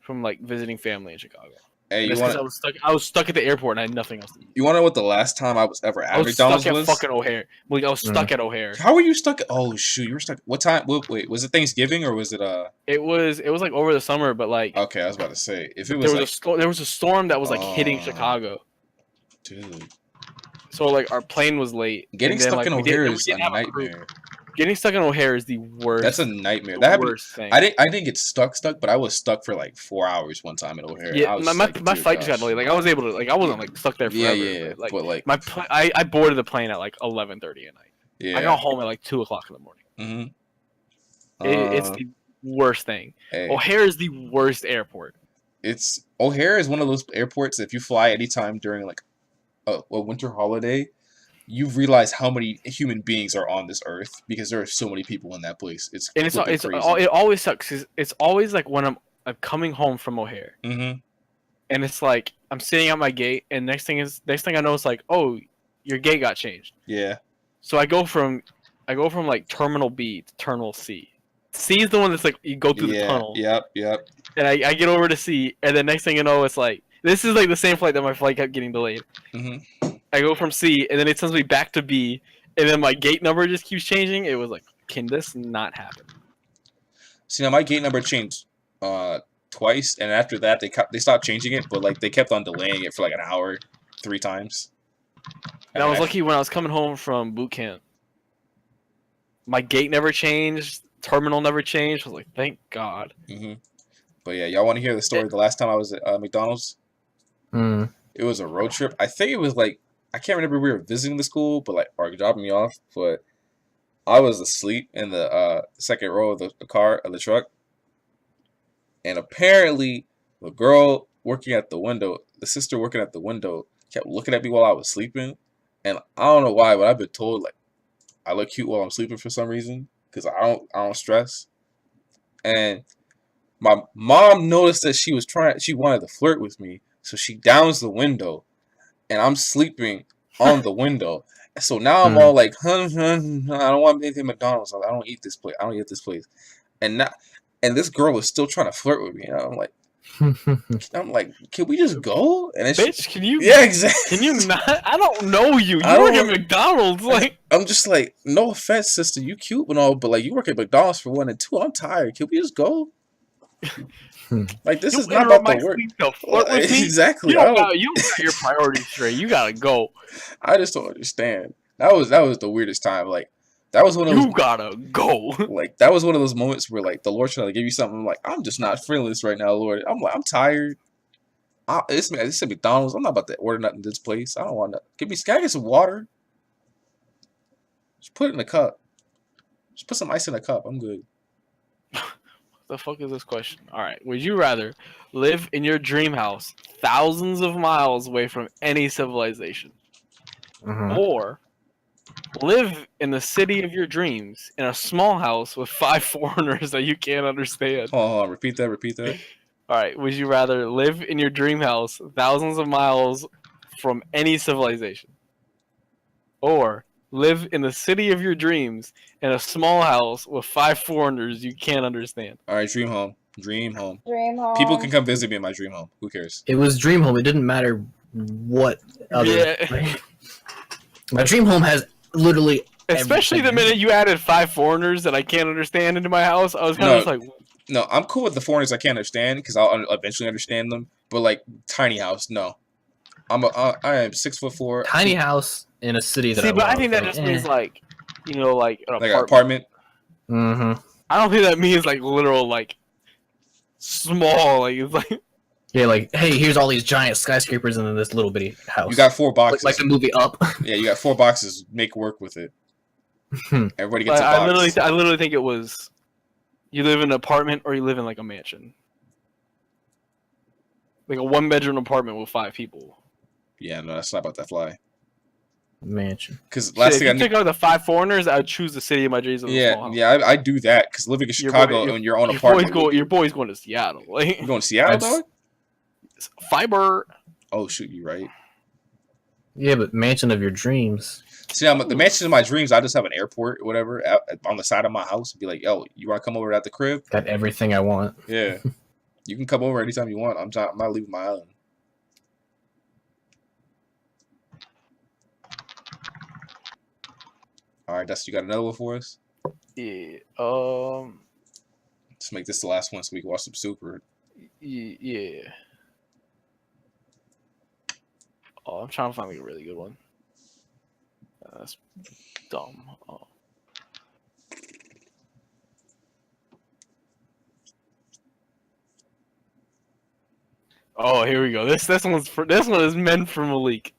from like visiting family in Chicago. Hey, you That's want? 'cause I was stuck at the airport and I had nothing else to eat. You want to know what the last time I was ever I at was McDonald's stuck at was? fucking O'Hare. Like I was stuck at O'Hare. How were you stuck? Oh shoot, you were stuck. What time? Wait, was it Thanksgiving or was it It was like over the summer, but like Okay, I was about to say if it was there was a storm that was like hitting Oh. Chicago. dude, So like our plane was late. getting and then, stuck like, in we O'Hare didn't is a have a crew. nightmare. Getting stuck in O'Hare is the worst. That's a nightmare. the That happened. worst thing. I didn't get stuck, but I was stuck for like 4 hours one time at O'Hare. I Yeah, was my like, my dude, flight just got gosh. delayed. Like I was able to I wasn't like stuck there forever. Yeah, But, like but like I boarded the plane at like 11:30 at night. yeah. I got home at like 2 o'clock in the morning. Mm-hmm. It's the worst thing. Hey, O'Hare is the worst airport. it's O'Hare is one of those airports. If you fly anytime during like a winter holiday, you realize how many human beings are on this earth because there are so many people in that place. It's flipping crazy. It always sucks 'cause it's always like when I'm coming home from O'Hare Mm-hmm. and it's like I'm sitting at my gate and next thing I know it's like, oh, your gate got changed. Yeah. So I go from like Terminal B to Terminal C. C is the one that's like you go through the tunnel. Yep. And I get over to C, and then next thing you know, it's like this is like the same flight that my flight kept getting delayed. Mm-hmm. I go from C, and then it sends me back to B, and then my gate number just keeps changing. It was like, can this not happen? See, now my gate number changed twice, and after that they stopped changing it, but like they kept on delaying it for like an hour, 3 times. And I was lucky when I was coming home from boot camp. My gate never changed. Terminal never changed. I was like, thank God. Mm-hmm. But yeah, y'all want to hear the story? The last time I was at McDonald's, it was a road trip. I think it was like I can't remember if we were visiting the school, but like or dropping me off. But I was asleep in the second row of the truck, and apparently the girl working at the window, the sister working at the window, kept looking at me while I was sleeping, and I don't know why, but I've been told like I look cute while I'm sleeping for some reason because I don't stress, and my mom noticed that she wanted to flirt with me, so she downs the window, and I'm sleeping on the window. So now I'm all like, I don't want anything McDonald's. I don't eat this place. I don't eat this place. And this girl was still trying to flirt with me. And I'm like, can we just go? And then Bitch, can you? Yeah, exactly. Can you not? I don't know you. You work at McDonald's. Like, I'm just like, no offense, sister. You cute and all, but like, you work at McDonald's for 1 and 2. I'm tired. Can we just go? Like, this is not about the work. Flirt with me? Exactly. You don't got your priorities straight. You gotta go. I just don't understand. That was the weirdest time. Like, that was one of those. You gotta go. Like, that was one of those moments where like the Lord's trying to give you something. I'm like, I'm just not feeling this right now, Lord. I'm like, I'm tired. It's at McDonald's. I'm not about to order nothing in this place. I don't want to. Can I get some water? Just put it in a cup. Just put some ice in a cup. I'm good. The fuck is this question? All right. Would you rather live in your dream house thousands of miles away from any civilization, or live in the city of your dreams in a small house with 5 foreigners that you can't understand? Hold on. Repeat that. All right. Would you rather live in your dream house thousands of miles from any civilization, or live in the city of your dreams in a small house with 5 foreigners you can't understand? All right, dream home. Dream home. People can come visit me in my dream home. Who cares? It was dream home. It didn't matter what other. Yeah. My dream home has literally. Especially everything. the minute you added 5 foreigners that I can't understand into my house, I was kind of just like, No, I'm cool with the foreigners I can't understand because I'll eventually understand them. But like tiny house, no. I am 6'4". Tiny house in a city that. see, I but I love, think that like, just means like, you know, like an Like apartment. an apartment. I don't think that means like literal like small. Like it's like. Yeah, like, hey, here's all these giant skyscrapers in this little bitty house. You got 4 boxes. Like the movie Up. Yeah, you got 4 boxes. Make work with it. Everybody gets a I box. literally think it was, you live in an apartment or you live in like a mansion, like a 1-bedroom apartment with 5 people. Yeah, no, that's not about that fly. Mansion. Because last thing if you take out the 5 foreigners, I would choose the city of my dreams. I do that because living in Chicago and your own apartment. Your boy's going to Seattle. Like, you going to Seattle, dog? Fiber. Oh shoot, you right. Yeah, but mansion of your dreams. See, the mansion of my dreams, I just have an airport or whatever on the side of my house. Be like, yo, you want to come over at the crib? Got everything I want. Yeah, you can come over anytime you want. I'm not leaving my island. All right, Dusty, you got another one for us? Yeah. Let's make this the last one so we can watch some Super. Yeah. Oh, I'm trying to find like a really good one. That's dumb. Oh, here we go. This one is meant for Malik.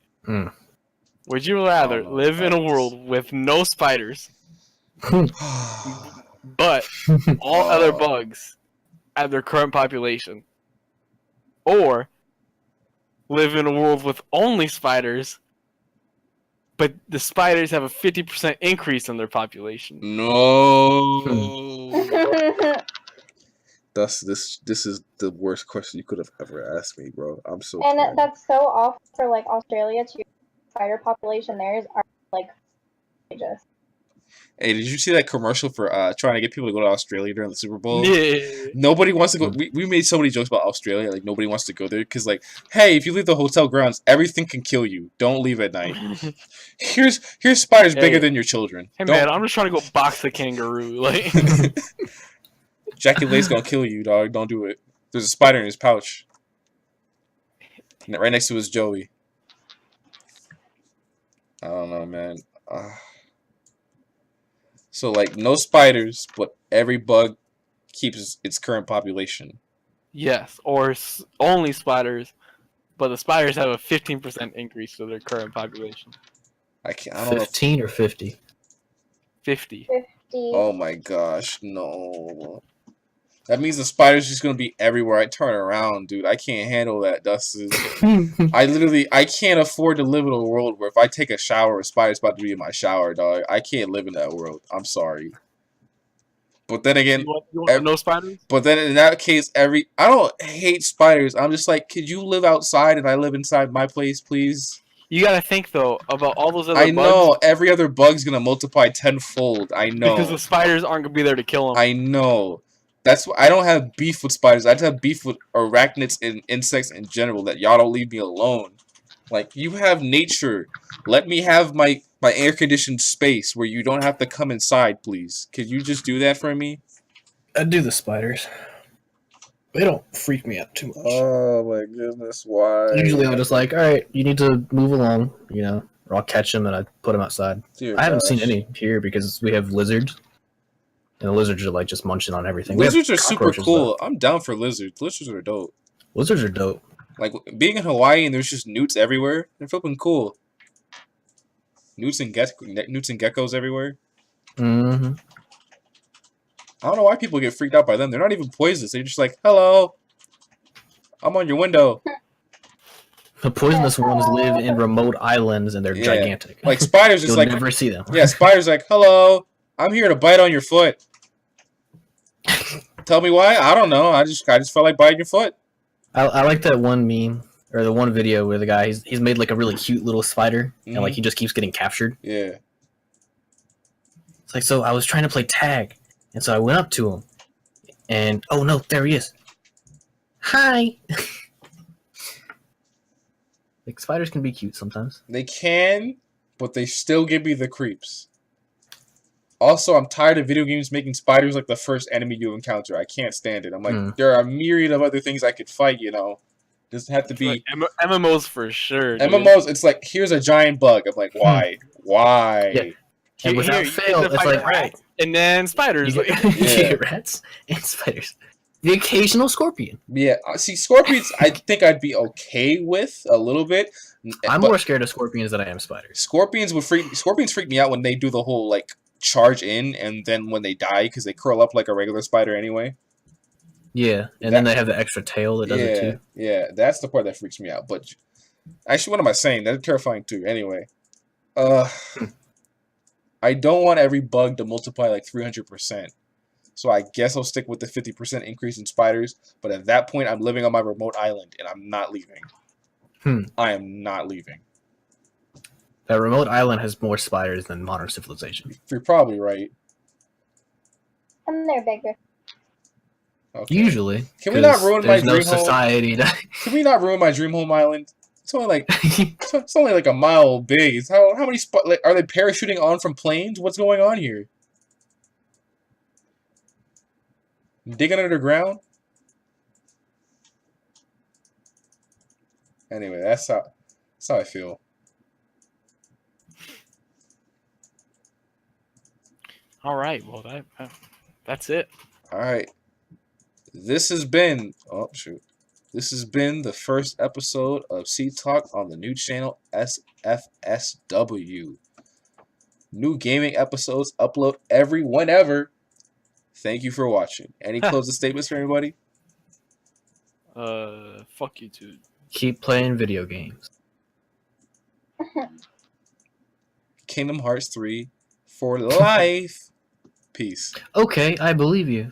Would you rather live in a world with no spiders, but all other bugs at their current population, or live in a world with only spiders, but the spiders have a 50% increase in their population? No. This is the worst question you could have ever asked me, bro. I'm so. And tired. that's so off for like Australia too. Spider population there is like just. Hey, did you see that commercial for trying to get people to go to Australia during the Super Bowl? Yeah. Nobody wants to go. We made so many jokes about Australia. Like, nobody wants to go there because, like, hey, if you leave the hotel grounds, everything can kill you. Don't leave at night. Here's spiders bigger than your children. Hey, man, I'm just trying to go box a kangaroo. Like, Jackie Lake's gonna kill you, dog. Don't do it. There's a spider in his pouch. Right next to his Joey. I don't know, man. So, like, no spiders, but every bug keeps its current population. Yes, or only spiders, but the spiders have a 15% increase to their current population. I don't know. 15 or 50? 50. Oh my gosh, no. That means the spider's just gonna be everywhere I turn around, dude. I can't handle that, Dustin. I can't afford to live in a world where if I take a shower, a spider's about to be in my shower, dog. I can't live in that world. I'm sorry. But then again, you want no spiders? But then in that case, I don't hate spiders. I'm just like, could you live outside and I live inside my place, please? You gotta think though about all those other bugs. I know bugs, every other bug's gonna multiply tenfold. I know because the spiders aren't gonna be there to kill them. I know. That's why I don't have beef with spiders. I just have beef with arachnids and insects in general. That y'all don't leave me alone. Like, you have nature. Let me have my air conditioned space where you don't have to come inside, please. Could you just do that for me? I do the spiders. They don't freak me out too much. Oh my goodness, why? Usually I'm just like, all right, you need to move along, you know, or I'll catch them and I put them outside. Dear I haven't gosh. seen any here because we have lizards. And the lizards are like just munching on everything. Lizards are super cool. Though. I'm down for lizards. Lizards are dope. Lizards are dope. Like, being in Hawaii and there's just newts everywhere, they're flipping cool. Newts and geckos everywhere. Mm-hmm. I don't know why people get freaked out by them. They're not even poisonous. They're just like, hello, I'm on your window. The poisonous ones live in remote islands and they're gigantic. Like spiders is You'll like never see them. Yeah, spiders like, hello, I'm here to bite on your foot. Tell me why? I don't know. I just felt like biting your foot. I like that one meme or the one video where the guy he's made like a really cute little spider and like he just keeps getting captured. Yeah. It's like, so I was trying to play tag, and so I went up to him, and oh no, there he is. Hi. Like spiders can be cute sometimes. They can, but they still give me the creeps. Also, I'm tired of video games making spiders like the first enemy you encounter. I can't stand it. I'm like, there are a myriad of other things I could fight, you know. Doesn't have to be MMOs for sure. Dude. MMOs. It's like, here's a giant bug. I'm like, why? Why? Yeah. And without fail, it's like rats. And then spiders. You get rats and spiders. The occasional scorpion. Yeah. See, scorpions, I think I'd be okay with a little bit. I'm more scared of scorpions than I am spiders. Scorpions freak me out when they do the whole like charge in and then when they die because they curl up like a regular spider anyway. Yeah, and then they have the extra tail that does it too. Yeah, that's the part that freaks me out. But actually, what am I saying? That's terrifying too. Anyway, I don't want every bug to multiply like 300%. So I guess I'll stick with the 50% increase in spiders. But at that point, I'm living on my remote island and I'm not leaving. I am not leaving. That remote island has more spiders than modern civilization. You're probably right. And they're bigger. Okay. Usually. Can we not ruin my dream society home? Can we not ruin my dream home island? It's only like it's only like a mile big. How many are they parachuting on from planes? What's going on here? Digging underground? Anyway, that's how I feel. All right. Well, that's it. All right. This has been This has been the first episode of SeeD Talk on the new channel SFSW. New gaming episodes upload whenever. Thank you for watching. Any closing statements for anybody? Fuck you, dude. Keep playing video games. Kingdom Hearts 3 for life. Peace. Okay, I believe you.